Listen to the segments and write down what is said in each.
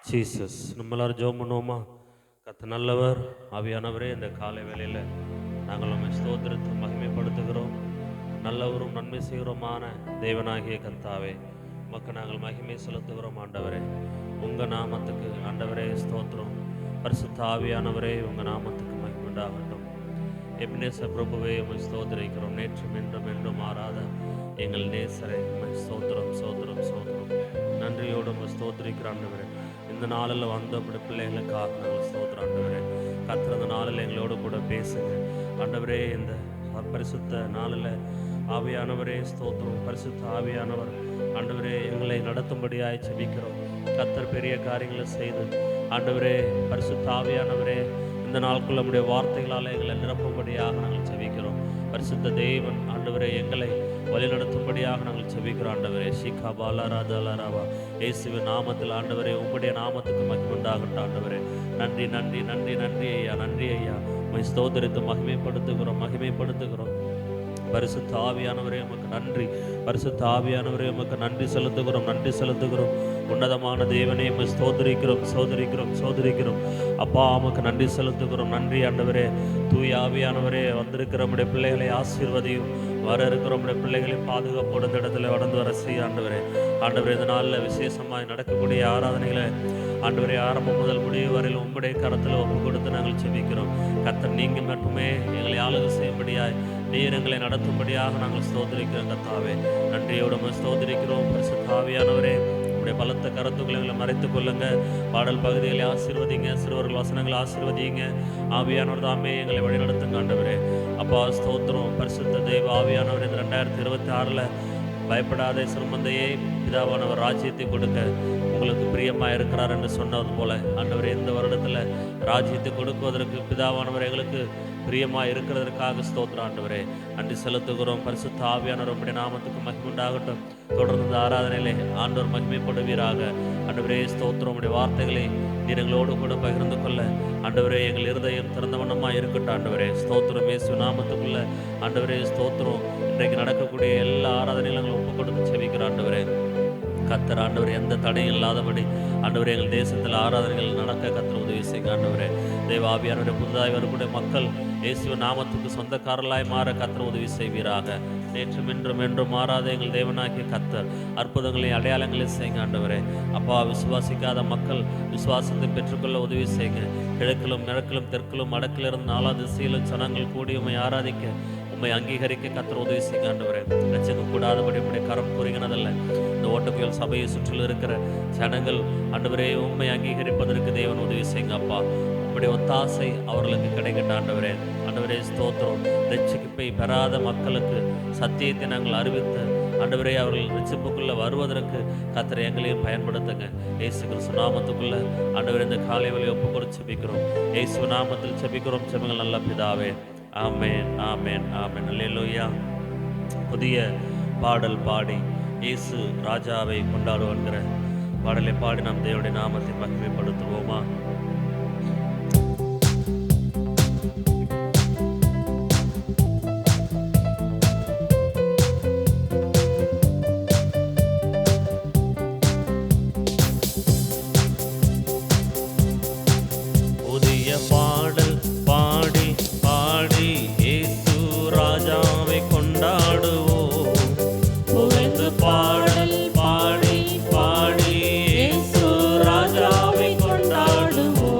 Jesus. நம்ம எல்லாரும் ஜெபம் பண்ணுவோமா? கர்த்தர் நல்லவர். ஆவியானவரே, இந்த காலை வேளையில் நாங்கள் உம்மை ஸ்தோத்திரித்து மகிமைப்படுத்துகிறோம். நல்லவரும் நன்மை செய்கிறோமான தேவனாகிய கர்த்தாவே, உமக்கு நாங்கள் மகிமை செலுத்துகிறோம். ஆண்டவரே, உங்கள் நாமத்துக்கு ஆண்டவரே ஸ்தோத்திரம். பரிசுத்த ஆவியானவரே, உங்கள் நாமத்துக்கு மகிமை உண்டாகட்டும். எபினேச பிரபுவே, உம்மை ஸ்தோத்திரிக்கிறோம். நேற்றும் என்றும் என்றும் மாறாத எங்கள் நேசரை உம்மை ஸ்தோத்திரம் ஸ்தோத்திரம் ஸ்தோத்திரம். நன்றியோடு உம்மை ஸ்தோத்திரிக்கிற ஆண்டவரே, இந்த நாளில் வந்த அப்படி பிள்ளைகளுக்காக நாங்கள் ஸ்தோத்திரம் ஆண்டவரே. கர்த்தர் இந்த நாளில் எங்களோடு கூட பேசுங்க ஆண்டவரே. இந்த பரிசுத்த நாளில் ஆவியானவரே ஸ்தோத்திரம். பரிசுத்த ஆவியானவர் ஆண்டவரே எங்களை நடத்தும்படியாய் செபிக்கிறோம். கர்த்தர் பெரிய காரியங்களை செய்து ஆண்டவரே, பரிசுத்த ஆவியானவரே இந்த நாட்கள் நம்முடைய வார்த்தைகளால் எங்களை நிரப்பும்படியாக நாங்கள் செபிக்கிறோம். பரிசுத்த தேவன் ஆண்டவரே எங்களை வழிநடத்தும்படியாக நாங்கள் செபிக்கிறோம். ஆண்டவரே ஷிகா பாலாராதலாராவா இயேசுவின் நாமத்தில் ஆண்டவரே உம்முடைய நாமத்துக்கு மகிமை உண்டாகட்டும். ஆண்டவரே நன்றி நன்றி நன்றி நன்றி ஐயா, நன்றி ஐயா. உம்மை ஸ்தோத்திரித்து மகிமைப்படுத்துகிறோம் மகிமைப்படுத்துகிறோம். பரிசுத்த ஆவியானவரே உமக்கு நன்றி. பரிசுத்த ஆவியானவரே உமக்கு நன்றி செலுத்துகிறோம் நன்றி செலுத்துகிறோம். உன்னதமான தேவனே உம்மை ஸ்தோத்திரிக்கிறோம் ஸ்தோத்திரிக்கிறோம் ஸ்தோத்திரிக்கிறோம். அப்பா உமக்கு நன்றி செலுத்துகிறோம். நன்றி ஆண்டவரே. தூய ஆவியானவரே வந்திருக்கிற நம்முடைய பிள்ளைகளை ஆசீர்வதியும். வர இருக்கிற நம்முடைய பிள்ளைகளை பாதுகாப்போட இடத்துல வளர்ந்து வர செய்ய ஆண்டவரே. ஆண்டவரே இந்த நாளில் விசேஷமாக நடக்கக்கூடிய ஆராதனைகளை ஆண்டவரே ஆரம்பம் முதல் முடிவு வரையில் உம்முடைய கரத்தில் ஒப்பு கொடுத்து நாங்கள் செபிக்கிறோம். கர்த்தர் நீங்கள் மட்டுமே எங்களை ஆளுகை செய்யும்படியாய் நீர் எங்களை நடத்தும்படியாக நாங்கள் ஸ்தோத்திரிக்கிறோம். கர்த்தாவே நன்றியோடு ஸ்தோத்திரிக்கிறோம். பரிசுத்த ஆவியானவரே உடைய பலத்த கருத்துக்களை எங்களை மறைத்துக் கொள்ளுங்க. பாடல் பகுதிகளை ஆசீர்வதிங்க. சிறுவர்கள் வசனங்களை ஆசீர்வதிங்க. ஆவியானவர் தாமே எங்களை வழிநடத்துங்க ஆண்டவரே. அப்பா ஸ்தோத்திரம். பரிசுத்த தெய்வ ஆவியானவர் இந்த 2026 பயப்படாத சிறுமந்தையே, பிதாவானவர் ராஜ்யத்தை கொடுக்க உங்களுக்கு பிரியமாக இருக்கிறார் என்று சொன்னது போல ஆண்டவர் இந்த வருடத்தில் ராஜ்யத்தை கொடுக்குவதற்கு பிதாவானவர் எங்களுக்கு பிரியமாக இருக்கிறதற்காக ஸ்தோத்திரம் ஆண்டவரே. நன்றி செலுத்துகிறோம். பரிசுத்த ஆவியானவர் உம்முடைய நாமத்துக்கு மகிமை உண்டாகட்டும். தொடர்ந்து இந்த ஆராதனையிலே ஆண்டவர் மகிமைப்படுவீராக. ஆண்டவரே ஸ்தோத்திரம். உம்முடைய வார்த்தைகளை நீர் எங்களோடு கூட பகிர்ந்து கொள்ள ஆண்டவரே எங்கள் இருதயம் திறந்த வண்ணமாக இருக்கட்டும். ஆண்டவரே ஸ்தோத்திரம். இயேசு நாமத்துக்குள்ள ஆண்டவரே ஸ்தோத்திரம். இன்றைக்கு நடக்கக்கூடிய எல்லா ஆராதனைகளும் எங்களை ஒப்பு கொடுத்து செபிக்கிற ஆண்டவரே. கர்த்தர் ஆண்டவர் எந்த தடையும் இல்லாதபடி ஆண்டவரே எங்கள் தேசத்தில் ஆராதனைகள் நடக்க கர்த்தர் உதவி செய்யுங்க ஆண்டவரே. தெய்வ ஆவியானவரே புதிதாய் வரக்கூடிய மக்கள் இயேசு நாமத்துக்கு சொந்தக்காரர்களாய் மாற கர்த்தர் உதவி செய்வீராக. நேற்றும் இன்றும் என்றும் மாறாத எங்கள் தேவனாகிய கர்த்தர் அற்புதங்களையும் அடையாளங்களையும் செய்யுங்க ஆண்டவரே. அப்பா விசுவாசிக்காத மக்கள் விசுவாசத்தை பெற்றுக்கொள்ள உதவி செய்யுங்க. கிழக்கிலும் கிழக்கிலும் தெற்கிலும் அடக்கிலிருந்து 4 திசையிலும் ஜனங்கள் கூடி உம்மை ஆராதிக்க உம்மை அங்கீகரிக்க கர்த்தர் உதவி செய்யுங்க ஆண்டவரே. ரட்சிக்க கூடாதபடி உம்முடைய கரம் குறுகினதல்ல. இந்த ஓட்டப்புயல் சபையை சுற்றிலும் இருக்கிற ஜனங்கள் ஆண்டவரே உம்மை அங்கீகரிப்பதற்கு தேவன் உதவி செய்யுங்க அப்பா. உம்முடைய ஒத்தாசை அவர்களுக்கு கிடைக்கட்டும் ஆண்டவரே. ஆண்டவரே ஸ்தோத்திரம். ரட்சிப்பை பெறாத மக்களுக்கு சத்தியத்தை நாங்கள் அறிவித்து ஆண்டவரே அவர்கள் ரட்சிப்புக்குள்ளே வருவதற்கு கர்த்தர் எங்களையும் பயன்படுத்துங்க. இயேசு கிறிஸ்து நாமத்துக்குள்ள ஆண்டவரே இந்த காலை வழி ஒப்பு கொடுத்து செபிக்கிறோம். இயேசு நாமத்தில் செபிக்கிறோம். செபிங்கள் நல்ல பிதாவே. ஆமேன் ஆமேன் ஆமேன். அல்லேலூயா. புதிய பாடல் பாடி இயேசு ராஜாவை கொண்டாடுவோங்கிற பாடலை பாடி நாம் தேவனுடைய நாமத்தை மகிமைப்படுத்துவோமா? புதிய பாடல் பாடி பாடி இயேசு ராஜாவை கொண்டாடுவோம். புகழ்ந்து பாடல் பாடி பாடி இயேசு ராஜாவை கொண்டாடுவோம்.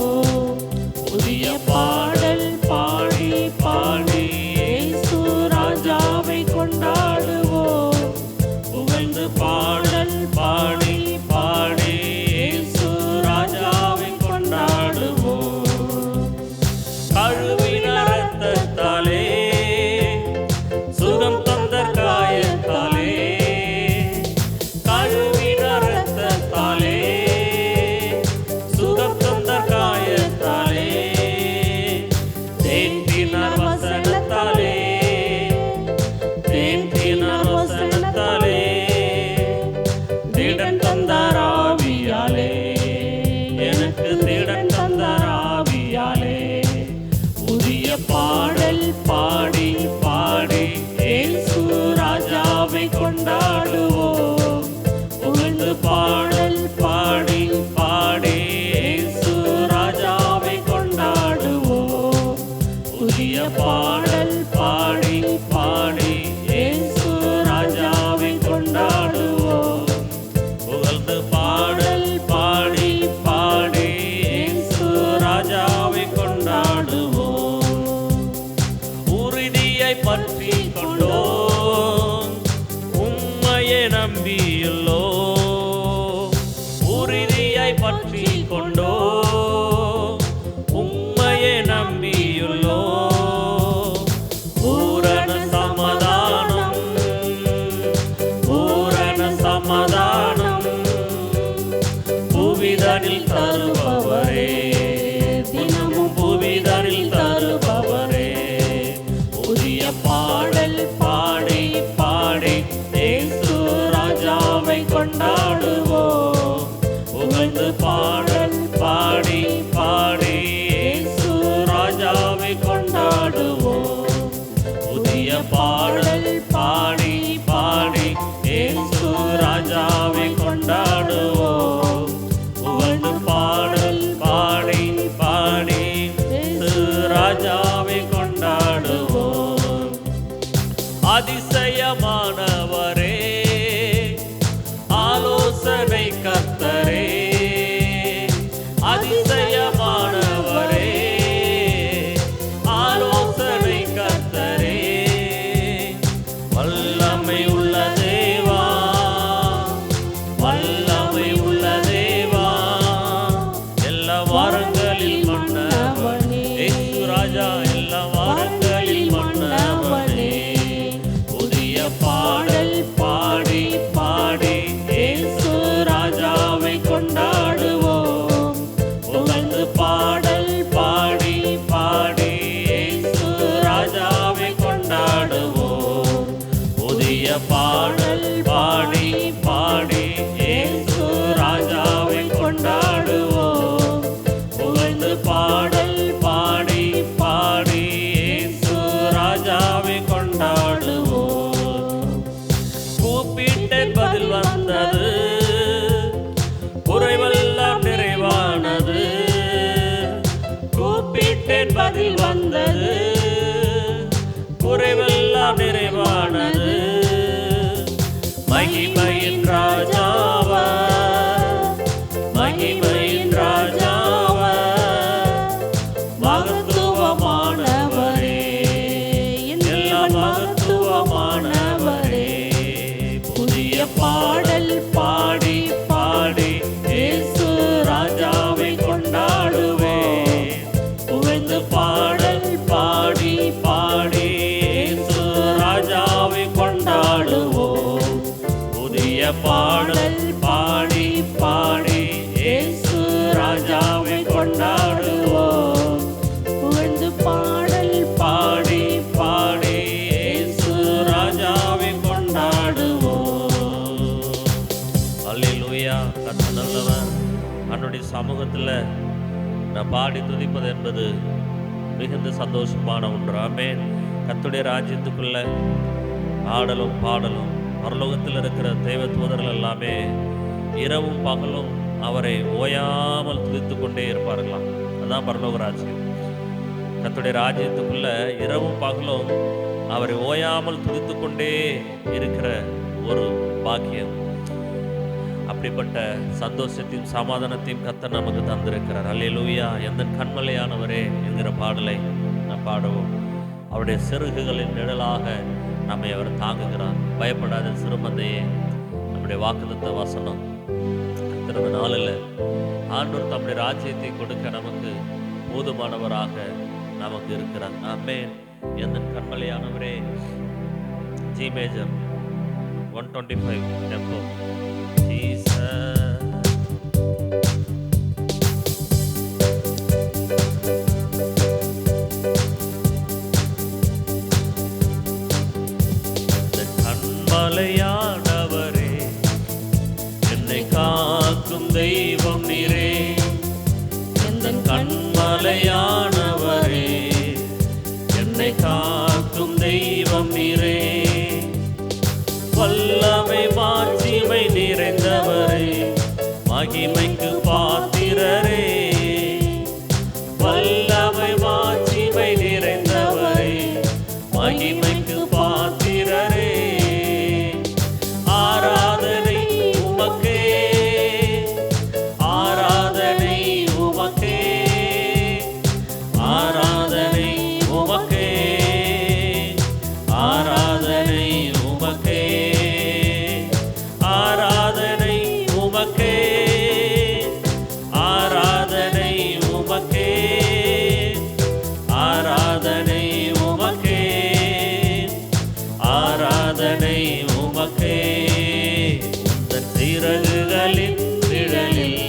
புவிதனில் தருபவரே, தினமும் புவிதனில் தருபவரே. புதிய பாடல் பாடி பாடி இயேசு ராஜாவை கொண்டாடுவோம். புகழ்ந்து பாடல் பாடி பாடி இயேசு ராஜாவை கொண்டாடுவோம். புதிய பாடல் பாடி பாடி இயேசு ராஜாவை கொண்டாடுவோம். புகழ்ந்து பாடல் பாடி பாடி இயேசு ராஜாவை கொண்டாடுவோம். அதிசயமானவரே, ஆலோசனை கர்த்தரே, அதிசயமானவரே, ஆலோசனை கர்த்தரே, வல்லமை உள்ள தேவா, வல்லமை உள்ள தேவா, எல்லா வாரங்களில் மன்னவனே, இயேசு ராஜா எல்லா வாரங்களில் மன்னவனே. புதிய பாடல் பாடி பாடி இயேசு ராஜாவை கொண்டாடுவோம். புகழ்ந்து பாடல் பாடி பாடி இயேசு ராஜாவை கொண்டாடுவோம். புதிய பாடல் பாடி பாடி இயேசு ராஜாவை கொண்டாடுவோம். புகழ்ந்து பாடல் பாடி பாடி இயேசு ராஜாவை கொண்டாடுவோம். கூப்பிட்டேன் பதில் வந்தது, குறைவெல்லாம் நிறைவானது. கூப்பிட்டேன் பதில் வந்தது, குறைவெல்லாம் நிறைவானது. மகிமையின் ராஜாவர், மகிமையின் ராஜாவர், மகத்துவமானவரே, எல்லாம் மகத்துவமானவரே. புதிய பாடல் பாடி பாடி இயேசு ராஜாவை கொண்டாடுவேன். புகழ்ந்து பாடல் பாடி பாடி இயேசு ராஜாவை கொண்டாடுவோம். புதிய பாடல் பாடி பாடி இயேசு ராஜாவை கொண்டாடுவோம். புகழ்ந்து பாடல் பாடி பாடி இயேசு ராஜாவை கொண்டாடுவோம். அல்லேலூயா. கர்த்தர் நல்லவர். அவருடைய சமூகத்தில் நான் பாடி துதிப்பது என்பது மிகுந்த சந்தோஷமான ஒன்று. ஆமென். கர்த்தருடைய ராஜ்யத்துக்குள்ள ஆடலும் பாடலும், பரலோகத்தில் இருக்கிற தேவ தூதர்கள் எல்லாமே இரவும் பகலும் அவரை ஓயாமல் துதித்து கொண்டே இருப்பார்களாம். அதுதான் பரலோக ராஜ்யம். கர்த்தருடைய ராஜ்யத்துக்குள்ள இரவும் பகலும் அவரை ஓயாமல் துதித்து கொண்டே இருக்கிற ஒரு பாக்கியம். அப்படிப்பட்ட சந்தோஷத்தையும் சமாதானத்தையும் கர்த்தர் நமக்கு தந்திருக்கிறார். அல்லேலூயா. எந்த கண்மலையானவரே என்கிற பாடலை நாம் பாடுவோம். அவருடைய சிறகுகளின் நிழலாக நம்மை அவர் தாங்குகிறார். பயப்படாத சிறுமந்தையே. நம்முடைய வாக்குத்தத்த வசனம் திரும்ப நாளில் ஆண்டவர் தம்முடைய ராஜ்யத்தை கொடுக்க நமக்கு போதுமானவராக நமக்கு இருக்கிறார். ஆமென். எந்த கண்மலையானவரே. G major 125 tempo. கண்மலையானவரே, என்னை காக்கும் தெய்வம் நீரே. எந்த கண்மலையானவரே, என்னை காக்கும் தெய்வம் நீரே. வல்லமை மாட்சிமை நிறைந்தவரே, மகிமைக்கு பாத்திரரே. வல்லமை மாட்சிமை நிறைந்தவரே, மகிமைக்கு பாத்திரரே. ஆராதனை உமக்கே, ஆராதனை உமக்கே, ஆராதனை உமக்கே, ஆராதனை உமக்கே, ஆராதனை உமக்கே, ஆராதனை உமக்கே, ஆராதனை உமக்கே, ஆராதனை உமக்கே. உந்தன் சிறகுகளின் நிழலில்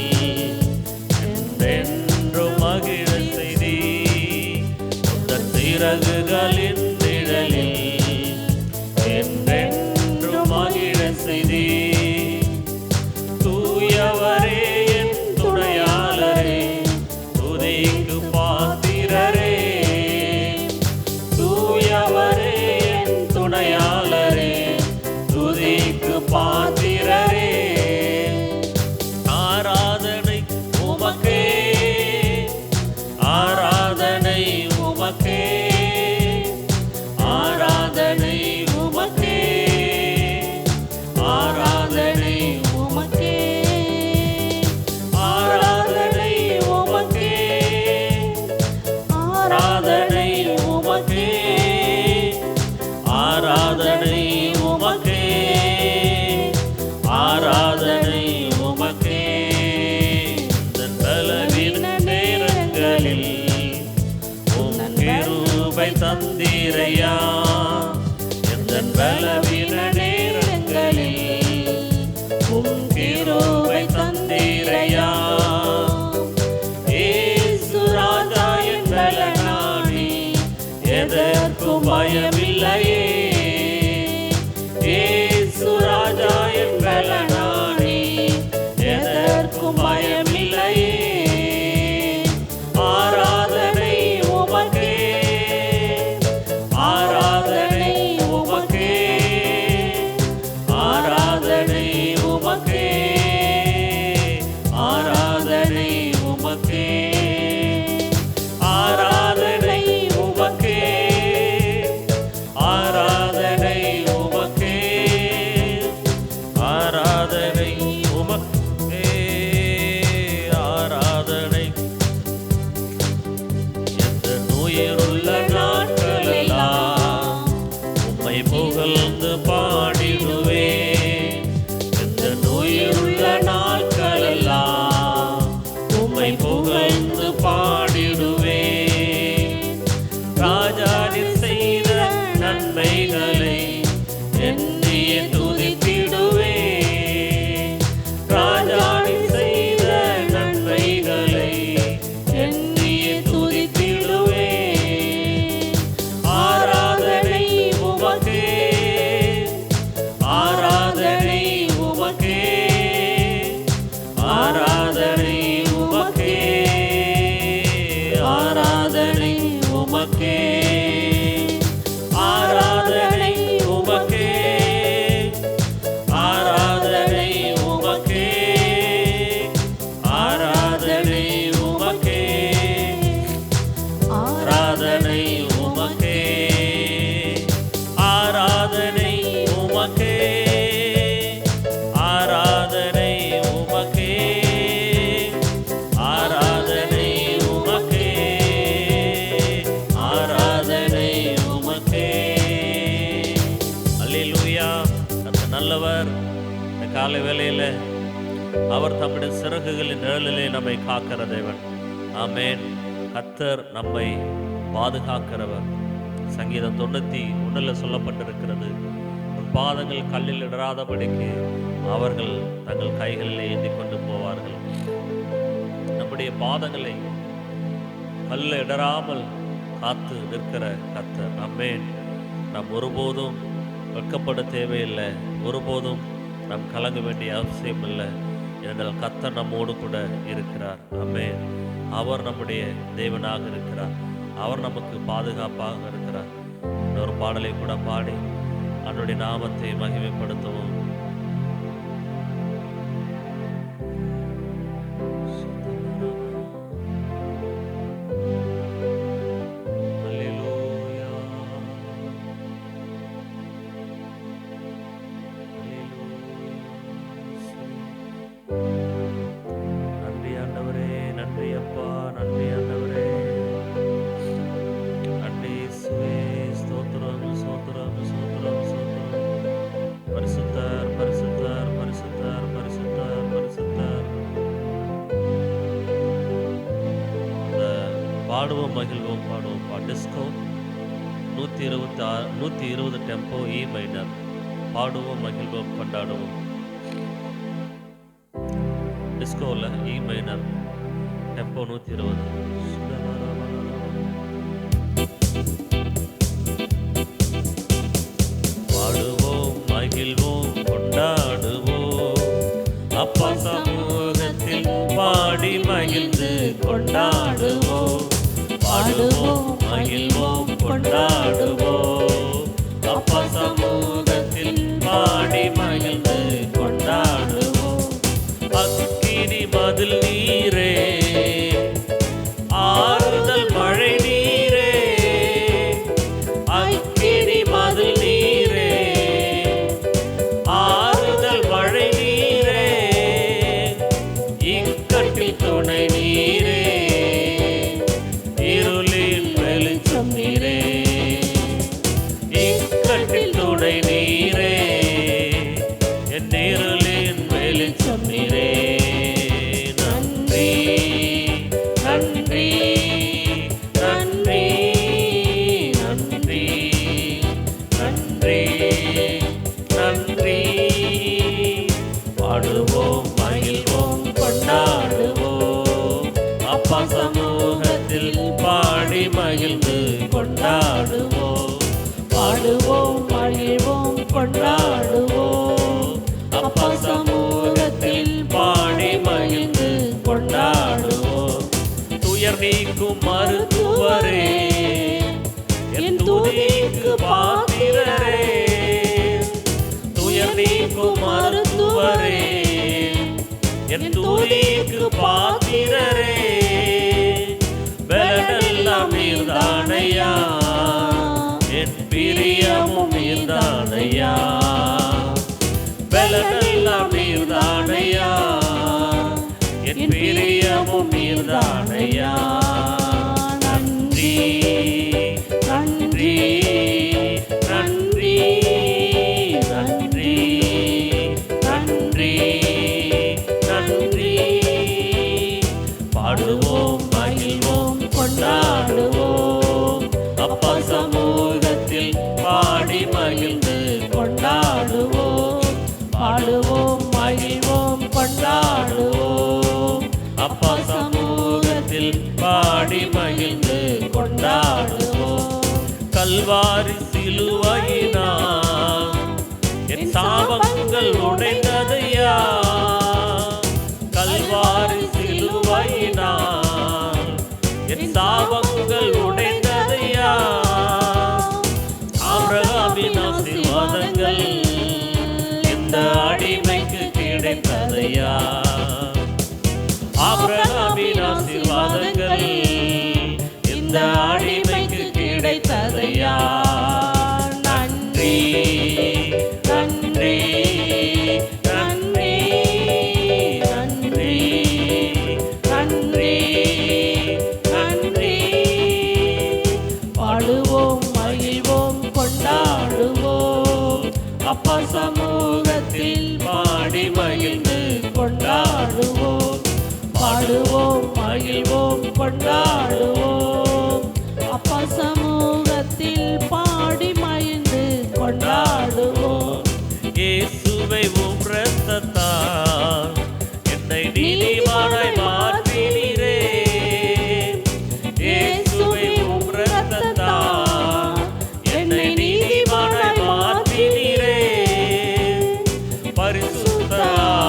யாருக்கும் பயமில்லையே. ஆராதனை உமக்கே, ஆராதனை உமக்கே, ஆராதனை உமக்கே, ஆராதனை உமக்கே, ஆராதனை உமக்கே, ஆராதனை உமக்கே, ஆராதனை உமக்கே, ஆராதனை. எந்த நுயிருள்ள நாட்களெல்லாம் உம்மை புகழ்ந்து பாடிடுவேன். எந்த நுயிருள்ள நாட்களெல்லாம் உம்மை புகழ்ந்து பாடிடுவேன். ராஜாடி செய்த நன்மைகளை எண்ணியே துதித்திடுவேன். ராஜாடி செய்த நன்மைகளை எண்ணியே துதித்திடுவேன். ஆராதனை உமக்கே, ஆராதனை உமக்கே, ஆராதனை உமக்கே, ஆராதனை உமக்கே, ஆராதனை உமக்கே, ஆராதனை உமக்கே, ஆராதனை உமக்கே, ஆராதனை உமக்கே, ஆராதனை உமக்கே, ஆராதனை உமக்கே, ஆராதனை உமக்கே, ஆராதனை உமக்கே. அல்லேலூயா. கர்த்தர் நல்லவர். இந்த காலை வேளையில அவர் தம்முடைய சிறகுகளின் நிழலிலே நம்மை காக்கிற தேவன். ஆமென். கர்த்தர் நம்மை பாதுகாக்கிறவர். சங்கீதம் 91 சொல்லப்பட்டிருக்கிறது, உன் பாதங்கள் கல்லில் இடராதபடிக்கு அவர்கள் தங்கள் கைகளிலே ஏந்தி கொண்டு போவார்கள். நம்முடைய பாதங்களை கல்ல இடராமல் காத்து நிற்கிற கர்த்தர். ஆமென். நாம் ஒருபோதும் வெட்கப்பட தேவையில்லை, ஒருபோதும் நாம் கலங்க வேண்டிய அவசியம் இல்லை. ஏனென்றால் கர்த்தர் நம்மோடு கூட இருக்கிறார். ஆமென். அவர் நம்முடைய தேவனாக இருக்கிறார். அவர் நமக்கு பாதுகாப்பாக இருக்கிறார். இன்னொரு பாடலை கூட பாடி அவருடைய நாமத்தை மகிமைப்படுத்தவும். அல்லேலூயா, நன்றி ஆண்டவரே, நன்றி அப்பா, நன்றி ஆண்டவரே, நன்றி இயேசுவே. ஸ்தோத்திரம், ஸ்தோத்திரம், ஸ்தோத்திரம், ஸ்தோத்திரம். பரிசுத்தர், பரிசுத்தர், பரிசுத்தர், பரிசுத்தர், பரிசுத்தர். இந்த பாடுவோம் மகிழ்வோம் பாடுவோம் டிஸ்கோ 120 டெம்போ இ மைனர். பாடுவோம் மகிழ்வோம் கொண்டாடுவோம். டிஸ்கோவில் இ மைனர் டெம்போ 120. பாடுவோம் மகிழ்வோம் கொண்டாடுவோம், அப்பா சமூகத்தில் பாடி மகிழ்ந்து கொண்டாடுவோம். பாடுவோம் மகிழ்வோம் கொண்டாடுவோம், அப்பா சமூகத்தில் பாடி மகிழ்ந்து கொண்டாடுவோம். அக்கினி மதில் நீரே, ஆறுதல் மழை நீரே, அக்கினி மதில் நீரே, ஆறுதல் மழை நீரே, இக்கட்டில் துணை நீரே, இருளின் வெளிச்சம் நீரே, இக்கட்டில் துணை நீரே, என் இருளின் வெளிச்சம் நீரே. நன்றி, நன்றி, நன்றி, நன்றி, நன்றி, நன்றி. பாடுவோம் மகிழ்வோம் கொண்டாடுவோம், அப்பா சமூகத்தில் பாடி மகிழ்ந்து கொண்டாடுவோம். பாடுவோம் மகிழ்வோம் கொண்டாடுவோம், அப்பா சமூகத்தில் பாடி மகிழ்ந்து நீக்கும் மருத்துவரே, என் துதிக்கு பாத்திரரே. துயர் நீக்கும் மருத்துவரே, என் துதிக்கு பாத்திரரே. பலனெல்லாம் நீர்தானையா, என் பிரியமும் நீர்தானையா. பலனெல்லாம் நீர்தானையா, என் பிரியமும் நீர்தானையா. நன்றி நன்றி நன்றி நன்றி நன்றி நன்றி. பாடுவோம் மகிழ்வோம் கொண்டாடுவோம், அப்பா சமூகத்தில் பாடி மகிழ்ந்து கொண்டாடுவோம். பாடுவோம் மகிழ்வோம் கொண்டாடுவோம், அப்பா சமூகத்தில் பாடி மகிழ்ந்து கொண்டாடுவோம். கல்வாரி சிலுவையினால் என் சாபங்கள் உடைந்ததையா. கல்வாரி சிலுவையினால் என் சாபங்கள் உடைந்ததையா. ஆபிரகாமின் ஆசீர்வாதங்கள் இந்த அடிமைக்கு கிடைத்ததையா. ஆபிரகாமின் ஆசீர்வாதங்கள் இந்த அடிமைக்கு கிடைத்ததையா. நன்றி நன்றி நன்றி நன்றி நன்றி நன்றி. பாடுவோம் மகிழ்வோம் கொண்டாடுவோம், அப்பா சமூகத்தில் பாடி மகிழ்ந்து கொண்டாடுவோம். பாடுவோம் மகிழ்வோம் கொண்டாடுவோம், அப்பா சமூகத்தில் பாடி மகிழ்ந்து கொண்டாடுவோம். இயேசுவை உம் இரத்தத்தால் என்னை நீதிமானாய் மாற்றினீரே. இயேசுவை உம் இரத்தத்தால் என்னை நீதிமானாய் மாற்றினீரே. பரிசுத்த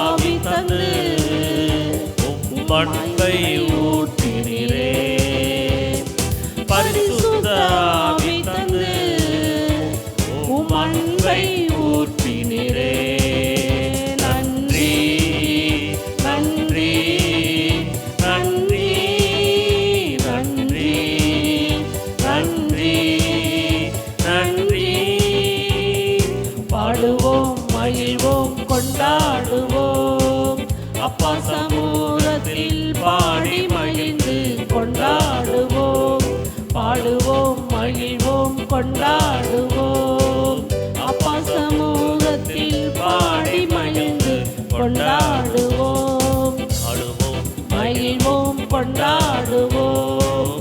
ஆவி தந்து உம் அன்பை ஊற்றினீரே. பரிசுத்த ஆவி தந்து உம் அன்பை ஊற்றினீரே. நன்றி நன்றி நன்றி நன்றி நன்றி நன்றி. பாடுவோம் மகிழ்வோம் கொண்டாடுவோம், அப்பா சமூகத்தில் பாடி மகிழ்ந்து கொண்டாடுவோம். பாடுவோம் மகிழ்வோம் கொண்டாடுவோம், அப்பா சமூகத்தில் பாடி மகிழ்ந்து கொண்டாடுவோம். பாடுவோம் மகிழ்வோம் கொண்டாடுவோம்,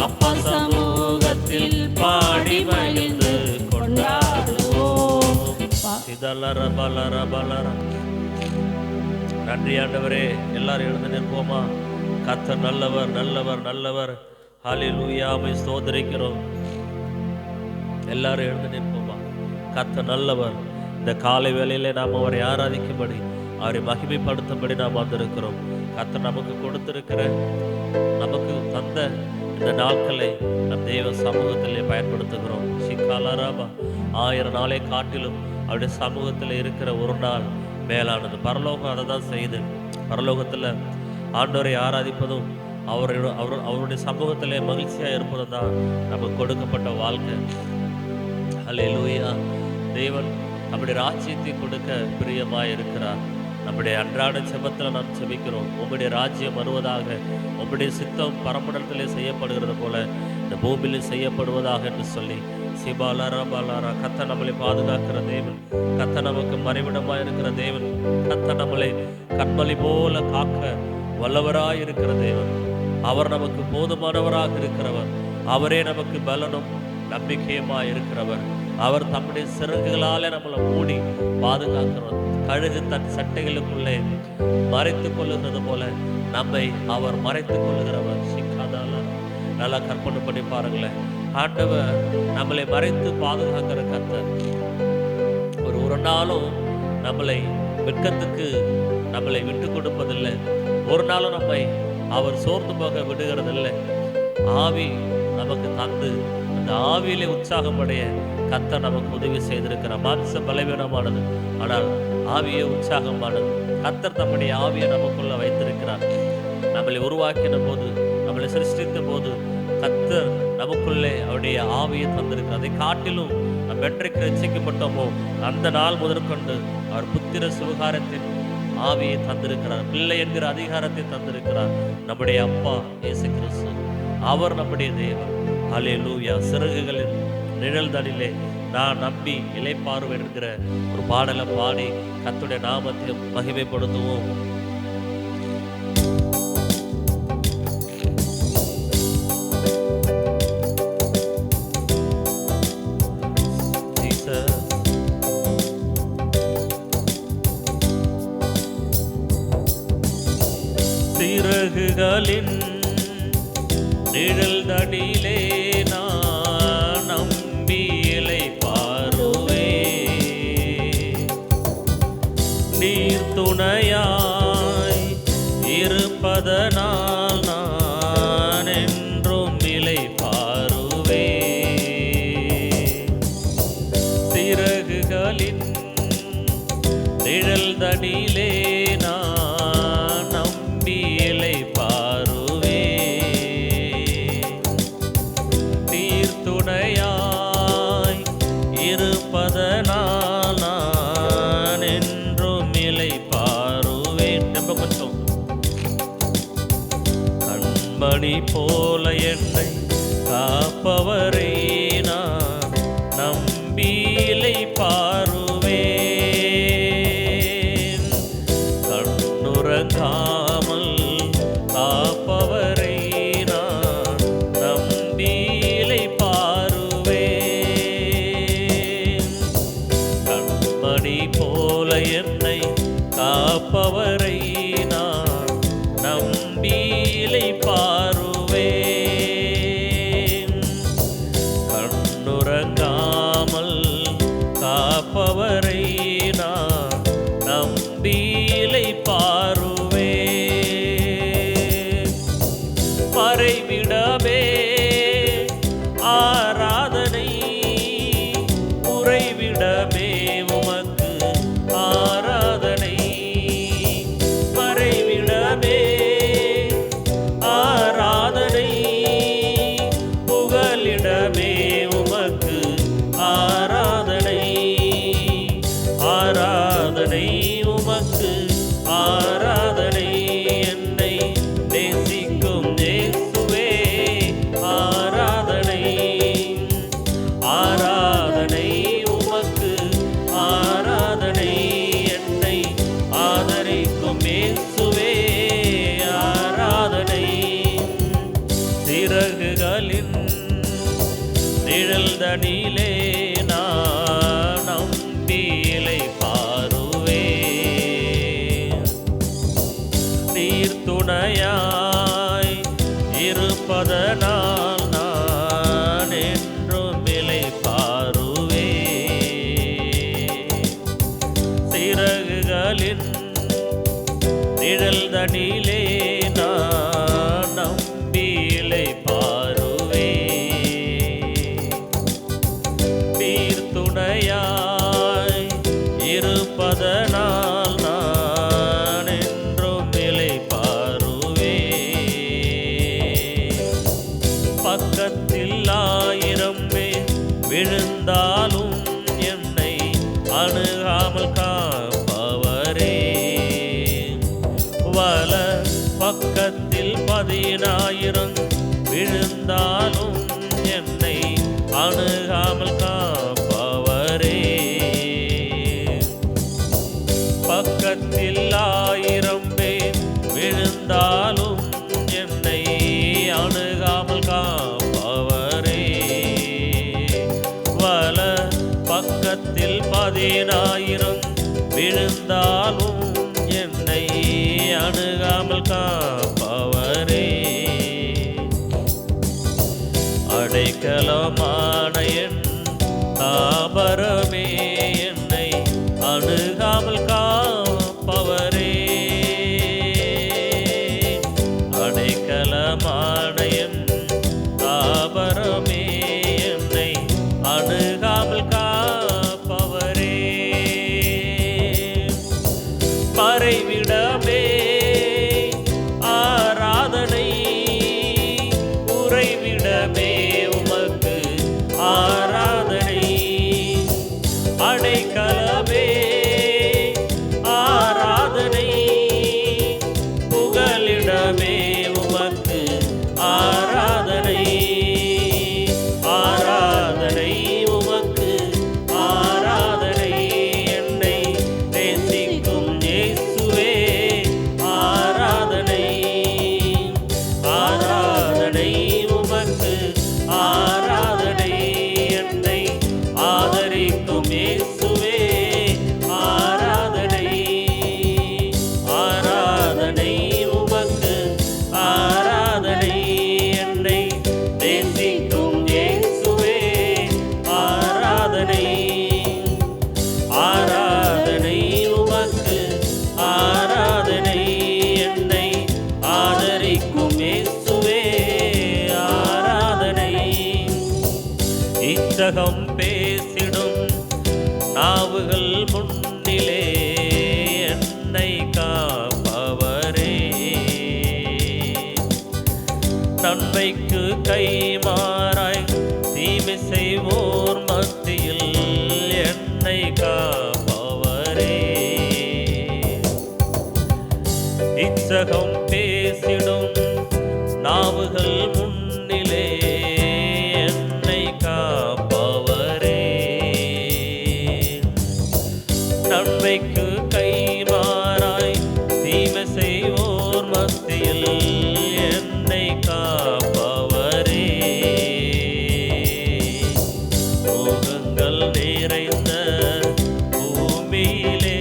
அப்பா சமூகத்தில் பாடி மகிழ்ந்து கொண்டாடுவோம். சிதலர பலர பலர. நன்றி ஆண்டவரே. எல்லாரும் எழுந்து நிற்போமா? கர்த்தர் நல்லவர் நல்லவர் நல்லவர். ஹல்லேலூயா, உம்மை ஸ்தோத்திரிக்கிறோம். எல்லாரும் எழுந்து நிற்போமா? கர்த்தர் நல்லவர். இந்த காலை வேளையிலே நாம் அவரை ஆராதிக்கும்படி, அவரை மகிமைப்படுத்தும்படி நாம் வந்திருக்கிறோம். கர்த்தர் நமக்கு கொடுத்திருக்கிற, நமக்கு தந்த இந்த நாட்களை நம் தெய்வ சமூகத்திலே பயன்படுத்துகிறோம். சிக்காலாராபா, 1000 நாளை காட்டிலும் அவருடைய சமூகத்தில் இருக்கிற ஒரு நாள் மேலானது. பரலோகம் அதை தான் செய்து, பரலோகத்தில் ஆண்டவரை ஆராதிப்பதும் அவருடைய சமூகத்திலே மகிழ்ச்சியாக இருப்பதும் தான் நமக்கு கொடுக்கப்பட்ட வாழ்க்கை. ஹல்லேலூயா. தேவன் நம்முடைய ராஜ்யத்தை கொடுக்க பிரியமாக இருக்கிறார். நம்முடைய அன்றாட செபத்தில் நாம் செபிக்கிறோம், உம்முடைய ராஜ்யம் வருவதாக, உம்முடைய சித்தம் பரமண்டலத்திலே செய்யப்படுகிறது போல இந்த பூமியிலே செய்யப்படுவதாக என்று சொல்லி சிபாலாரா பாலாரா. கர்த்தர் நம்மளை பாதுகாக்கிற தேவன், கர்த்தர் நமக்கு மறைவிடமாக இருக்கிற தேவன், கர்த்தர் நம்மளை கண்மலை போல காக்க வல்லவராய் இருக்கிற தேவன், அவர் நமக்கு போதுமானவராக இருக்கிறவர், அவரே நமக்கு பலனும் நம்பிக்கையுமாய் இருக்கிறவர். அவர் தம்முடைய சிறகுகளாலே நம்மளை மூடி பாதுகாக்கிறவர். கழுகு தன் சட்டைகளுக்குள்ளே மறைத்துக் கொள்ளுகிறது போல நம்மை அவர் மறைத்துக் கொள்ளுகிறவர். சிக்காதால நல்லா கற்பனை பண்ணி பாருங்களேன். ஆண்டவர் நம்மளை மறைத்து பாதுகாக்கிற கர்த்தர். ஒரு நாளும் நம்மளை வெட்கத்துக்கு நம்மளை விட்டு கொடுப்பதில்லை. ஒரு நாளும் நம்மை அவர் சோர்ந்து போக விடுகிறதில்லை. ஆவி நமக்கு தந்து அந்த ஆவியிலே உற்சாகமடைய கர்த்தர் நமக்கு உதவி செய்திருக்கிறார். மாம்ச பலவீனமானது, ஆனால் ஆவியே உற்சாகமானது. கர்த்தர் தம்முடைய ஆவியை நமக்குள்ள வைத்திருக்கிறார். நம்மளை உருவாக்கின போது, நம்மளை சிருஷ்டித்த போது கர்த்தர் நமக்குள்ளே அவருடைய ஆவியை தந்திருக்கிறார். அதை காட்டிலும் நம்ம என்றைக்கு ரட்சிக்கப்பட்டோமோ அந்த நாள் முதற்கொண்டு அவர் புத்திர சுவிகாரத்தின் ஆவியை தந்திருக்கிறார். பிள்ளை என்கிற அதிகாரத்தை தந்திருக்கிறார். நம்முடைய அப்பா இயேசு கிறிஸ்து, அவர் நம்முடைய தேவன். ஹல்லேலூயா. சிறகுகளின் நிழல் தனிலே நான் நம்பி இளைப்பாறுவேன் என்கிற ஒரு பாடலை பாடி கர்த்தருடைய நாமத்தை மகிமைப்படுத்துவோம். சிறகுகளின் நிழல் தடியிலே நான் நம்பி இளைப்பாறுவேன். நீர் துணையாய் இருப்பதனால் நான் என்றும் இளைப்பாறுவேன். சிறகுகளின் நிழல் தடியிலே நான் நம்பி இளைப்பாறுவேன். நீர் துணையாய் இருப்பதனால் நான் என்றும் இளைப்பாறுவேன். ரொம்ப கொஞ்சம். கண்மணி போல என்னை காப்பவரை நான் நம்பி இளைப்பாறுவேன். கண்ணுறங்காமல் காப்பவரை நான் நம்பி இளைப்பாறுவேன். கண்மணி போல என்னை காப்பவரை நான் நம்பி இளைப்பாறுவேன். கண்ணுறங்காமல் காப்பவரை நான் நம்பி இளைப்பாறுவேன். மறைவிடமே ஆராதனை, உறைவிடமே உமக்கு ஆராதனை. மறைவிடமே ஆராதனை, புகலிடமே உமக்கு ஆராதனை. ஆராதனை உமக்கு ஆராதனை. என்னை நேசிக்கும் இயேசுவே ஆராதனை. ஆராதனை உமக்கு ஆராதனை. என்னை ஆதரிக்கும் இயேசுவே ஆராதனை. சிறகுகளின் நிழல் தனிலே நான் நம்பி இளைப்பாறுவேன். நீர் துணையாய் இருப்பதனால் நான் என்றும் இளைப்பாறுவேன். சிறகுகளின் நிழல் தனிலே நான் நம்பி இளைப்பாறுவேன். நீர் துணையாய் இருப்பதனால் நான் என்றும் இளைப்பாறுவேன். பக்கத்தில் 1000 பேர் விழுந்தாலும் என்னை அணுகாமல் காப்பவரே. வல பக்கத்தில் 10,000 விழுந்தாலும் என்னை அணுகாமல் காப்பவரே. பக்கத்தில் 1000 பேர் விழுந்தாலும் என்னை அணுகாமல் காப்பவரே. வல பக்கத்தில் 10,000 விழுந்தாலும் என்னை அணுகாமல் காப்பவரே. அடைக்கலமான என் தாபரமே, என்னை அணுகாமல் காப்பவரே. அடைக்கலமான என் மறைவிடமே உமக்கு ஆராதனை, ஆராதனை உமக்கு ஆராதனை. என்னை நேசிக்கும் இயேசுவே ஆராதனை, ஆராதனை உமக்கு ஆராதனை. என்னை ஆதரிக்கும் இயேசுவே ஆராதனை, ஆராதனை உமக்கு ஆராதனை. என்னை நேசிக்கும் இயேசுவே ஆராதனை, ஆராதனை உமக்கு ஆராதனை. என்னை ஆதரிக்கும் இயேசுவே ஆராதனை. இச்சகம் பேசிடும் நாவுகள் முன்னிலே என்னை காப்பவரே, நன்மைக்கு கைமாறாய் தீமை செய்வோர் மத்தியில் என்னை காப்பவரே. இச்சகம் பேசிடும் நாவுகள் முன்னிலே என்னை காப்பவரே, நன்மைக்கு கைமாறாய் தீமை செய்வோர் மத்தியில் என்னை காப்பவரே. மோகங்கள் நிறைந்த பூமியிலே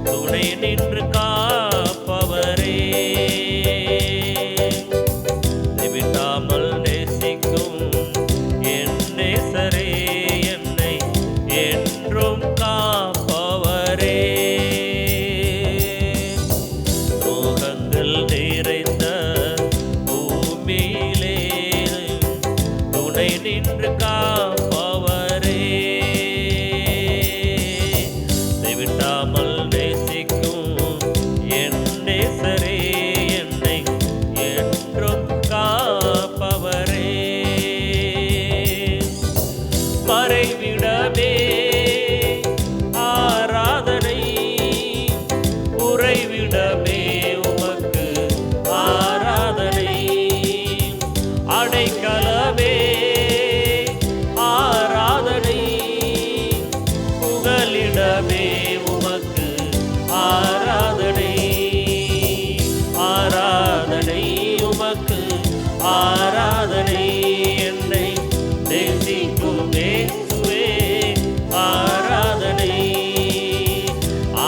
துணை நின்று காப்பவரே, விடாமல் நேசிக்கும் என் நேசரே என்னை என்றும் காப்பவரே. மோகங்கள் நிறைந்த பூமியிலே துணை நின்று காப்பவரே, விடாமல் நேசிக்கும் என் நேசரே என்னை என்றும் காப்பவரே. மறைவிடமே ஆராதனை, உறைவிடமே உமக்கு ஆராதனை. அடைக்கலமே ஆராதனை, புகலிடமே உமக்கு ஆராதனை, ஆராதனை உமக்கு ஆராதனை. என்னை நேசிக்கும் இயேசுவே ஆராதனை,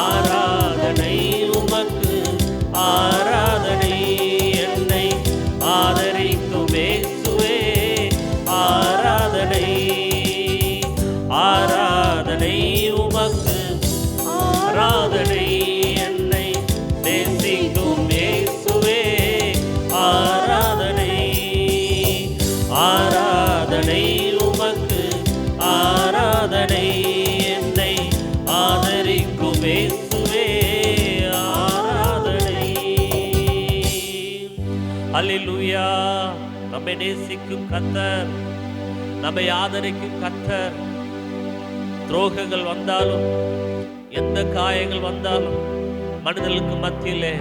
ஆராதனை உமக்கு ஆராதனை. என்னை ஆதரிக்கும் இயேசுவே ஆராதனை, ஆராதனை உமக்கு ஆராதனை. என்னை நேசிக்கும் இயேசுவே ஆராதனை, ஆராதனை உமக்கு ஆராதனை. என்னை ஆதரிக்கும் இயேசுவே ஆராதனை. அல்லேலூயா. நம்மை நேசிக்கும் கர்த்தர், நம்மை ஆதரிக்கும் கர்த்தர். துரோகங்கள் வந்தாலும் எந்த காயங்கள் வந்தாலும் மனிதர்களுக்கு மத்தியிலே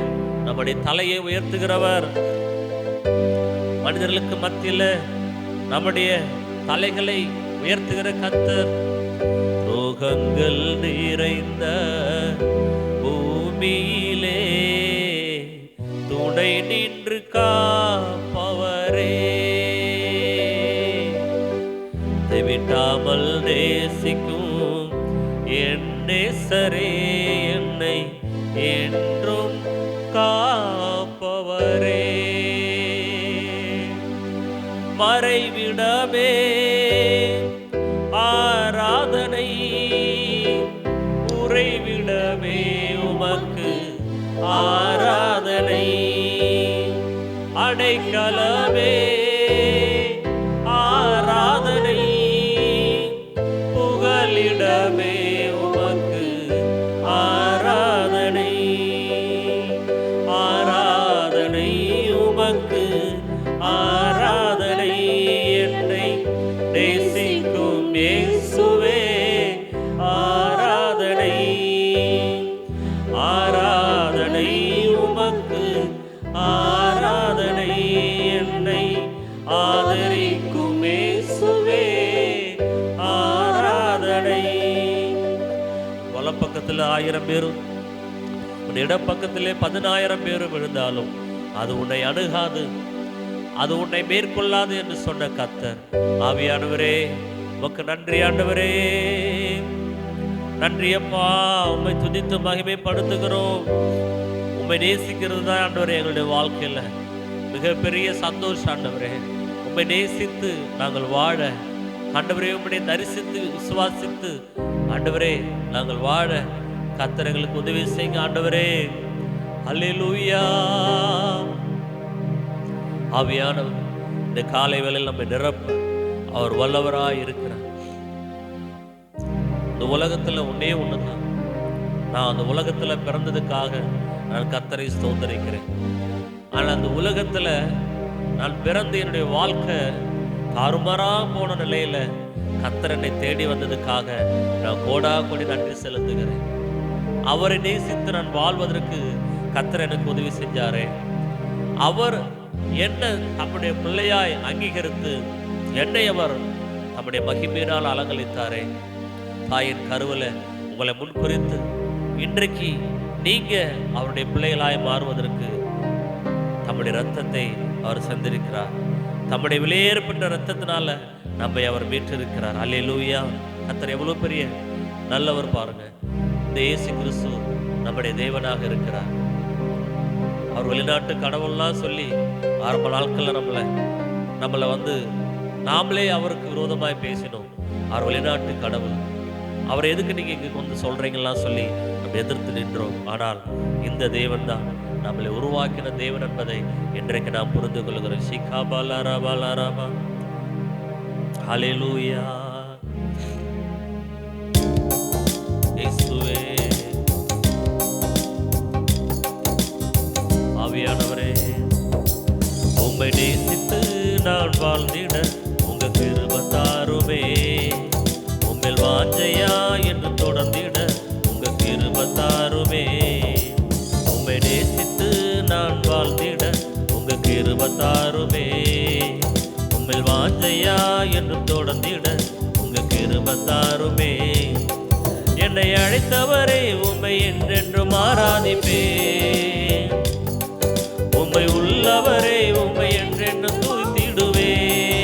நம்முடைய தலையை உயர்த்துகிறவர், மனிதர்களுக்கு மத்தியில நம்முடைய தலைகளை உயர்த்துகிற கர்த்தர். ரோகங்கள் நிறைந்த பூமியிலே துணை நின்று காப்பவரே, விடாமல் நேசிக்கும் என் நேசரே என்னை என்றும் காப்பவரே. மறைவிடமே ஆராதனை, உறைவிடமே உமக்கு ஆராதனை. அடைக்கலமே ஆராதனை, புகலிடமே உமக்கு ஆராதனை, ஆராதனை உமக்கு ஆராதனை. என்னை நேசிக்கும் இயேசுவே ஆராதனை, ஆராதனை உமக்கு ஆராதனை என்னை ஆதரிக்கும் இயேசுவே ஆராதனை. வலப்பக்கத்தில் 1000 பேரும் உன் இடப்பக்கத்திலே 10,000 பேரும் விழுந்தாலும் அது உன்னை அணுகாது, அது உன்னை மேற்கொள்ளாது என்று சொன்ன கர்த்தர். ஆவியானவரே உமக்கு நன்றி ஆண்டவரே, நன்றி அப்பா. உம்மை துதித்து மகிமைப்படுத்துகிறோம். உம்மை நேசிக்கிறது தான் ஆண்டவரே எங்களுடைய வாழ்க்கையில் மிகப்பெரிய சந்தோஷம் ஆண்டவரே. உம்மை நேசித்து நாங்கள் வாழ ஆண்டவரே, உம்மை தரிசித்து விசுவாசித்து ஆண்டவரே நாங்கள் வாழ கர்த்தர் எங்களுக்கு உதவி செய்யுங்க ஆண்டவரே. அல்லேலூயா. ஆவியானவர் இந்த காலை வேளையில் நம்மை நிரப்ப அவர் வல்லவராய் இருக்கிறார். இந்த உலகத்துல ஒன்னே ஒண்ணுதான், நான் அந்த உலகத்துல பிறந்ததுக்காக நான் கர்த்தரை ஸ்தோத்தரிக்கிறேன். ஆனால் அந்த உலகத்துல நான் பிறந்து என்னுடைய வாழ்க்கை தாறுமாறா போன நிலையில கர்த்தர் என்னை தேடி வந்ததுக்காக நான் கோடா கோடி நன்றி செலுத்துகிறேன். அவரை நேசித்து நான் வாழ்வதற்கு கர்த்தர் எனக்கு உதவி செஞ்சாரே. அவர் என்ன தம்முடைய பிள்ளையாய் அங்கீகரித்து என்னை அவர் தம்முடைய மகிமையினால் அலங்கரித்தாரே. தாயின் கருவில் உங்களை முன்குறித்து இன்றைக்கு நீங்க அவருடைய பிள்ளைகளாய் மாறுவதற்கு தம்முடைய ரத்தத்தை அவர் சந்திருக்கிறார். தம்முடைய விலையேறப்பட்ட ரத்தத்தினால நம்மை அவர் மீட்டிருக்கிறார். அல்லேலூயா. கர்த்தர் எவ்வளவு பெரிய நல்லவர் பாருங்க. இந்த இயேசு கிறிஸ்து நம்முடைய தேவனாக இருக்கிறார். அவர் வெளிநாட்டு கடவுள்லாம் சொல்லி ஆரம்ப நாட்களில் நம்மளை வந்து நாமளே அவருக்கு விரோதமாய் பேசினோம். அவர் வெளிநாட்டு கடவுள், அவர் எதுக்கு நீங்க இங்க வந்து சொல்றீங்கலாம் சொல்லி நம்ம எதிர்த்து நின்றோம். ஆனால் இந்த தேவன் தான் நம்மளை உருவாக்கின தேவன் என்பதை இன்றைக்கு நாம் புரிந்து கொள்கிறோம். ஷிகாபாலாராபாலாராபா. ஹல்லேலூயா. இயேசுவே. ஆவியானவரே உம்மை நேசித்து நான் வாழ்ந்திட உங்க கிருபை தாருமே. உம்மில் வாஞ்சையா என்று தொடர்ந்திட உங்க கிருபை தாருமே. உம்மை நேசித்து நான் வாழ்ந்திட உங்க கிருபை தாருமே. உம்மில் வாஞ்சையா என்று தொடர்ந்திட உங்க கிருபை தாருமே. என்னை அழைத்தவரை உம்மை என்றென்றும் ஆராதிப்பேன். உம்மை உள்ளவரே உம்மை என்றென்றும் துதித்திடுவேன்.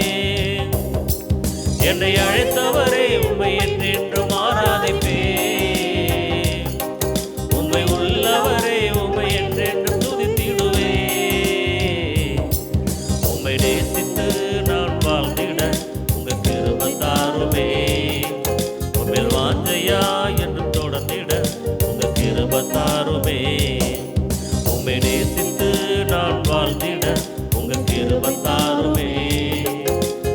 என்னை அழைத்தவரை உம்மை என்றென்றும் ஆராதிப்பேன். உம்மை உள்ளவரே உம்மை என்றென்றும் துதித்திடுவேன். உம்மை நேசித்து நான் வாழ்ந்திட உங்க கிருபை தாருமே. உம்மில் வாஞ்சையா என்று தொடர்ந்திட உங்க கிருபை தாருமே. உம்மை நேசித்து நான் வாழ்ந்திட உங்க கிருபை தாருமே.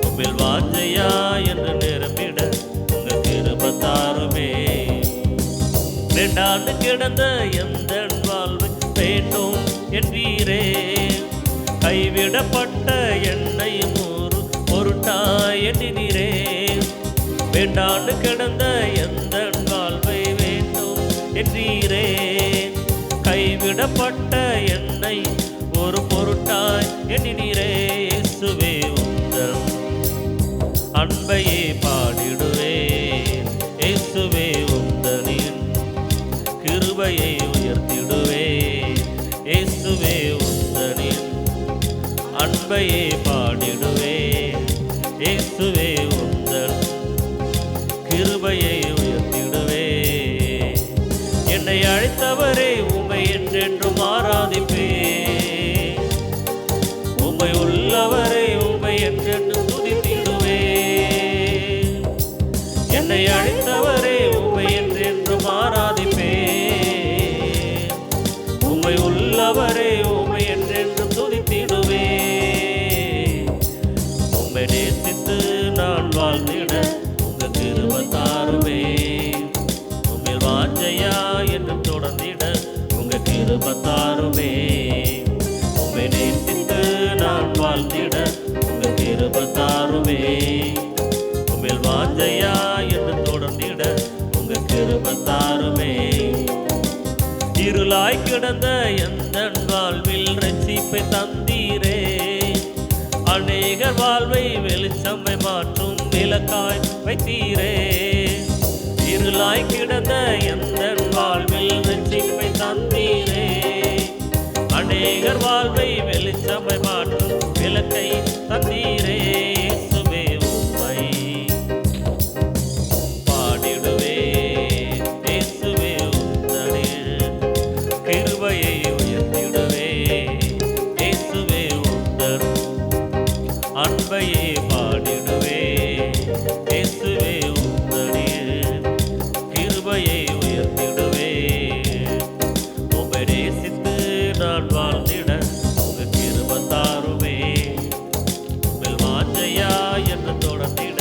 உம்மில் வாஞ்சையா என்று நிரம்பிட உங்க கிருபை தாருமே. வேண்டாண்டு கிடந்த எந்த வாழ்வு வேண்டும் என்றீரே. கைவிடப்பட்ட என்னை ஒரு பொருட்டாய் எண்ணினீரே. வேண்டாண்டு கிடந்த எந்த வாழ்வை வேண்டும் என்றீரே. கைவிடப்பட்ட என்னை ஒரு பொருட்டாய் எண்ணினீரே. இயேசுவே உந்தன் அன்பையே பாடிடுவேன். இயேசுவே உந்தனின் கிருபையை உயர்த்திடுவேன். இயேசுவே உந்தனின் அன்பையே பாடிடுவேன். இயேசுவே உந்தன் கிருபையை உயர்த்திடுவேன். என்னை அழைத்தவரே உம்மை என்றென்றும் ஆராதிப்பேன். உம்மை உள்ளவரே உம்மை என்றென்றும் துதித்திடுவேன். என்னை அழைத்தவரே உம்மை என்றென்றும் ஆராதிப்பேன். உம்மை உள்ளவரே உம்மை என்றென்றும் துதித்திடுவேன். உம்மை நேசித்து நான் வாழ்ந்திட உங்க கிருபை தாருமே. உம்மில் வாஞ்சையா என்று தொடர்ந்திட உங்க கிருபை தாருமே. உம்மை நேசித்து நான் வாழ்ந்திட உங்க கிருபை தாருமே. உம்மில் வாஞ்சையா என்று தொடர்ந்திட உங்க கிருபை தாருமே. இருளாய் கிடந்த எந்த வாழ்வில் ரட்சிப்பை தந்தீரே. அநேகர் வாழ்வை வெளிச்சமை மாற்றும் விளக்காய் வைத்தீரே. இருளாய் கிடந்த எந்தன் வாழ்வில் ரட்சிப்பை தந்தீரே. அநேகர் வாழ்வை வெளிச்சமை மாற்றும் விளக்கை தந்தீரே. இயேசுவே உம்மை பாடிடுவே. இயேசுவே உந்தனில் கிருபையை உயர்த்திடுவே. இயேசுவே உந்தன் அன்பையே பாடிடுவே. இயேசுவே உந்தனில் கிருபையை உயர்த்திடுவே. உம்மை நேசித்து நான் வாழ்ந்திட உங்க கிருபை தாருமே. உங்கள் வாஞ்சையா என்று தொடர்ந்திட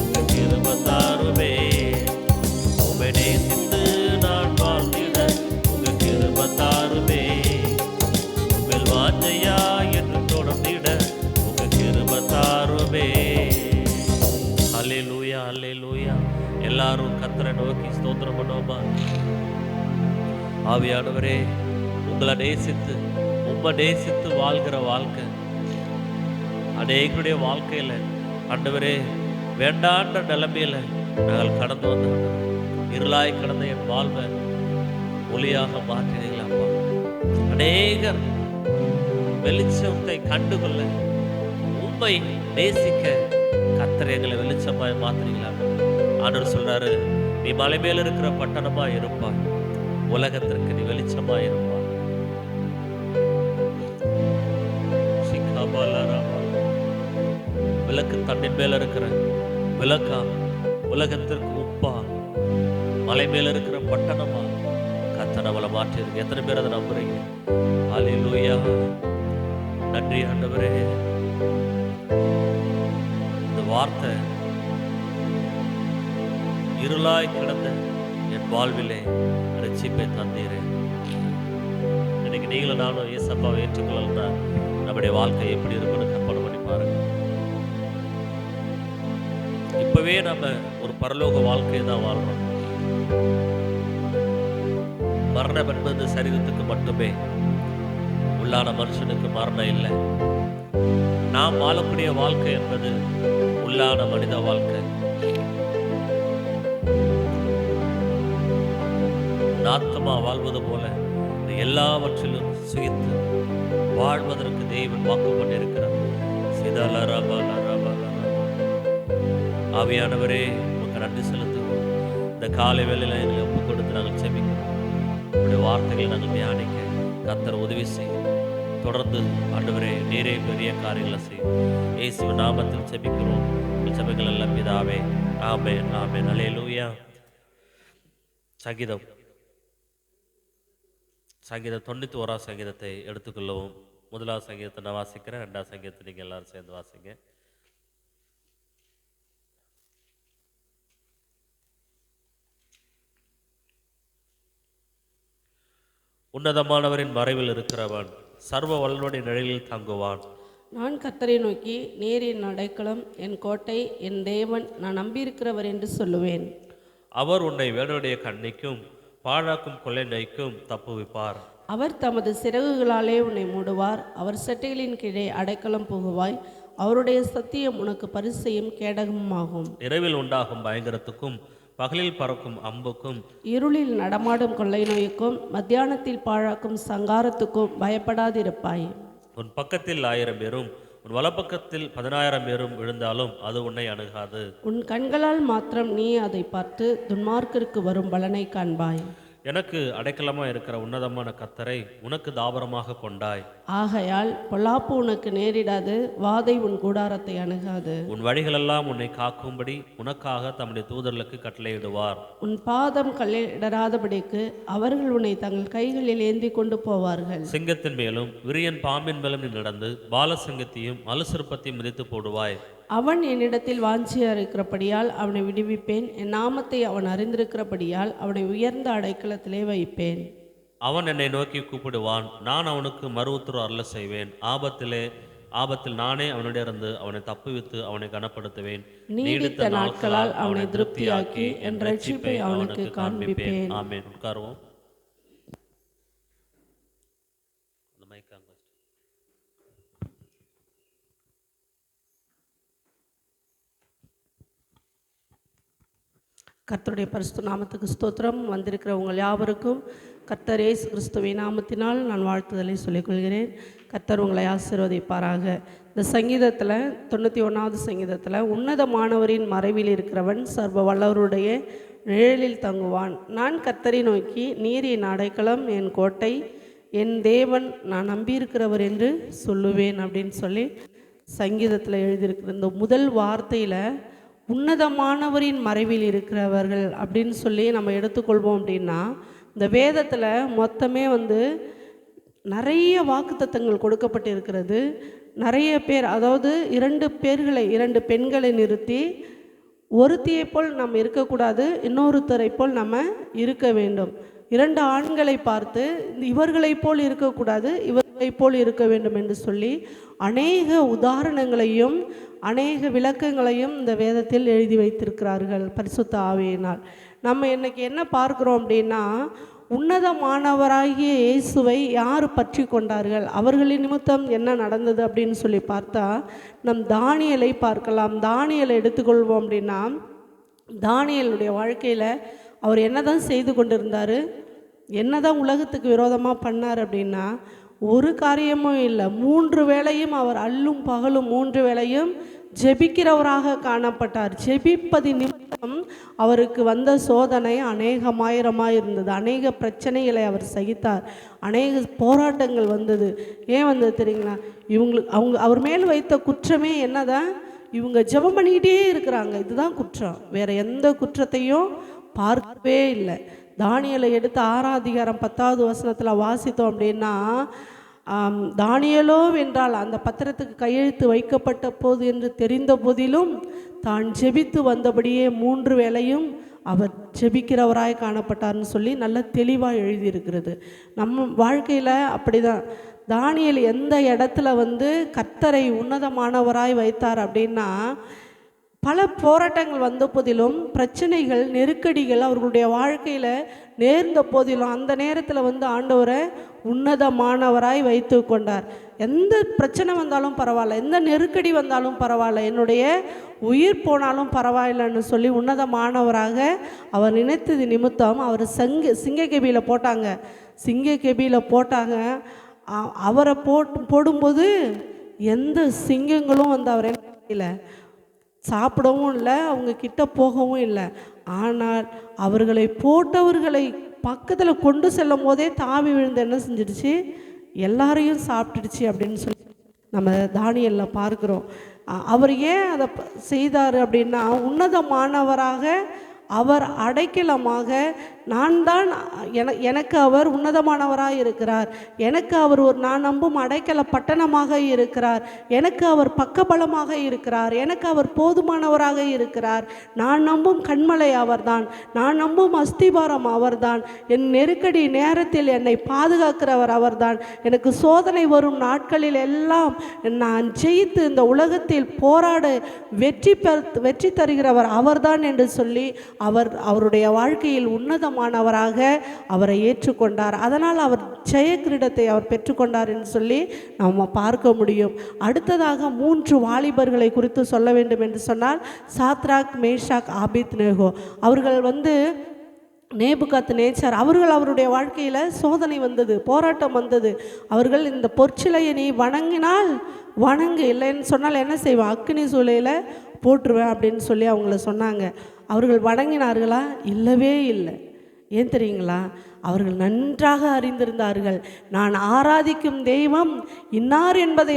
உங்க கிருபை தாருமே. உம்மை நேசித்து நான் வாழ்ந்திட உங்க கிருபை தாருமே. உங்கள் வாஞ்சையா என்று தொடர்ந்திட உங்க கிருபை தாருமே. அல்லேலூயா, அல்லேலூயா. எல்லாரும் கர்த்தரை நோக்கி ஸ்தோத்திரம் பண்ணுவோமா? ஆவியானவரே, உங்களை நேசித்து உம்மை நேசித்து வாழ்கிற வாழ்க்கை அநேகருடைய வாழ்க்கையில் ஆண்டவரே வேண்டான்ற நிலைமையில நாங்கள் கடந்து வந்தோம். இருளாய் கடந்த என் வாழ்வை ஒளியாக மாற்றினீங்களா அப்பா. அநேகர் வெளிச்சத்தை கண்டுகொள்ள உம்மை நேசிக்க கர்த்தர் எங்களை வெளிச்சமாய் மாற்றினீங்களா. ஆண்டவர் சொல்றாரு, நீ மலை மேல இருக்கிற பட்டணமா இருப்பாய், உலகத்திற்கு நீ வெளிச்சமா இருப்பாய். விளக்கு தண்ணின் மேல இருக்கிற விளக்கா, உலகத்திற்கு உப்பா, மலை மேல இருக்கிற பட்டணமா கர்த்தர் நம்மளை மாற்றி இருக்கு. எத்தனை பேர் அதை நம்புறீங்க? அல்லேலூயா. நன்றி ஆண்டவரே. இந்த வார்த்தை இருளாய் கிடந்த என் வாழ்விலே ரட்சிப்பை தந்தீரே. இன்னைக்கு நீங்களும் நானும் ஏசப்பாவை ஏற்றுக்கொள்ளலாம். நம்முடைய வாழ்க்கை எப்படி இருக்குன்னு கற்பனை பண்ணி பாருங்க. இப்பவே நம்ம ஒரு பரலோக வாழ்க்கையை தான் வாழ்றோம். மரணம் என்பது சரீரத்துக்கு மட்டுமே, உள்ளான மனுஷனுக்கு மரணம் இல்லை. நாம் வாழக்கூடிய வாழ்க்கை என்பது உள்ளான மனித வாழ்க்கை. ஆத்மா வாழ்வது போல எல்லாவற்றிலும் சுகித்து வாழ்வதற்கு தேவன் வாக்கு பண்ணியிருக்கிறார். ஆவியானவரே, உங்களுக்கு நன்றி செலுத்துவோம். இந்த காலை வேளையில எங்களை ஒப்புக் கொடுத்து நாங்கள் செபிக்கிறோம். உங்களுடைய வார்த்தைகளை நாங்கள் தியானிக்க கர்த்தர் உதவி செய்யும். தொடர்ந்து ஆண்டவரே நீரே பெரிய காரியங்களை செய்யும். இயேசுவின் நாமத்தில் செபிக்கிறோம். செபிகள் எல்லாம் பிதாவே, ஆமென், ஆமென். அல்லேலூயா. சங்கீதம் 91 சங்கீதத்தை எடுத்துக்கொள்ளவும். முதலாவது சங்கீதத்தை நான் வாசிக்கிறேன், ரெண்டாவது சங்கீதத்தை நீங்கள் எல்லாரும் சேர்ந்து வாசிங்க. உன்னதமானவரின் மறைவில் இருக்கிறவன் சர்வ வல்லவனுடைய நிழலில் தங்குவான். நான் கர்த்தரை நோக்கி, நீர் என் அடைக்கலம், என் கோட்டை, என் தேவன், நான் நம்பியிருக்கிறவர் என்று சொல்லுவேன். அவர் உன்னை வேடனுடைய கண்ணிக்கும் பாழாக்கும் கொள்ளை நோய்க்கும் தப்புவிப்பார். அவர் தமது சிறகுகளாலே உன்னை மூடுவார். அவர் செட்டைகளின் கீழே அடைக்கலம் புகுவாய். அவருடைய சத்தியம் உனக்கு பரிசையும் கேடகமும் ஆகும். இரவில் உண்டாகும் பயங்கரத்துக்கும் பகலில் பறக்கும் அம்புக்கும் இருளில் நடமாடும் கொள்ளை நோய்க்கும் மத்தியானத்தில் பாழாக்கும் சங்காரத்துக்கும் பயப்படாதிருப்பாய். உன் பக்கத்தில் 1000 பேரும் உன் வலப்பக்கத்தில் 10,000 பேரும் விழுந்தாலும் அது உன்னை அணுகாது. உன் கண்களால் மாத்திரம் நீ அதை பார்த்து துன்மார்க்கருக்கு வரும் பலனை காண்பாய். எனக்கு அடைக்கலமா இருக்கிற உன்னதமான கர்த்தரை உனக்கு தாபரமாக கொண்டாய். ஆகையால் பொல்லாப்பு உனக்கு நேரிடாது, வாதை உன் கூடாரத்தை அணுகாது. உன் வழிகளெல்லாம் உன்னை காக்கும்படி உனக்காக தம்முடைய தூதர்களுக்கு கட்டளையிடுவார். உன் பாதம் கல்லில் இடராதபடிக்கு அவர்கள் உன்னை தங்கள் கைகளில் ஏந்தி கொண்டு போவார்கள். சிங்கத்தின் மேலும் விரியன் பாம்பின் மேலும் நீ நடந்து பாலசிங்கத்தையும் மலுசிற்பத்தையும் மிதித்து போடுவாய். அவன் என்னிடத்தில் வாஞ்சியா இருக்கிறபடியால் அவனை விடுவிப்பேன். என் நாமத்தை அவன் அறிந்திருக்கிறபடியால் அவனை உயர்ந்த அடைக்கலத்திலே வைப்பேன். அவன் என்னை நோக்கி கூப்பிடுவான், நான் அவனுக்கு மறு உத்தரவு அருள செய்வேன். ஆபத்தில் நானே அவனுடைய இருந்து அவனை தப்புவித்து அவனை கனப்படுத்துவேன். நீடித்த நாட்களால் அவனை திருப்தியாக்கி என் ரட்சிப்பை அவனுக்கு காண்பிப்பேன். ஆமென். உட்காருவோம். கர்த்தருடைய பரிசுத்த நாமத்துக்கு ஸ்தோத்திரம். வந்திருக்கிற உங்கள் யாவருக்கும் கர்த்தர் இயேசு கிறிஸ்துவின் நாமத்தினால் நான் வாழ்த்துதலை சொல்லிக்கொள்கிறேன். கர்த்தர் உங்களை ஆசீர்வதிப்பாராக. இந்த சங்கீதத்தில் 91வது சங்கீதத்தில், உன்னதமானவரின் மறைவில் இருக்கிறவன் சர்வ வல்லவருடைய நிழலில் தங்குவான். நான் கர்த்தரை நோக்கி, நீர் என் அடைக்கலம், என் கோட்டை, என் தேவன், நான் நம்பியிருக்கிறவர் என்று சொல்லுவேன் அப்படின்னு சொல்லி சங்கீதத்தில் எழுதியிருக்கிற இந்த முதல் வார்த்தையில் உன்னதமானவரின் மறைவில் இருக்கிறவர்கள் அப்படின்னு சொல்லி நம்ம எடுத்துக்கொள்வோம். அப்படின்னா இந்த வேதத்தில் மொத்தமே நிறைய வாக்குத்தத்தங்கள் கொடுக்கப்பட்டு இருக்கிறது. நிறைய பேர், அதாவது இரண்டு பெண்களை நிறுத்தி, ஒருத்தியை போல் நம்ம இருக்கக்கூடாது, இன்னொருத்தரை போல் நம்ம இருக்க வேண்டும். 2 ஆண்களை பார்த்து இவர்களைப் போல் இருக்கக்கூடாது, இவர்களைப் போல் இருக்க வேண்டும் என்று சொல்லி அநேக உதாரணங்களையும் அநேக விளக்கங்களையும் இந்த வேதத்தில் எழுதி வைத்திருக்கிறார்கள் பரிசுத்த ஆவியினால். நம்ம இன்னைக்கு என்ன பார்க்குறோம் அப்படின்னா, உன்னதமானவராகிய இயேசுவை யார் பற்றி கொண்டார்கள், அவர்களின் நிமித்தம் என்ன நடந்தது அப்படின்னு சொல்லி பார்த்தா, நம் தானியேலை பார்க்கலாம். தானியேலை எடுத்துக்கொள்வோம் அப்படின்னா, தானியேலுடைய வாழ்க்கையில் அவர் என்ன தான் செய்து கொண்டிருந்தார், என்ன தான் உலகத்துக்கு விரோதமாக பண்ணார் அப்படின்னா, ஒரு காரியமும் இல்லை. 3 வேளையும் அவர் அல்லும் பகலும் 3 வேளையும் ஜெபிக்கிறவராக காணப்பட்டார். ஜெபிப்பது நிமித்தம் அவருக்கு வந்த சோதனை அநேகமாயிரமாக இருந்தது. அநேக பிரச்சனைகளை அவர் சகித்தார். அநேக போராட்டங்கள் வந்தது. ஏன் வந்தது தெரியுங்களா? அவர் மேல் வைத்த குற்றமே என்னதான், இவங்க ஜெபம் பண்ணிக்கிட்டே இருக்கிறாங்க, இதுதான் குற்றம். வேற எந்த குற்றத்தையும் பார்க்கவே இல்லை. தானியேலை எடுத்து 6ஆம் அதிகாரம் 10வது வசனத்தில் வாசித்தோம் அப்படின்னா, தானியேலோ வென்றால் அந்த பத்திரத்துக்கு கையெழுத்து வைக்கப்பட்ட போது என்று தெரிந்த போதிலும் தான் ஜெபித்து வந்தபடியே 3 வேளையும் அவர் ஜெபிக்கிறவராய் காணப்பட்டார்னு சொல்லி நல்ல தெளிவாக எழுதியிருக்கிறது. நம்ம வாழ்க்கையில் அப்படி தான். தானியேல் எந்த இடத்துல கர்த்தரை உன்னதமானவராய் வைத்தார் அப்படின்னா, பல போராட்டங்கள் வந்த போதிலும், பிரச்சனைகள், நெருக்கடிகள் அவர்களுடைய வாழ்க்கையில் நேர்ந்த போதிலும், அந்த நேரத்தில் ஆண்டவரை உன்னதமானவராய் வைத்து கொண்டார். எந்த பிரச்சனை வந்தாலும் பரவாயில்ல, எந்த நெருக்கடி வந்தாலும் பரவாயில்ல, என்னுடைய உயிர் போனாலும் பரவாயில்லைன்னு சொல்லி உன்னதமானவராக அவர் நினைத்தது நிமித்தம் அவர் சிங்கக்கெபியில் போட்டாங்க. சிங்கக்கெபியில் போட்டாங்க. அவரை போடும்போது எந்த சிங்கங்களும் அவரை இல்லை, சாப்பிடவும் இல்லை, அவங்க கிட்ட போகவும் இல்லை. ஆனால் அவர்களை போட்டவர்களை பக்கத்தில் கொண்டு செல்லும் போதே தாவி விழுந்து என்ன செஞ்சிடுச்சு, எல்லாரையும் சாப்பிட்டுடுச்சு அப்படின்னு சொல்லி நம்ம தானியேலில் பார்க்குறோம். அவர் ஏன் அதை செய்தார் அப்படின்னா, உன்னதமானவராக அவர் அடைக்கலமாக, எனக்கு அவர் உன்னதமானவராக இருக்கிறார், எனக்கு அவர் நான் நம்பும் அடைக்கல பட்டணமாக இருக்கிறார், எனக்கு அவர் பக்கபலமாக இருக்கிறார், எனக்கு அவர் போதுமானவராக இருக்கிறார், நான் நம்பும் கண்மலை அவர்தான், நான் நம்பும் அஸ்திபாரம் அவர்தான், என் நெருக்கடி நேரத்தில் என்னை பாதுகாக்கிறவர் அவர்தான், எனக்கு சோதனை வரும் நாட்களில் எல்லாம் நான் ஜெயித்து இந்த உலகத்தில் போராட வெற்றி தருகிறவர் அவர்தான் என்று சொல்லி அவருடைய வாழ்க்கையில் உன்னதமானவராக அவரை ஏற்றுக்கொண்டார். அதனால் அவர் ஜெய கிரீடத்தை அவர் பெற்றுக்கொண்டார் என்று சொல்லி நம்ம பார்க்க முடியும். அடுத்ததாக 3 வாலிபர்களை குறித்து சொல்ல வேண்டும் என்று சொன்னால், சாத்ராக், மேஷாக், ஆபேத்நேகோ. அவர்கள் நேபுகாத்நேச்சார் அவருடைய வாழ்க்கையில் சோதனை வந்தது, போராட்டம் வந்தது. அவர்கள் இந்த பொற்சிலையை நீ வணங்கினால் வணங்கு, இல்லைன்னு சொன்னால் என்ன செய்வான், அக்கினி சூளையில் போட்டுருவேன் அப்படின்னு சொல்லி அவங்கள சொன்னாங்க. அவர்கள் வணங்கினார்களா? இல்லவே இல்லை. ஏன் தெரியுங்களா? அவர்கள் நன்றாக அறிந்திருந்தார்கள், நான் ஆராதிக்கும் தெய்வம் இன்னார் என்பதை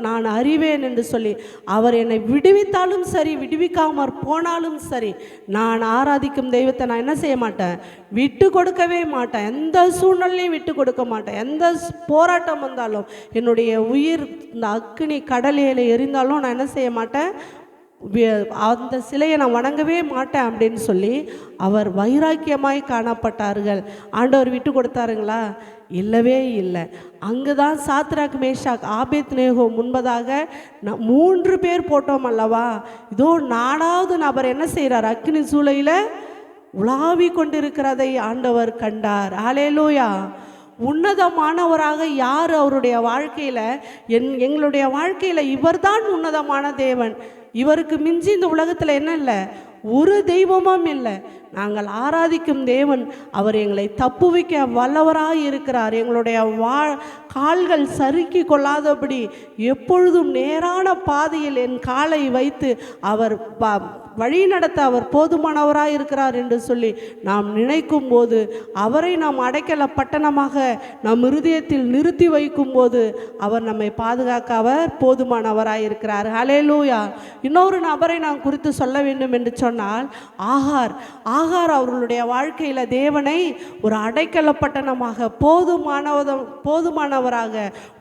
நான் அறிவேன் என்று சொல்லி, அவர் என்னை விடுவித்தாலும் சரி, விடுவிக்காமற் போனாலும் சரி, நான் ஆராதிக்கும் தெய்வத்தை நான் என்ன செய்ய மாட்டேன், விட்டு கொடுக்கவே மாட்டேன். எந்த சூழ்நிலையும் விட்டு கொடுக்க மாட்டேன். எந்த போராட்டம் வந்தாலும், என்னுடைய உயிர் இந்த அக்கினி கடலில் எரிந்தாலும் நான் என்ன செய்ய மாட்டேன், அந்த சிலையை நான் வணங்கவே மாட்டேன் அப்படின்னு சொல்லி அவர் வைராக்கியமாய் காணப்பட்டார்கள். ஆண்டவர் விட்டு கொடுத்தாருங்களா? இல்லவே இல்லை. அங்கு தான் சாத்ராக், மேஷாக், ஆபேத்நேகோ முன்பதாக 3 பேர் போட்டோம் அல்லவா? இதோ 4வது நபர் என்ன செய்கிறார், அக்கினி சூளையில் உலாவி கொண்டிருக்கிறதை ஆண்டவர் கண்டார். ஹல்லேலூயா. உன்னதமானவராக யார் அவருடைய வாழ்க்கையில், எங்களுடைய வாழ்க்கையில் இவர்தான் உன்னதமான தேவன். இவருக்கு மிஞ்சி இந்த உலகத்தில் என்ன இல்லை, ஒரு தெய்வமும் இல்லை. நாங்கள் ஆராதிக்கும் தேவன் அவர் எங்களை தப்புவிக்க வல்லவராய் இருக்கிறார். எங்களுடைய கால்கள் சறுக்கி கொள்ளாதபடி எப்பொழுதும் நேரான பாதையில் என் காலை வைத்து அவர் வழி நடத்த அவர் போதுமானவராய் இருக்கிறார் என்று சொல்லி நாம் நினைக்கும் போது, அவரை நாம் அடைக்கல பட்டணமாக நம் இருதயத்தில் நிறுத்தி வைக்கும் போது அவர் நம்மை பாதுகாக்க அவர் போதுமானவராய் இருக்கிறார். ஹல்லேலூயா. இன்னொரு நபரை நான் குறித்து சொல்ல வேண்டும் என்று சொன்னால், ஆகார் அவர்களுடைய வாழ்க்கையில் தேவனை ஒரு அடைக்கல பட்டணமாக போதுமானவராக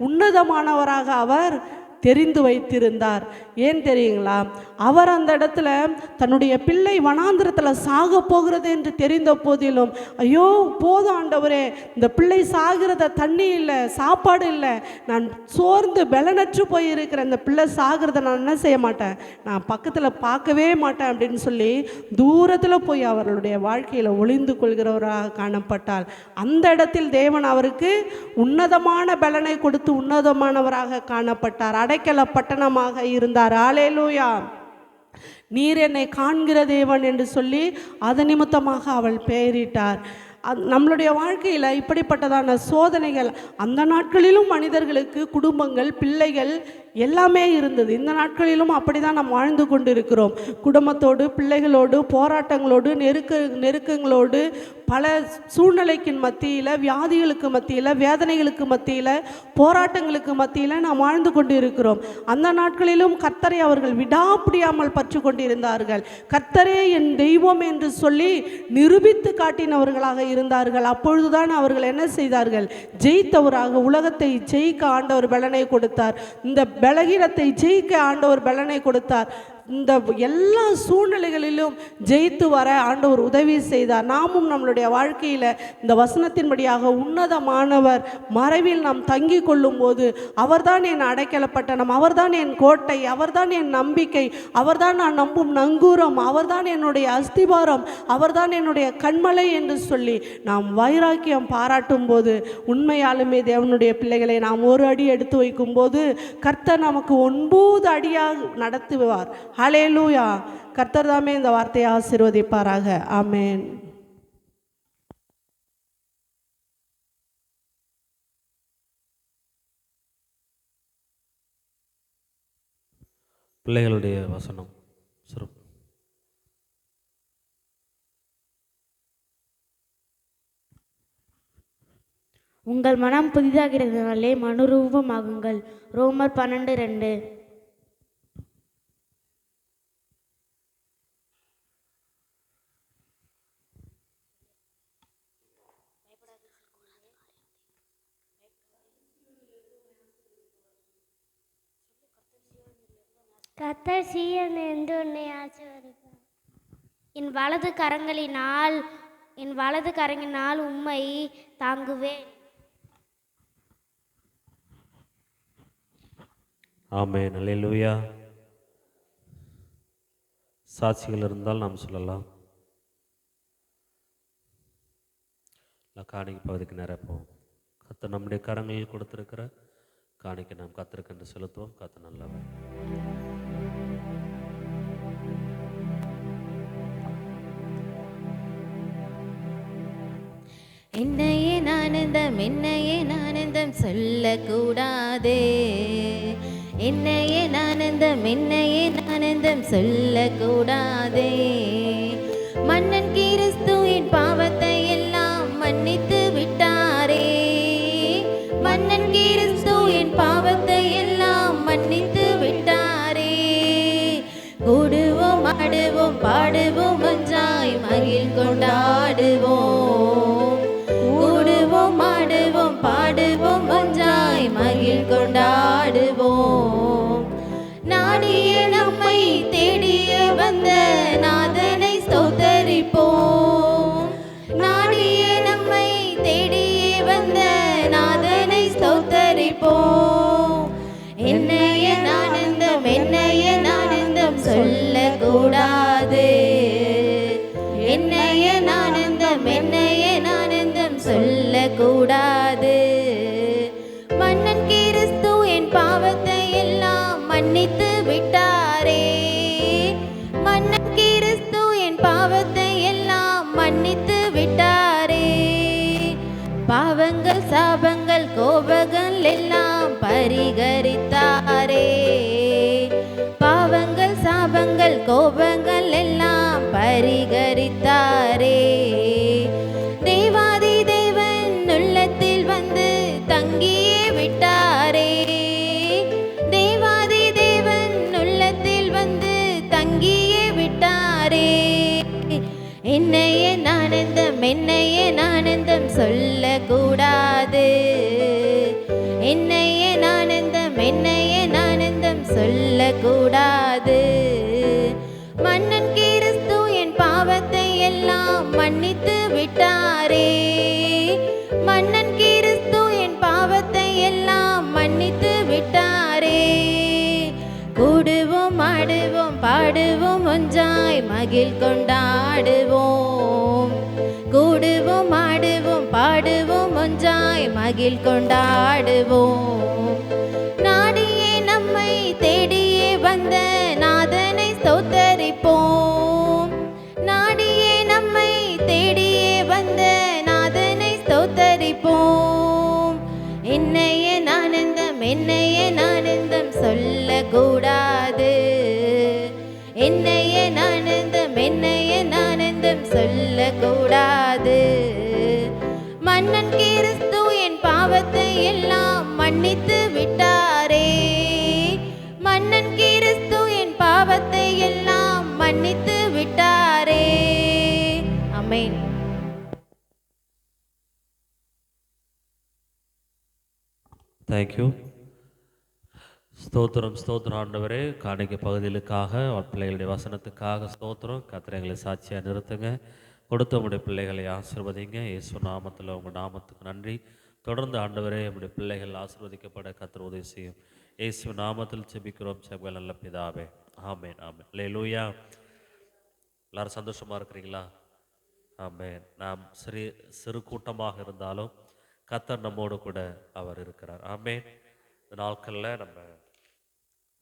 உன்னதமானவராக அவர் தெரிந்து வைத்திருந்தார். ஏன் தெரியுங்களா? அவர் அந்த இடத்துல தன்னுடைய பிள்ளை வனாந்திரத்தில் சாக போகிறது என்று தெரிந்த போதிலும், ஐயோ போதும் ஆண்டவரே, இந்த பிள்ளை சாகிறத தண்ணி இல்லை, சாப்பாடு இல்லை, நான் சோர்ந்து பலனற்று போயிருக்கிற இந்த பிள்ளை சாகிறத நான் என்ன செய்ய மாட்டேன், நான் பக்கத்தில் பார்க்கவே மாட்டேன் அப்படின்னு சொல்லி தூரத்தில் போய் அவர்களுடைய வாழ்க்கையில் ஒளிந்து கொள்கிறவராக காணப்பட்டால், அந்த இடத்தில் தேவன் அவருக்கு உன்னதமான பலனை கொடுத்து உன்னதமானவராக காணப்பட்டார். அடைக்கல பட்டணமாக இருந்தார். ஹல்லேலூயா. நீர் என்னை காண்கிற தேவன் என்று சொல்லி அது நிமித்தமாக அவள் பெயரிட்டார். நம்மளுடைய வாழ்க்கையில் இப்படிப்பட்டதான சோதனைகள் அந்த நாட்களிலும் மனிதர்களுக்கு குடும்பங்கள், பிள்ளைகள் எல்லாமே இருந்தது. இந்த நாட்களிலும் அப்படி தான் நாம் வாழ்ந்து கொண்டு இருக்கிறோம். குடும்பத்தோடு, பிள்ளைகளோடு, போராட்டங்களோடு, நெருக்கங்களோடு, பல சூழ்நிலைக்கு மத்தியில், வியாதிகளுக்கு மத்தியில், வேதனைகளுக்கு மத்தியில், போராட்டங்களுக்கு மத்தியில் நாம் வாழ்ந்து கொண்டு இருக்கிறோம். அந்த நாட்களிலும் கர்த்தரை அவர்கள் விடாப்பிடியாமல் பற்றி கொண்டிருந்தார்கள். கர்த்தரே என் தெய்வம் என்று சொல்லி நிரூபித்து காட்டினவர்களாக இருந்தார்கள். அப்பொழுதுதான் அவர்கள் என்ன செய்தார்கள்? ஜெயித்தவராக, உலகத்தை ஜெயிக்க ஆண்டவர் பலனை கொடுத்தார். இந்த பலகீனத்தை ஜெயிக்க ஆண்டவர் பலனை கொடுத்தார். இந்த எல்லா சூழ்நிலைகளிலும் ஜெயித்து வர ஆண்டவர் உதவி செய்தார். நாமும் நம்மளுடைய வாழ்க்கையில் இந்த வசனத்தின்படியாக உன்னதமானவர் மறைவில் நாம் தங்கி கொள்ளும் போது, அவர்தான் என் அடைக்கலப்பட்டணம், அவர்தான் என் கோட்டை, அவர்தான் என் நம்பிக்கை, அவர்தான் நான் நம்பும் நங்கூரம், அவர்தான் என்னுடைய அஸ்திபாரம், அவர்தான் என்னுடைய கண்மலை என்று சொல்லி நாம் வைராக்கியம் பாராட்டும் போது, உண்மையாலுமே தேவனுடைய பிள்ளைகளை நாம் ஒரு அடி எடுத்து வைக்கும் போது கர்த்தர் நமக்கு 9 அடியாக நடத்துவார். ஹல்லேலூயா. கர்த்தர் தாமே இந்த வார்த்தையை ஆசீர்வதிப்பாராக. ஆமென். பிள்ளைகளுடைய வசனம் சிறப்பு. உங்கள் மனம் புதிதாகிறதுனாலே மனுரூபமாகுங்கள். ரோமர் 12:2. கர்த்தர் சீயோன் என்று உன்னை ஆசீர்வதிப்பார். என் வலது கரங்கினால் உம்மை தாங்குவேன். ஆமென். அல்லேலூயா. சாட்சிகள் இருந்தால் நாம் சொல்லலாம். காணிக்கை பகுதிக்கு நேராக போவோம். கர்த்தர் நம்முடைய கரங்களில் கொடுத்திருக்கிற காணிக்கை நாம் கர்த்தருக்கு என்று செலுத்துவோம். கர்த்தர் நல்லவர். என்னையே ஆனந்தம் சொல்லக்கூடாதே, என்னையே ஆனந்தம் சொல்லக்கூடாதே. மன்னன் கிறிஸ்து என் பாவத்தை எல்லாம் மன்னித்து விட்டாரே, மன்னன் கிறிஸ்து என் பாவத்தை எல்லாம் மன்னித்து விட்டாரே. கூடுவோம், ஆடுவோம், பாடுவோம், ஒன்றாய் மகிழ் கொண்டாடுவோம். கூடுவோம், ஆடுவோம், பாடுவோம், ஒன்றாய் மகிழ் கொண்டாடுவோம். நாடிய நம்மை தேடிய வந்த நாதனை ஸ்தோத்தரிப்போம். நாடிய நம்மை தேடிய வந்த நாதனை ஸ்தோத்தரிப்போம். என்னைய ஆனந்தம் சொல்லக்கூடாது, என்னைய ஆனந்தம் சொல்லக்கூடாது. மன்னன் கிறிஸ்து என் பாவத்தை எல்லாம் மன்னித்து விட்டாரே, மன்னன் கிறிஸ்து என் பாவத்தை எல்லாம் பரிகரித்தாரே. பாவங்கள் சாபங்கள் கோபங்கள் எல்லாம் பரிகரித்தாரே. தேவாதி தேவன் உள்ளத்தில் வந்து தங்கியே விட்டாரே. தேவாதி தேவன் உள்ளத்தில் வந்து தங்கியே விட்டாரே. என்னைய ஆனந்தம் என்னைய ஆனந்தம் சொல்லக்கூடாது. என்னைய ஆனந்தம் என்னைய ஆனந்தம் சொல்லக்கூடாது. மன்னன் கிறிஸ்து என் பாவத்தை எல்லாம் மன்னித்து விட்டாரே. மன்னன் கிறிஸ்து என் பாவத்தை எல்லாம் மன்னித்து விட்டாரே. கூடுவோம் ஆடுவோம் பாடுவோம் ஒன்றாய் மகிழ் கொண்டாடுவோம். கூடுவோம் ஆடுவோம் பாடுவோம் ஒன்றாய் மகிழ் கொண்டாடுவோம். நாடியே நம்மை தேடியே வந்த நாதனை ஸ்தோத்தரிப்போம். நாடியே நம்மை தேடியே வந்த நாதனை ஸ்தோத்தரிப்போம். என்னைய ஆனந்தம் என்னைய ஆனந்தம் சொல்லக்கூடாது. என்னைய ஆனந்தம் என்னைய ஆனந்தம் சொல்லக்கூடாது. மன்னன் கிறிஸ்து என் பாவத்தை எல்லாம் மன்னித்து விட்டாரே. மன்னன் கிறிஸ்து என் பாவத்தை எல்லாம் மன்னித்து விட்டாரே. ஆமென். தேங்க்யூ. ஸ்தோத்திரம் ஸ்தோத்திரம் ஆண்டவரே. காணிக்கை பகுதிகளுக்காக பிள்ளைகளுடைய வசனத்துக்காக ஸ்தோத்திரம். கத்திரைகளை சாட்சியாக நிறுத்துங்க. கொடுத்த உங்களுடைய பிள்ளைகளை ஆசீர்வதிங்க. இயேசு நாமத்தில் உங்கள் நாமத்துக்கு நன்றி. தொடர்ந்து ஆண்டவரே நம்முடைய பிள்ளைகள் ஆசீர்வதிக்கப்பட கர்த்தர் உதவி செய்யும். இயேசு நாமத்தில் செபிக்கிறோம் செபங்கள் நல்ல பிதாவே. ஆமென் ஆமென். அல்லேலூயா. எல்லாரும் சந்தோஷமாக இருக்கிறீங்களா? ஆமென். நாம் சிறு கூட்டமாக இருந்தாலும் கர்த்தர் நம்மோடு கூட அவர் இருக்கிறார். ஆமென். இந்த நாட்களில் நம்ம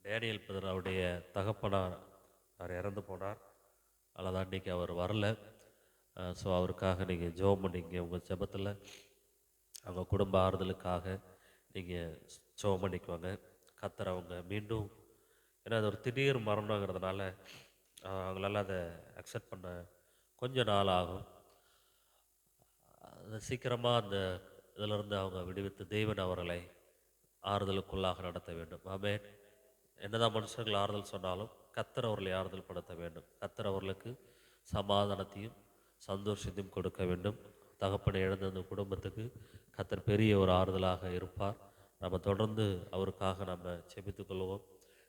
டேனியல் பிரதர் அவருடைய தகப்பனார் அவர் இறந்து போனார். அதனால் அன்றைக்கி அவர் வரல. ஸோ அவருக்காக நீங்கள் ஜெபம் பண்ணிங்க. உங்கள் ஜெபத்தில் அவங்க குடும்ப ஆறுதலுக்காக நீங்கள் ஜெபம் பண்ணிக்குவாங்க. கர்த்தர் அவங்க மீண்டும், ஏன்னா அது ஒரு திடீர் மரணங்கிறதுனால அவங்களால அதை அக்செப்ட் பண்ண கொஞ்சம் நாள் ஆகும். அது சீக்கிரமாக அந்த இதிலிருந்து அவங்க விடுவித்து தேவன் அவர்களை ஆறுதலுக்குள்ளாக நடத்த வேண்டும். ஆமென். என்னதான் மனுஷர்கள் ஆறுதல் சொன்னாலும் கர்த்தர் அவர்களை ஆறுதல் படுத்த வேண்டும். கர்த்தர் அவர்களுக்கு சமாதானத்தையும் சந்தோஷத்தையும் கொடுக்க வேண்டும். தகப்பனை இழந்த அந்த குடும்பத்துக்கு கர்த்தர் பெரிய ஒரு ஆறுதலாக இருப்பார். நம்ம தொடர்ந்து அவருக்காக நம்ம செபித்துக் கொள்வோம்.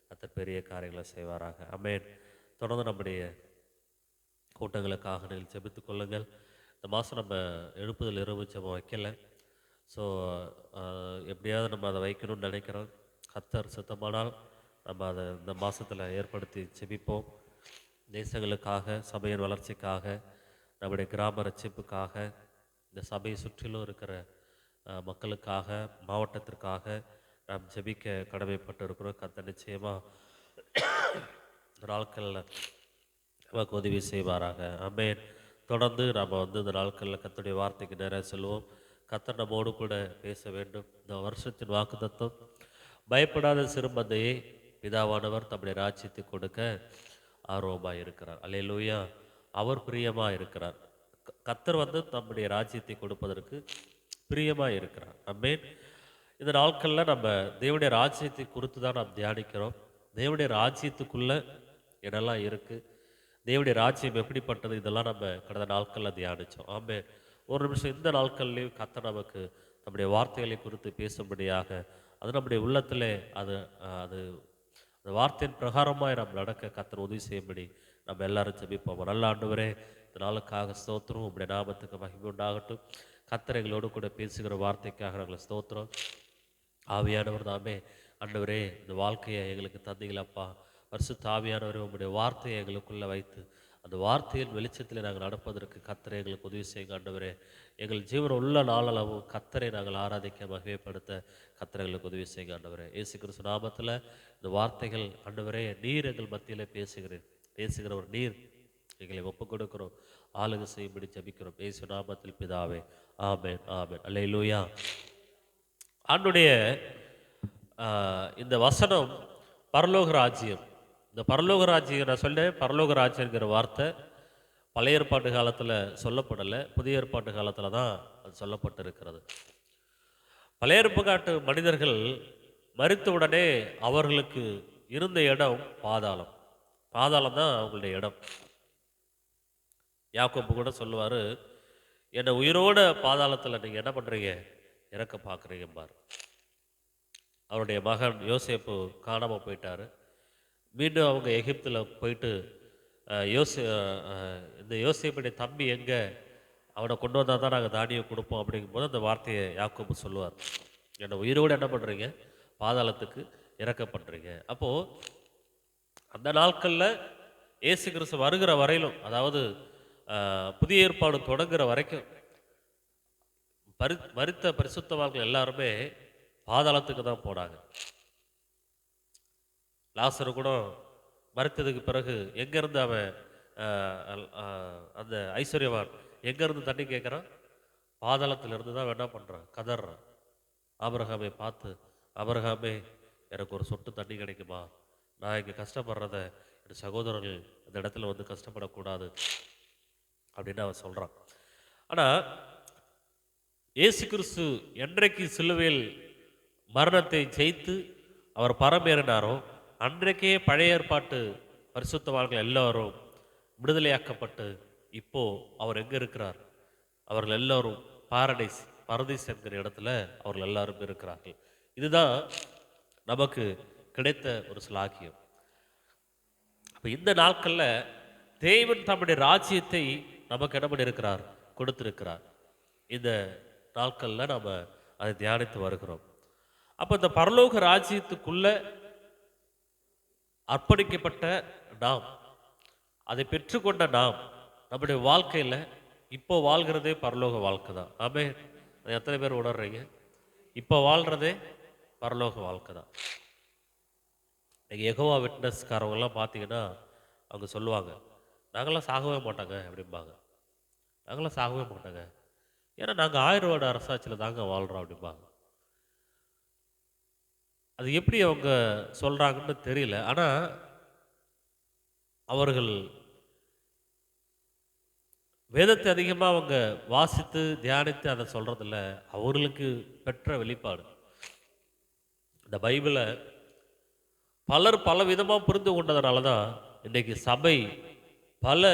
கர்த்தர் பெரிய காரியங்களை செய்வாராக. ஆமென். தொடர்ந்து நம்முடைய கூட்டங்களுக்காக நீங்கள் செபித்துக் கொள்ளுங்கள். இந்த மாதம் நம்ம எழுப்புதல் இரவு ஜெபம் வைக்கலை. ஸோ எப்படியாவது நம்ம அதை வைக்கணும்னு நினைக்கிறோம். கர்த்தர் சுத்தமானால் நம்ம அதை இந்த மாதத்தில் ஏற்படுத்தி செபிப்போம். தேசங்களுக்காக, சபையின் வளர்ச்சிக்காக, நம்முடைய கிராம ரட்சிப்புக்காக, இந்த சபையை சுற்றிலும் இருக்கிற மக்களுக்காக, மாவட்டத்திற்காக நாம் ஜெபிக்க கடமைப்பட்டு இருக்கிறோம். கர்த்தர் நிச்சயமாக நாட்களில் நமக்கு உதவி செய்வாராக. ஆமென். தொடர்ந்து நாம் இந்த நாட்களில் கர்த்தருடைய வார்த்தைக்கு நேராக செல்வோம். கர்த்தர் நம்மோடு கூட பேச வேண்டும். இந்த வருஷத்தின் வாக்குத்தத்தம், பயப்படாத சிறுமந்தையை பிதாவானவர் தம்முடைய ராஜ்யத்தை கொடுக்க ஆர்வமாக இருக்கிறார். அல்லேலூயா. அவர் பிரியமாக இருக்கிறார். கர்த்தர் தம்முடைய ராஜ்யத்தை கொடுப்பதற்கு பிரியமாக இருக்கிறார். ஆமென். இந்த நாட்களில் நம்ம தேவனுடைய ராஜ்யத்தை குறித்து தான் நாம் தியானிக்கிறோம். தேவனுடைய ராஜ்யத்துக்குள்ளே என்னெல்லாம் இருக்குது, தேவனுடைய ராஜ்யம் எப்படிப்பட்டது, இதெல்லாம் நம்ம கடந்த நாட்களில் தியானித்தோம். ஆமென். ஒரு நிமிஷம் இந்த நாட்கள்லேயும் கர்த்தர் நமக்கு நம்முடைய வார்த்தைகளை குறித்து பேசும்படியாக, அது நம்முடைய உள்ளத்தில் அது அது அந்த வார்த்தையின் பிரகாரமாக நம்ம நடக்க கர்த்தர் உதவி செய்யும்படி நம்ம எல்லாரும் ஜெபிப்போம். நல்ல ஆண்டவரே, இந்த நாளுக்காக ஸ்தோத்திரம். உங்களுடைய நாமத்துக்கு மகிமை உண்டாகட்டும். கர்த்தர் எங்களோடு கூட பேசுகிற வார்த்தைக்காக நாங்கள் ஸ்தோத்திரம். ஆவியானவர் தாமே ஆண்டவரே, இந்த வாழ்க்கையை எங்களுக்கு தந்தீங்களப்பா. பரிசுத்த ஆவியானவரே, உங்களுடைய வார்த்தையை எங்களுக்குள்ளே வைத்து அந்த வார்த்தையின் வெளிச்சத்தில் நாங்கள் நடப்பதற்கு கர்த்தரை எங்களுக்கு உதவி செய்யுங்க. ஆண்டவரே, எங்கள் ஜீவன் உள்ள நாளளவும் கர்த்தரை நாங்கள் ஆராதிக்க மகிமைப்படுத்த கர்த்தரை எங்களுக்கு உதவி செய்யுங்க. ஆண்டவரே, இயேசு கிறிஸ்து நாமத்தில் இந்த வார்த்தைகள் ஆண்டவரே, நீர் எங்கள் மத்தியில் பேசுகிற ஒரு நீர் எங்களை ஒப்புக் கொடுக்கிறோம். ஆளுகை செய்யும்படி ஜெபிக்கிறோம். இயேசு நாமத்தில் பிதாவே. ஆமென் ஆமென். அல்லேலூயா. ஆண்டுடைய இந்த வசனம் பரலோக ராஜ்யம். இந்த பரலோக ராஜ்யம் நான் சொன்னேன், பரலோக ராஜ்யங்கிற வார்த்தை பழைய ஏற்பாட்டு காலத்தில் சொல்லப்படலை, புதிய ஏற்பாட்டு காலத்தில் தான் அது சொல்லப்பட்டிருக்கிறது. பழைய ஏற்பாட்டு மனிதர்கள் மரித்த உடனே அவர்களுக்கு இருந்த இடம் பாதாளம். பாதாளம் தான் அவங்களுடைய இடம். யாக்கோபு கூட சொல்லுவார், என்னை உயிரோட பாதாளத்தில் நீங்கள் என்ன பண்ணுறீங்க, இறக்க பார்க்குறீங்க பார். அவருடைய மகன் யோசேப்பு காணாமல் போயிட்டார். மீண்டும் அவங்க எகிப்தில் போயிட்டு இந்த யோசேப்புடைய தம்பி எங்கே, அவனை கொண்டு வந்தால் தான் நாங்கள் தானியம் கொடுப்போம் அப்படிங்கும்போது அந்த வார்த்தையை யாக்கோபு சொல்லுவார், என்னை உயிரோடு என்ன பண்ணுறீங்க, பாதாளத்துக்கு இறக்க பண்ணுறீங்க. அப்போது அந்த நாட்களில் இயேசு கிறிஸ்து வருகிற வரையிலும், அதாவது புதிய ஏற்பாடு தொடங்குகிற வரைக்கும் மரித்த பரிசுத்தவான்கள் எல்லாருமே பாதாளத்துக்கு தான் போனாங்க. லாசரு கூட மரித்ததுக்கு பிறகு எங்கேருந்து அவன் அந்த ஐஸ்வர்யவான் எங்கேருந்து தண்ணி கேட்குறான், பாதாளத்திலிருந்து தான் என்ன பண்ணுறான், கதறான். ஆபிரகாமை பார்த்து, ஆபிரகாமே எனக்கு ஒரு சொட்டு தண்ணி கிடைக்குமா, நான் இங்கே கஷ்டப்படுறத என் சகோதரர்கள் அந்த இடத்துல வந்து கஷ்டப்படக்கூடாது அப்படின்னு அவன் சொல்கிறான். ஆனால் இயேசு கிறிஸ்து என்றைக்கு சிலுவையில் மரணத்தை ஜெயித்து அவர் பரமேறினாரோ அன்றைக்கே பழைய ஏற்பாட்டு பரிசுத்தவான்கள் எல்லாரும் விடுதலையாக்கப்பட்டு இப்போ அவர் எங்கே இருக்கிறார், அவர்கள் எல்லாரும் பரதீஸ் என்கிற இடத்துல அவர்கள் எல்லாரும் இருக்கிறார்கள். இதுதான் நமக்கு கிடைத்த ஒரு ஸ்லாக்கியம். அப்போ இந்த நாட்களில் தேவன் தம்முடைய ராஜ்யத்தை நமக்கு என்ன பண்ணியிருக்கிறார், கொடுத்திருக்கிறார். இந்த நாட்களில் நம்ம அதை தியானித்து வருகிறோம். அப்போ இந்த பரலோக ராஜ்யத்துக்குள்ள அர்ப்பணிக்கப்பட்ட நாம், அதை பெற்றுக்கொண்ட நாம், நம்முடைய வாழ்க்கையில் இப்போ வாழ்கிறதே பரலோக வாழ்க்கை தான். ஆமே, எத்தனை பேர் உணர்றீங்க? இப்போ வாழ்கிறதே பரலோக வாழ்க்கை தான். யெகோவா விட்னஸ்காரவங்கெல்லாம் பார்த்தீங்கன்னா அவங்க சொல்லுவாங்க, நாங்களாம் சாகவே மாட்டாங்க அப்படிம்பாங்க. நாங்களாம் சாகவே மாட்டாங்க, ஏன்னா நாங்கள் 1000 வருட அரசாட்சியில் தாங்க வாழ்கிறோம் அப்படிம்பாங்க. அது எப்படி அவங்க சொல்கிறாங்கன்னு தெரியல. ஆனால் அவர்கள் வேதத்தை அதிகமாக அவங்க வாசித்து தியானித்து அதை சொல்கிறதில்ல, அவர்களுக்கு பெற்ற வெளிப்பாடு. இந்த பைபிளை பலர் பல விதமாக புரிந்து கொண்டதுனால தான் இன்றைக்கி சபை பல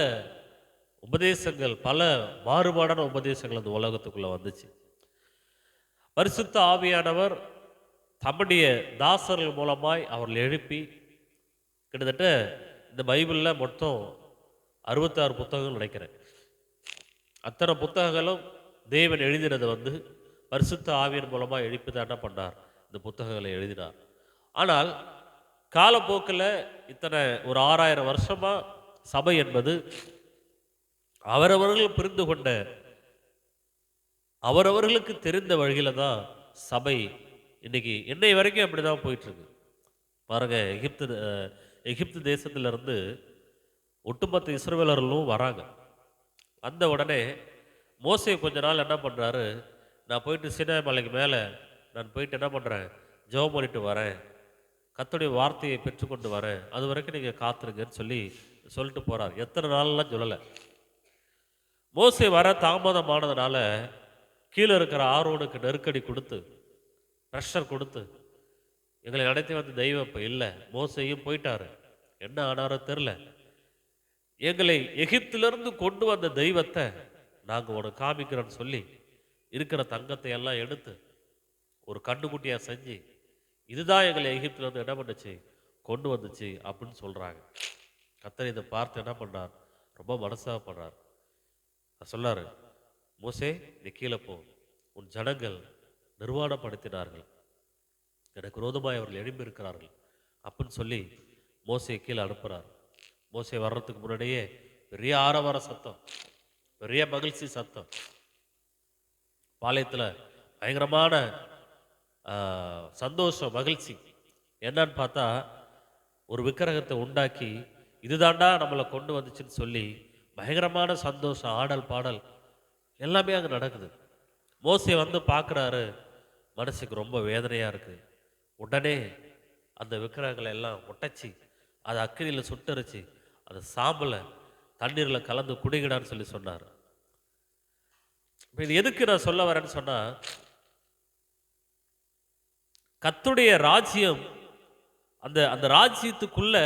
உபதேசங்கள், பல மாறுபாடான உபதேசங்கள் அந்த உலகத்துக்குள்ளே வந்துச்சு. பரிசுத்த ஆவியானவர் தம்முடைய தாசர்கள் மூலமாய் அவர்கள் எழுப்பி கிட்டத்தட்ட இந்த பைபிளில் மொத்தம் 66 புத்தகங்கள் நினைக்கிறேன். அத்தனை புத்தகங்களும் தேவன் எழுதினதை வந்து பரிசுத்த ஆவியின் மூலமாக எழுப்பி தான் என்ன பண்ணார், இந்த புத்தகங்களை எழுதினார். ஆனால் காலப்போக்கில் இத்தனை ஒரு 6000 வருஷமாக சபை என்பது அவரவர்கள் புரிந்து கொண்ட அவரவர்களுக்கு தெரிந்த வழியில் தான் சபை இன்னைக்கு இன்னை வரைக்கும் அப்படி தான் போயிட்டுருக்கு. பாருங்க, எகிப்து தேசத்திலிருந்து ஒட்டுமொத்த இஸ்ரவேலர்களும் வராங்க. அந்த உடனே மோசே கொஞ்ச நாள் என்ன பண்ணுறாரு, நான் போயிட்டு சீனாய் மலைக்கு மேலே நான் போயிட்டு என்ன பண்ணுறேன், ஜெபம் பண்ணிட்டு வரேன், கர்த்தருடைய வார்த்தையை பெற்றுக்கொண்டு வரேன், அது வரைக்கும் நீங்கள் காத்துருங்கன்னு சொல்லிட்டு போகிறார். எத்தனை நாள்லாம் சொல்லலை. மோசே வர தாமதமானதுனால கீழே இருக்கிற ஆரோனுக்கு நெருக்கடி கொடுத்து, ப்ரெஷர் கொடுத்து, எங்களை நடத்தி வந்த தெய்வம் இப்போ இல்லை, மோசையும் போயிட்டாரு, என்ன ஆனாரோ தெரில, எங்களை எகிப்திலிருந்து கொண்டு வந்த தெய்வத்தை நாங்கள் உனக்கு காமிக்கிறோன்னு சொல்லி இருக்கிற தங்கத்தை எல்லாம் எடுத்து ஒரு கண்ணுக்குட்டியாக செஞ்சு, இதுதான் எங்களை எகிப்திலிருந்து என்ன பண்ணுச்சு, கொண்டு வந்துச்சு அப்படின்னு சொல்கிறாங்க. கர்த்தர் இதை பார்த்து என்ன பண்ணார், ரொம்ப மனசாகப்படுறார். சொன்னார், மோசே நீ கீழே போ, உன் ஜனங்கள் நிர்வாணப்படுத்தினார்கள், எனக்கு விரோதமாய் அவர்கள் எழும்பி இருக்கிறார்கள் அப்படின்னு சொல்லி மோசையை கீழே அனுப்புகிறார். மோசே வர்றதுக்கு முன்னாடியே பெரிய ஆரவார சத்தம், பெரிய மகிழ்ச்சி சத்தம், பாளையத்தில் பயங்கரமான சந்தோஷம், மகிழ்ச்சி. என்னன்னு பார்த்தா ஒரு விக்கிரகத்தை உண்டாக்கி இதுதாண்டா நம்மளை கொண்டு வந்துச்சுன்னு சொல்லி பயங்கரமான சந்தோஷம், ஆடல் பாடல் எல்லாமே அங்கே நடக்குது. மோசே வந்து பார்க்குறாரு, மனசுக்கு ரொம்ப வேதனையாக இருக்குது. உடனே அந்த விக்கிரகங்களை எல்லாம் உடைச்சி அதை அக்கினியில் சுட்டரிச்சு அதை சாம்பலை தண்ணீரில் கலந்து குடிக்கிடான்னு சொல்லி சொன்னார். இப்போ இது எதுக்கு நான் சொல்ல வரேன்னு சொன்னால், கர்த்தருடைய ராஜ்யம் அந்த அந்த ராஜ்யத்துக்குள்ள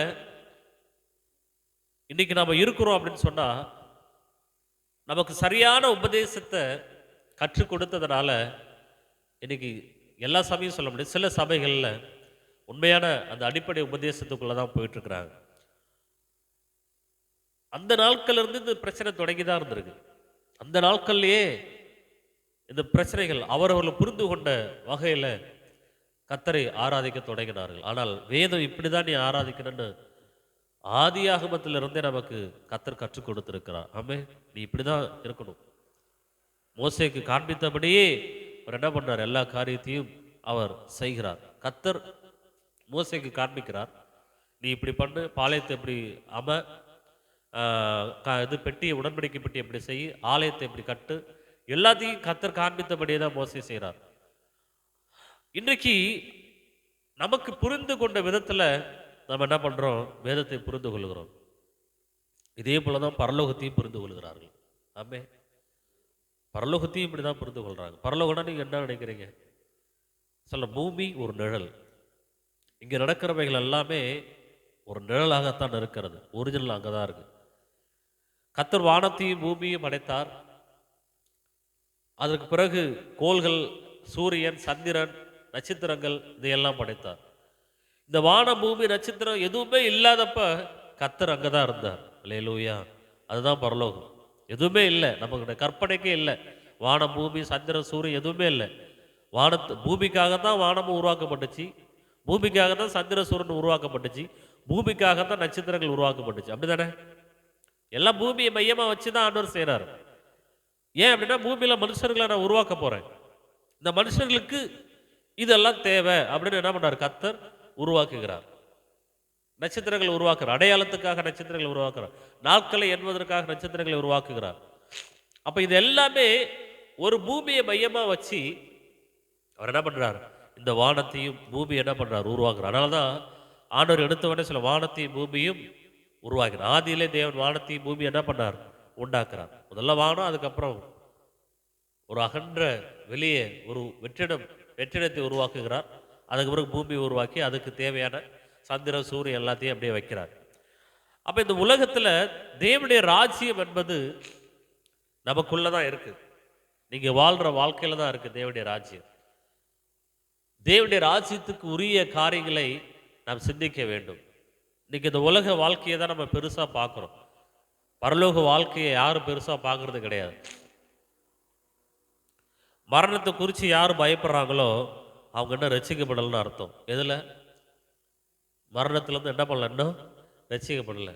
இன்னைக்கு நாம இருக்கிறோம் அப்படின்னு சொன்னா, நமக்கு சரியான உபதேசத்தை கற்றுக் கொடுத்ததுனால இன்னைக்கு எல்லா சபையும் சொல்ல முடியாது, சில சபைகளில் உண்மையான அந்த அடிப்படை உபதேசத்துக்குள்ள தான் போயிட்டு இருக்கிறாங்க. அந்த நாட்கள்ல இருந்து இந்த பிரச்சனை தொடங்கி தான் இருந்திருக்கு. அந்த நாட்கள்லயே இந்த பிரச்சனைகள் அவரவர்கள் புரிந்து கொண்ட வகையில் கர்த்தரை ஆராதிக்க தொடங்கினார்கள். ஆனால் வேதம் இப்படிதான் நீ ஆராதிக்கணும்னு ஆதியாகமத்திலிருந்தே நமக்கு கர்த்தர் கற்றுக் கொடுத்திருக்கிறார். ஆமே, நீ இப்படிதான் இருக்கணும். மோசேக்கு காண்பித்தபடியே அவர் என்ன பண்ணார்? எல்லா காரியத்தையும் அவர் செய்கிறார். கர்த்தர் மோசேக்கு காண்பிக்கிறார், நீ இப்படி பண்ணு, பாளையத்தை இப்படி இது பெட்டி, உடன்படிக்கை பெட்டி எப்படி செய், ஆலயத்தை இப்படி கட்டு, எல்லாத்தையும் கர்த்தர் காண்பித்தபடியே தான் மோசே செய்கிறார். இன்றைக்கு நமக்கு புரிந்து கொண்ட விதத்தில் நம்ம என்ன பண்ணுறோம்? வேதத்தை புரிந்து கொள்கிறோம். இதே போல தான் பரலோகத்தையும் புரிந்து கொள்கிறார்கள். ஆமே, பரலோகத்தையும் இப்படி தான் புரிந்து கொள்கிறாங்க. பரலோகம்னா நீங்கள் என்ன நினைக்கிறீங்க? சொல்ல, பூமி ஒரு நிழல். இங்கே நடக்கிறவைகள் எல்லாமே ஒரு நிழலாகத்தான் இருக்கிறது. ஒரிஜினல் அங்கே தான் இருக்கு. கர்த்தர் வானத்தையும் பூமியும் படைத்தார். அதற்கு பிறகு கோள்கள், சூரியன், சந்திரன், நட்சத்திரங்கள் இதையெல்லாம் படைத்தார். இந்த வானம், பூமி, நட்சத்திரம் எதுவுமே இல்லாதப்ப கர்த்தர் அங்கே தான் இருந்தார். அல்லேலூயா, அதுதான் பரலோகம். எதுவுமே இல்லை, நமக்கு கற்பனைக்கே இல்லை. வானம், பூமி, சந்திரன், சூரியன் எதுவுமே இல்லை. பூமிக்காக தான் வானமும் உருவாக்கப்பட்டுச்சு, பூமிக்காக தான் சந்திர சூரியன் உருவாக்கப்பட்டுச்சு, பூமிக்காக தான் நட்சத்திரங்கள் உருவாக்கப்பட்டுச்சு. அப்படிதானே? எல்லாம் பூமியை மையமாக வச்சு தான் ஆண்டவர் செய்கிறார். ஏன் அப்படின்னா, பூமியில் மனுஷர்களை நான் உருவாக்க போகிறேன், இந்த மனுஷர்களுக்கு இதெல்லாம் தேவை அப்படின்னு என்ன பண்ணார்? கர்த்தர் உருவாக்குகிறார். நட்சத்திரங்கள் உருவாக்குறார், அடையாளத்துக்காக நட்சத்திரங்களை உருவாக்குறார், நாட்களை எண்ணுவதற்காக நட்சத்திரங்களை உருவாக்குகிறார். அப்போ இது எல்லாமே ஒரு பூமியை மையமாக வச்சு அவர் என்ன பண்ணுறார்? இந்த வானத்தையும் பூமி என்ன பண்ணுறார்? உருவாக்குறார். அதனால தான் ஆண்டவர் எடுத்தவொடனே சில வானத்தையும் பூமியும் உருவாக்குறார். ஆதியிலே தேவன் வானத்தையும் பூமி என்ன பண்ணார்? உண்டாக்குறார். முதல்ல வானம், அதுக்கப்புறம் ஒரு அகன்ற வெளியே ஒரு வெற்றிடத்தை உருவாக்குகிறார். அதுக்கு பிறகு பூமி உருவாக்கி அதுக்கு தேவையான சந்திர சூரியன் எல்லாத்தையும் அப்படியே வைக்கிறார். அப்போ இந்த உலகத்தில் தேவனுடைய ராஜ்யம் என்பது நமக்குள்ள தான் இருக்கு. நீங்க வாழ்ற வாழ்க்கையில தான் இருக்கு தேவனுடைய ராஜ்யம். தேவனுடைய ராஜ்யத்துக்கு உரிய காரியங்களை நாம் சிந்திக்க வேண்டும். இன்னைக்கு இந்த உலக வாழ்க்கையை தான் நம்ம பெருசா பார்க்குறோம். பரலோக வாழ்க்கையை யாரும் பெருசா பார்க்கறது கிடையாது. மரணத்தை குறித்து யார் பயப்படுறாங்களோ அவங்க என்ன ரட்சிக்கப்படலன்னு அர்த்தம். எதில்? மரணத்திலேருந்து என்ன பண்ணல? இன்னும் ரட்சிக்கப்படலை.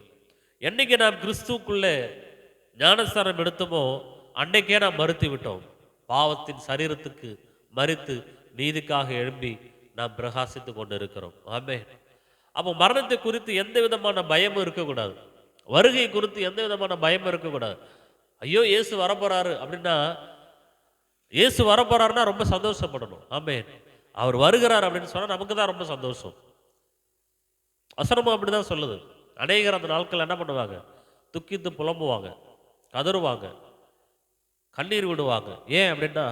என்னைக்கு நாம் கிறிஸ்துவுக்குள்ளே ஞானஸ்தானம் எடுத்தோமோ அன்னைக்கே நாம் மறுத்து விட்டோம். பாவத்தின் சரீரத்துக்கு மறித்து நீதிக்காக எழும்பி நாம் பிரகாசித்து கொண்டு இருக்கிறோம். ஆமே. அப்போ மரணத்தை குறித்து எந்த விதமான பயமும் இருக்கக்கூடாது. வருகை குறித்து எந்த விதமான பயமும் இருக்கக்கூடாது. ஐயோ இயேசு வரப்போறாரு அப்படின்னா, இயேசு வரப்போறாருன்னா ரொம்ப சந்தோஷப்படணும். ஆமே. அவர் வருகிறார் அப்படின்னு சொன்னால் நமக்கு தான் ரொம்ப சந்தோஷம். வசனமும் அப்படிதான் சொல்லுது. அநேகர் அந்த நாட்கள் என்ன பண்ணுவாங்க? துக்கித்து புலம்புவாங்க, கதறுவாங்க, கண்ணீர் விடுவாங்க. ஏன் அப்படின்னா,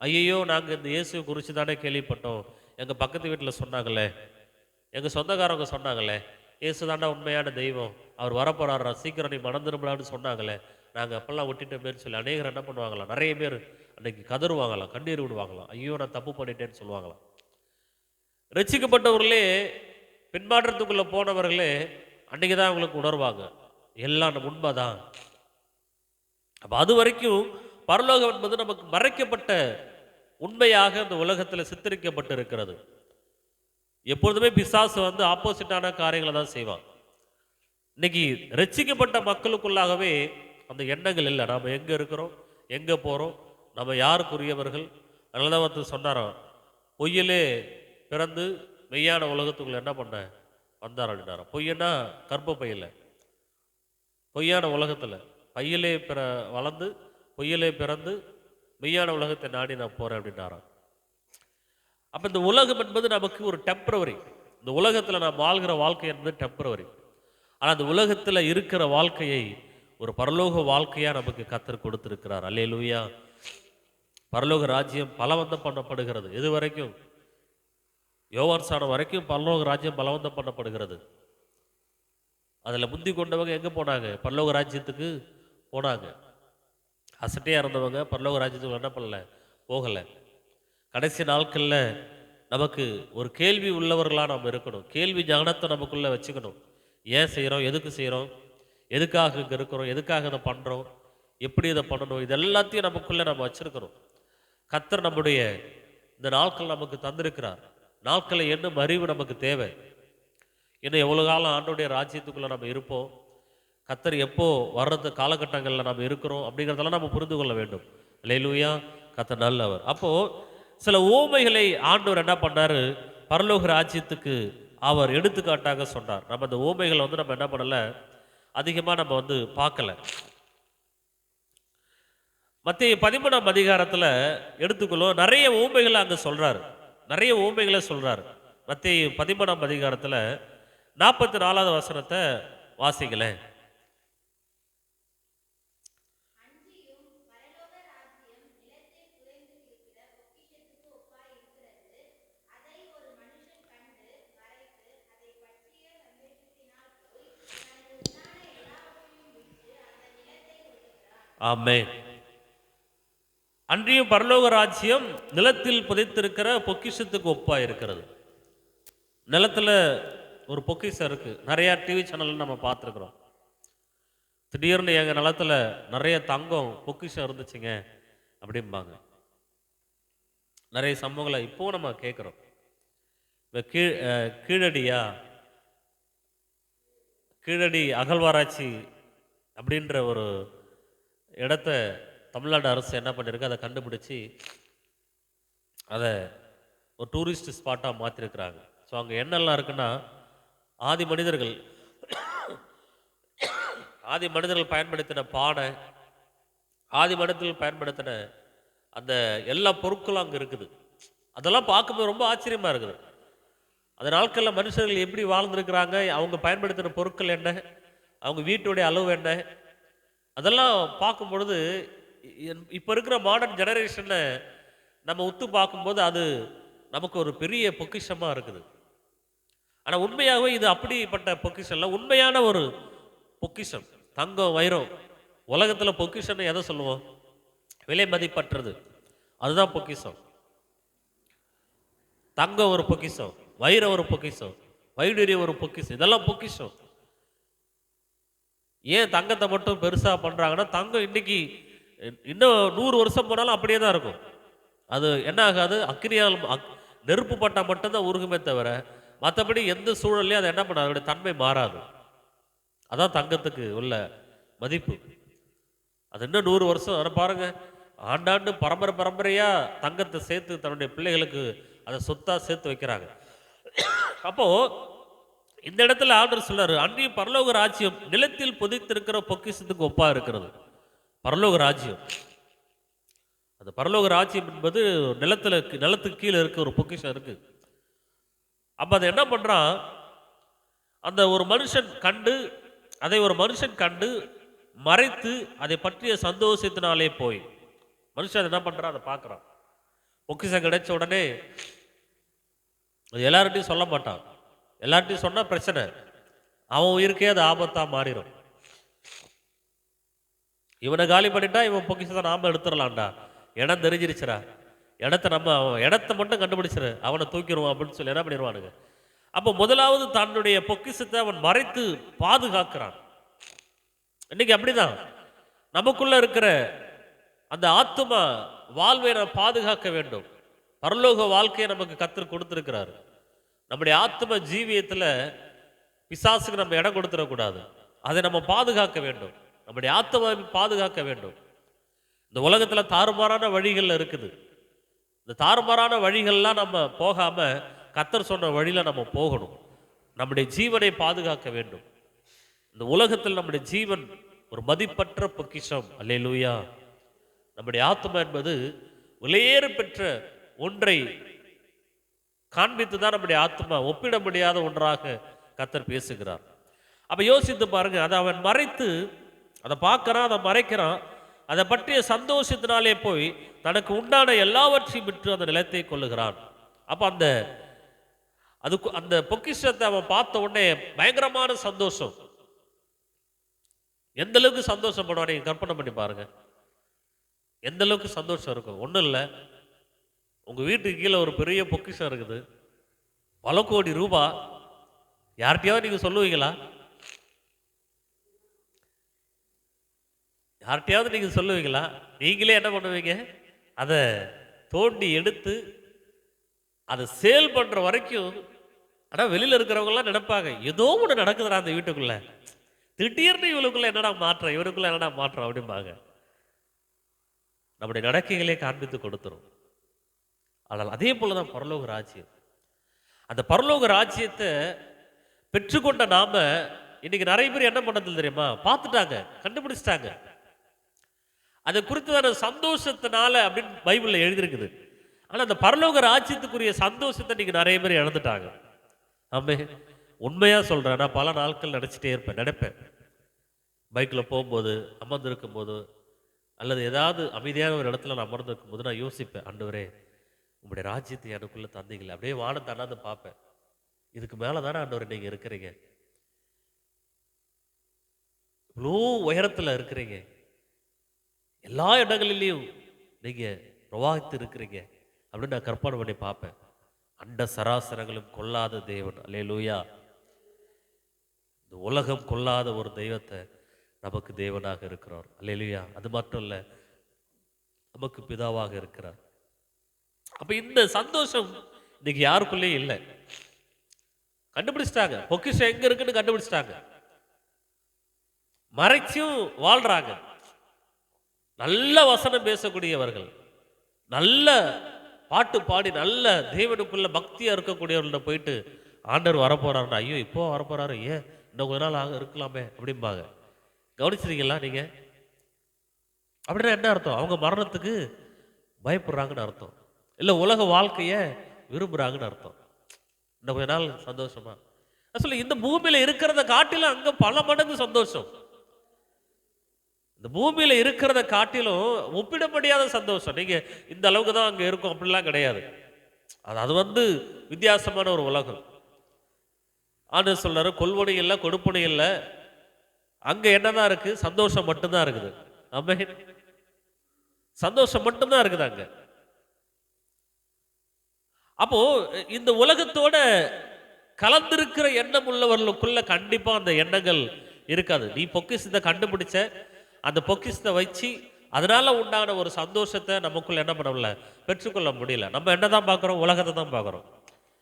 ஐயோ நாங்கள் இந்த இயேசு குறித்து தானே கேள்விப்பட்டோம், எங்கள் பக்கத்து வீட்டில் சொன்னாங்களே, எங்கள் சொந்தக்காரங்க சொன்னாங்களே, இயேசு தாண்டா உண்மையான தெய்வம், அவர் வரப்போறாரா, சீக்கிரம் நீ மணந்துருப்பலான்னு சொன்னாங்களே, நாங்கள் அப்பெல்லாம் விட்டுட்டோமேன்னு சொல்லி அநேகர் என்ன பண்ணுவாங்களாம்? நிறைய பேர் அன்னைக்கு கதறுவாங்களாம், கண்ணீர் விடுவாங்களாம், ஐயோ நான் தப்பு பண்ணிட்டேன்னு சொல்லுவாங்களாம். ரட்சிக்கப்பட்டவர்களே, பின்மாற்றத்துக்குள்ளே போனவர்களே அன்றைக்கி தான் அவங்களுக்கு உணர்வாங்க எல்லாம் உண்மைதான். அப்போ அது வரைக்கும் பரலோகம் என்பது நமக்கு மறைக்கப்பட்ட உண்மையாக இந்த உலகத்தில் சித்தரிக்கப்பட்டு இருக்கிறது. எப்பொழுதுமே பிசாசு வந்து ஆப்போசிட்டான காரியங்களை தான் செய்வான். இன்னைக்கு ரட்சிக்கப்பட்ட மக்களுக்குள்ளாகவே அந்த எண்ணங்கள் இல்லை. நாம் எங்கே இருக்கிறோம், எங்கே போகிறோம், நம்ம யாருக்குரியவர்கள். அதனால தான் வந்து சொன்னாராம், பொய்யிலே பிறந்து மெய்யான உலகத்துக்குள்ள என்ன பண்ண வந்தார் அப்படின்னாராம். பொய்யன்னா கர்ப்ப பையில், பொய்யான உலகத்தில் பையிலே வளர்ந்து பொய்யிலே பிறந்து மெய்யான உலகத்தை நாடி நான் போகிறேன் அப்படின்னாராம். அப்போ இந்த உலகம் என்பது நமக்கு ஒரு டெம்பரவரி. இந்த உலகத்தில் நாம் வாழ்கிற வாழ்க்கை என்பது டெம்பரவரி. ஆனால் அந்த உலகத்தில் இருக்கிற வாழ்க்கையை ஒரு பரலோக வாழ்க்கையாக நமக்கு கர்த்தர் கொடுத்திருக்கிறார். அல்லேலூயா. பரலோக ராஜ்யம் பலவந்தம் பண்ணப்படுகிறது. எது வரைக்கும்? யோவான் ஸ்நானம் வரைக்கும் பரலோக ராஜ்யம் பலவந்தம் பண்ணப்படுகிறது. அதில் முந்தி கொண்டவங்க எங்கே போனாங்க? பரலோக ராஜ்யத்துக்கு போனாங்க. அசட்டையாக இருந்தவங்க பரலோக ராஜ்யத்துக்கு என்ன பண்ணல, போகலை. கடைசி நாட்களில் நமக்கு ஒரு கேள்வி உள்ளவர்களாக நம்ம இருக்கணும். கேள்வி ஞானத்தை நமக்குள்ளே வச்சுக்கணும். ஏன் செய்கிறோம், எதுக்கு செய்கிறோம், எதுக்காக இங்கே இருக்கிறோம், எதுக்காக இதை பண்ணுறோம், எப்படி இதை பண்ணணும், இது எல்லாத்தையும் நமக்குள்ளே நம்ம வச்சுருக்கிறோம். கர்த்தர் நம்முடைய இந்த நாட்கள் நமக்கு தந்திருக்கிறார். நாட்களை என்னும் அறிவு நமக்கு தேவை. இன்னும் எவ்வளோ காலம் ஆண்டோடைய ராஜ்யத்துக்குள்ளே நம்ம இருப்போம், கர்த்தர் எப்போ வர்றது காலகட்டங்களில் நம்ம இருக்கிறோம் அப்படிங்கிறதெல்லாம் நம்ம புரிந்து கொள்ள வேண்டும். அல்லேலூயா. கர்த்தர் நல்லவர். அப்போது சில ஓமைகளை ஆண்டவர் என்ன பண்ணார், பரலோக ராஜ்யத்துக்கு அவர் எடுத்துக்காட்டாக சொன்னார். நம்ம அந்த ஓமைகளை நம்ம என்ன பண்ணலை, அதிகமாக நம்ம பார்க்கல. மத்திய 13ஆம் அதிகாரத்தில் எடுத்துக்கொள்ளும் நிறைய ஓமைகளை அங்கே சொல்கிறார். நிறைய ஓமைகளை சொல்கிறார். மத்திய 13ஆம் அதிகாரத்தில் 44வது வசனத்தை வாசிங்களேன். ஆமென். அன்றியும் பரலோக ராஜ்யம் நிலத்தில் புதைத்திருக்கிற பொக்கிஷத்துக்கு ஒப்பா இருக்கிறது. நிலத்தில் ஒரு பொக்கிஷம் இருக்கு. நிறைய டிவி சேனல் நம்ம பார்த்துருக்குறோம். திடீர்னு எங்கள் நிலத்தில் நிறைய தங்கம் பொக்கிஷம் இருந்துச்சுங்க அப்படிம்பாங்க. நிறைய சம்பவங்களை இப்போ நம்ம கேட்குறோம். இப்போ கீழடி அகழ்வாராய்ச்சி அப்படின்ற ஒரு இடத்த தமிழ்நாடு அரசு என்ன பண்ணியிருக்கு, அதை கண்டுபிடிச்சி அதை ஒரு டூரிஸ்ட் ஸ்பாட்டாக மாற்றிருக்கிறாங்க. ஸோ அங்கே என்னெல்லாம் இருக்குன்னா, ஆதி மனிதர்கள் பயன்படுத்தின பானை, ஆதி மனிதர்கள் பயன்படுத்தின அந்த எல்லா பொருட்களும் அங்கே இருக்குது. அதெல்லாம் பார்க்கும்போது ரொம்ப ஆச்சரியமாக இருக்குது. அந்த நாட்களில் மனுஷர்கள் எப்படி வாழ்ந்துருக்கிறாங்க, அவங்க பயன்படுத்தின பொருட்கள் என்ன, அவங்க வீட்டுடைய அளவு என்ன, அதெல்லாம் பார்க்கும் பொழுது இப்போ இருக்கிற மாடர்ன் ஜெனரேஷனில் நம்ம உத்து பார்க்கும்போது அது நமக்கு ஒரு பெரிய பொக்கிஷமாக இருக்குது. ஆனால் உண்மையாகவே இது அப்படிப்பட்ட பொக்கிஷம் இல்லை. உண்மையான ஒரு பொக்கிஷம் தங்கம், வைரம். உலகத்தில் பொக்கிஷம்னு எதை சொல்லுவோம்? விலை மதிப்பற்றது. அதுதான் பொக்கிஷம். தங்கம் ஒரு பொக்கிஷம், வைரம் ஒரு பொக்கிஷம், வைடூரியம் ஒரு பொக்கிஷம். இதெல்லாம் பொக்கிஷம். ஏன் தங்கத்தை மட்டும் பெருசாக பண்ணுறாங்கன்னா, தங்கம் இன்னைக்கு இன்னும் 100 வருஷம் போனாலும் அப்படியே தான் இருக்கும். அது என்ன ஆகாது, அக்னியால் நெருப்பு பட்டால் மட்டும்தான் உருகுமே தவிர மற்றபடி எந்த சூழல்லையும் அதை என்ன பண்ணாது, அதோடைய தன்மை மாறாது. அதான் தங்கத்துக்கு உள்ள மதிப்பு. அது இன்னும் 100 வருஷம். அதை பாருங்க, ஆண்டாண்டு பரம்பரையாக தங்கத்தை சேர்த்து தன்னுடைய பிள்ளைகளுக்கு அதை சொத்தாக சேர்த்து வைக்கிறாங்க. அப்போது இந்த இடத்துல ஆண்டவர் சொல்றாரு, அன்றைய பரலோக ராஜ்யம் நிலத்தில் புதைத்திருக்கிற பொக்கிஷத்துக்கு ஒப்பா இருக்கிறது. பரலோக ராஜ்யம், அந்த பரலோக ராஜ்யம் என்பது நிலத்துக்கு கீழே இருக்க ஒரு பொக்கிஷம் இருக்கு. அப்ப அதை என்ன பண்றான், அந்த ஒரு மனுஷன் கண்டு மறைத்து அதை பற்றிய சந்தோஷத்தினாலே போய் மனுஷன் அதை என்ன பண்றான், அதை பார்க்கறான். பொக்கிஷம் கிடைச்ச உடனே அது எல்லார்ட்டையும் சொல்ல மாட்டான். எல்லார்ட்டையும் சொன்னா பிரச்சனை, அவன் உயிருக்கே அது ஆபத்தா மாறிடும். இவனை காலி பண்ணிட்டா இவன் பொக்கிஷத்தை நாம எடுத்துடலாம்டா, இடம் தெரிஞ்சிருச்சுரா, இடத்த மட்டும் கண்டுபிடிச்சிரு, அவனை தூக்கிடுவான் அப்படின்னு சொல்லி என்ன பண்ணிடுவானுங்க. அப்போ முதலாவது தன்னுடைய பொக்கிஷத்தை அவன் மறைத்து பாதுகாக்கிறான். இன்னைக்கு அப்படிதான் நமக்குள்ள இருக்கிற அந்த ஆத்துமா வாழ்வை நாம் பாதுகாக்க வேண்டும். பரலோக வாழ்க்கையை நமக்கு கர்த்தர் கொடுத்திருக்கிறார். நம்முடைய ஆத்ம ஜீவியத்தில் பிசாசுக்கு நம்ம இடம் கொடுத்துடக்கூடாது. அதை நம்ம பாதுகாக்க வேண்டும். நம்முடைய ஆத்மாவை பாதுகாக்க வேண்டும். இந்த உலகத்தில் தாறுமாறான வழிகள் இருக்குது. இந்த தாறுமாறான வழிகள்லாம் நம்ம போகாம கர்த்தர் சொன்ன வழியில நம்ம போகணும். நம்முடைய ஜீவனை பாதுகாக்க வேண்டும். இந்த உலகத்தில் நம்முடைய ஜீவன் ஒரு மதிப்பற்ற பொக்கிஷம். அல்லேலூயா. நம்முடைய ஆத்மா என்பது விலையேறு பெற்ற ஒன்றை காண்பித்து தான் நம்முடைய ஆத்மா ஒப்பிட முடியாத ஒன்றாக கர்த்தர் பேசுகிறார். அப்ப யோசித்து பாருங்க, அதை அவன் மறைத்து அதை பார்க்கறான், அதை மறைக்கிறான். அதை பற்றிய சந்தோஷத்தினாலே போய் தனக்கு உண்டான எல்லாவற்றையும் விற்று அந்த நிலத்தை கொள்ளுகிறான். அப்ப அந்த பொக்கிஷத்தை அவன் பார்த்த உடனே பயங்கரமான சந்தோஷம். எந்த அளவுக்கு சந்தோஷப்படுவான் நீங்க கற்பனை பண்ணி பாருங்க. எந்த அளவுக்கு சந்தோஷம் இருக்கும். ஒன்றும் இல்லை, உங்க வீட்டுக்கு கீழே ஒரு பெரிய பொக்கிஷம் இருக்குது, பல கோடி ரூபாய். யார்கிட்டயாவது நீங்க சொல்லுவீங்களா? யார்கிட்டயாவது நீங்க சொல்லுவீங்களா? நீங்களே என்ன பண்ணுவீங்க? அதை தோண்டி எடுத்து அதை சேல் பண்ற வரைக்கும். ஆனால் வெளியில் இருக்கிறவங்கலாம் நினைப்பாங்க, ஏதோ ஒன்று நடக்குதுடா அந்த வீட்டுக்குள்ள, திடீர்னு இவளுக்குள்ள என்னடா மாற்றம், இவருக்குள்ள என்னடா மாற்றம் அப்படிம்பாங்க. நம்முடைய நடக்கைகளே காண்பித்து கொடுத்துரும். ஆனால் அதே போலதான் பரலோக ராஜ்யம். அந்த பரலோக ராஜ்யத்தை பெற்றுக்கொண்ட நாம இன்னைக்கு நிறைய பேர் என்ன பண்ணது தெரியுமா? பார்த்துட்டாங்க, கண்டுபிடிச்சிட்டாங்க. அதை குறித்ததான சந்தோஷத்தினால அப்படின்னு பைபிள்ல எழுதியிருக்குது. ஆனா அந்த பரலோக ராஜ்யத்துக்குரிய சந்தோஷத்தை நீங்க நிறைய பேர் இழந்துட்டாங்க. ஆமே, உண்மையா சொல்றேன். நான் பல நாட்கள் நினைப்பேன் பைக்கில் போகும்போது, அமர்ந்திருக்கும் போது, அல்லது ஏதாவது அமைதியான ஒரு இடத்துல நான் அமர்ந்திருக்கும் போது நான் யோசிப்பேன், ஆண்டவரே உங்களுடைய ராஜ்யத்தை எனக்குள்ள தந்தீங்களே. அப்படியே வானம் தாண்டாந்து பார்ப்பேன், இதுக்கு மேலே தானே ஆண்டவரே நீங்கள் இருக்கிறீங்க, இவ்வளோ உயரத்தில் இருக்கிறீங்க, எல்லா இடங்களிலையும் நீங்கள் பிரவாகித்து இருக்கிறீங்க அப்படின்னு நான் கற்பனை பண்ணி பார்ப்பேன். அண்ட சராசரங்களும் கொல்லாத தேவன், அல்லேலூயா. இந்த உலகம் கொல்லாத ஒரு தெய்வத்தை நமக்கு தேவனாக இருக்கிறார், அல்லேலூயா. அது மட்டும் இல்லை, நமக்கு பிதாவாக இருக்கிறார். அப்ப இந்த சந்தோஷம் இன்னைக்கு யாருக்குள்ளேயும் இல்லை. கண்டுபிடிச்சிட்டாங்க, பொக்கிஷம் எங்க இருக்குன்னு கண்டுபிடிச்சிட்டாங்க, மறைச்சும் வாழ்றாங்க. நல்ல வசனம் பேசக்கூடியவர்கள், நல்ல பாட்டு பாடி நல்ல தேவனுக்குள்ள பக்தியா இருக்கக்கூடியவர்கள்ட்ட போயிட்டு ஆண்டவர் வரப்போறாருன்னா, ஐயோ இப்போ வரப்போறாரு, ஏன் இன்னும் கொஞ்ச நாள் ஆக இருக்கலாமே அப்படிம்பாங்க. கவனிச்சிருக்கீங்களா நீங்க? அப்படின்னா என்ன அர்த்தம்? அவங்க மரணத்துக்கு பயப்படுறாங்கன்னு அர்த்தம், இல்லை உலக வாழ்க்கைய விரும்புறாங்கன்னு அர்த்தம். இன்னும் கொஞ்ச நாள் சந்தோஷமா சொல்லி இந்த பூமியில இருக்கிறத காட்டிலும் அங்க பல மடங்கு சந்தோஷம். இந்த பூமியில இருக்கிறத காட்டிலும் ஒப்பிட முடியாத சந்தோஷம். நீங்க இந்த அளவுக்கு தான் அங்க இருக்கும் அப்படிலாம் கிடையாது. அது வித்தியாசமான ஒரு உலகம். ஆண்டு சொல்றாரு, கொள்வனை இல்லை, கொடுப்பனை இல்லை, அங்க என்னதான் இருக்கு? சந்தோஷம் மட்டும்தான் இருக்குது. ஆமென், சந்தோஷம் மட்டும்தான் இருக்குது அங்க. அப்போ இந்த உலகத்தோட கலந்திருக்கிற எண்ணம் உள்ளவர்களுக்குள்ள கண்டிப்பா அந்த எண்ணங்கள் இருக்காது. நீ பொக்கிஷத்தை கண்டுபிடிச்ச, அந்த பொக்கிஷத்தை வச்சு அதனால உண்டான ஒரு சந்தோஷத்தை நமக்குள்ள என்ன பண்ணல, பெற்றுக்கொள்ள முடியல. நம்ம என்னதான் பார்க்குறோம்? உலகத்தை தான் பார்க்குறோம்.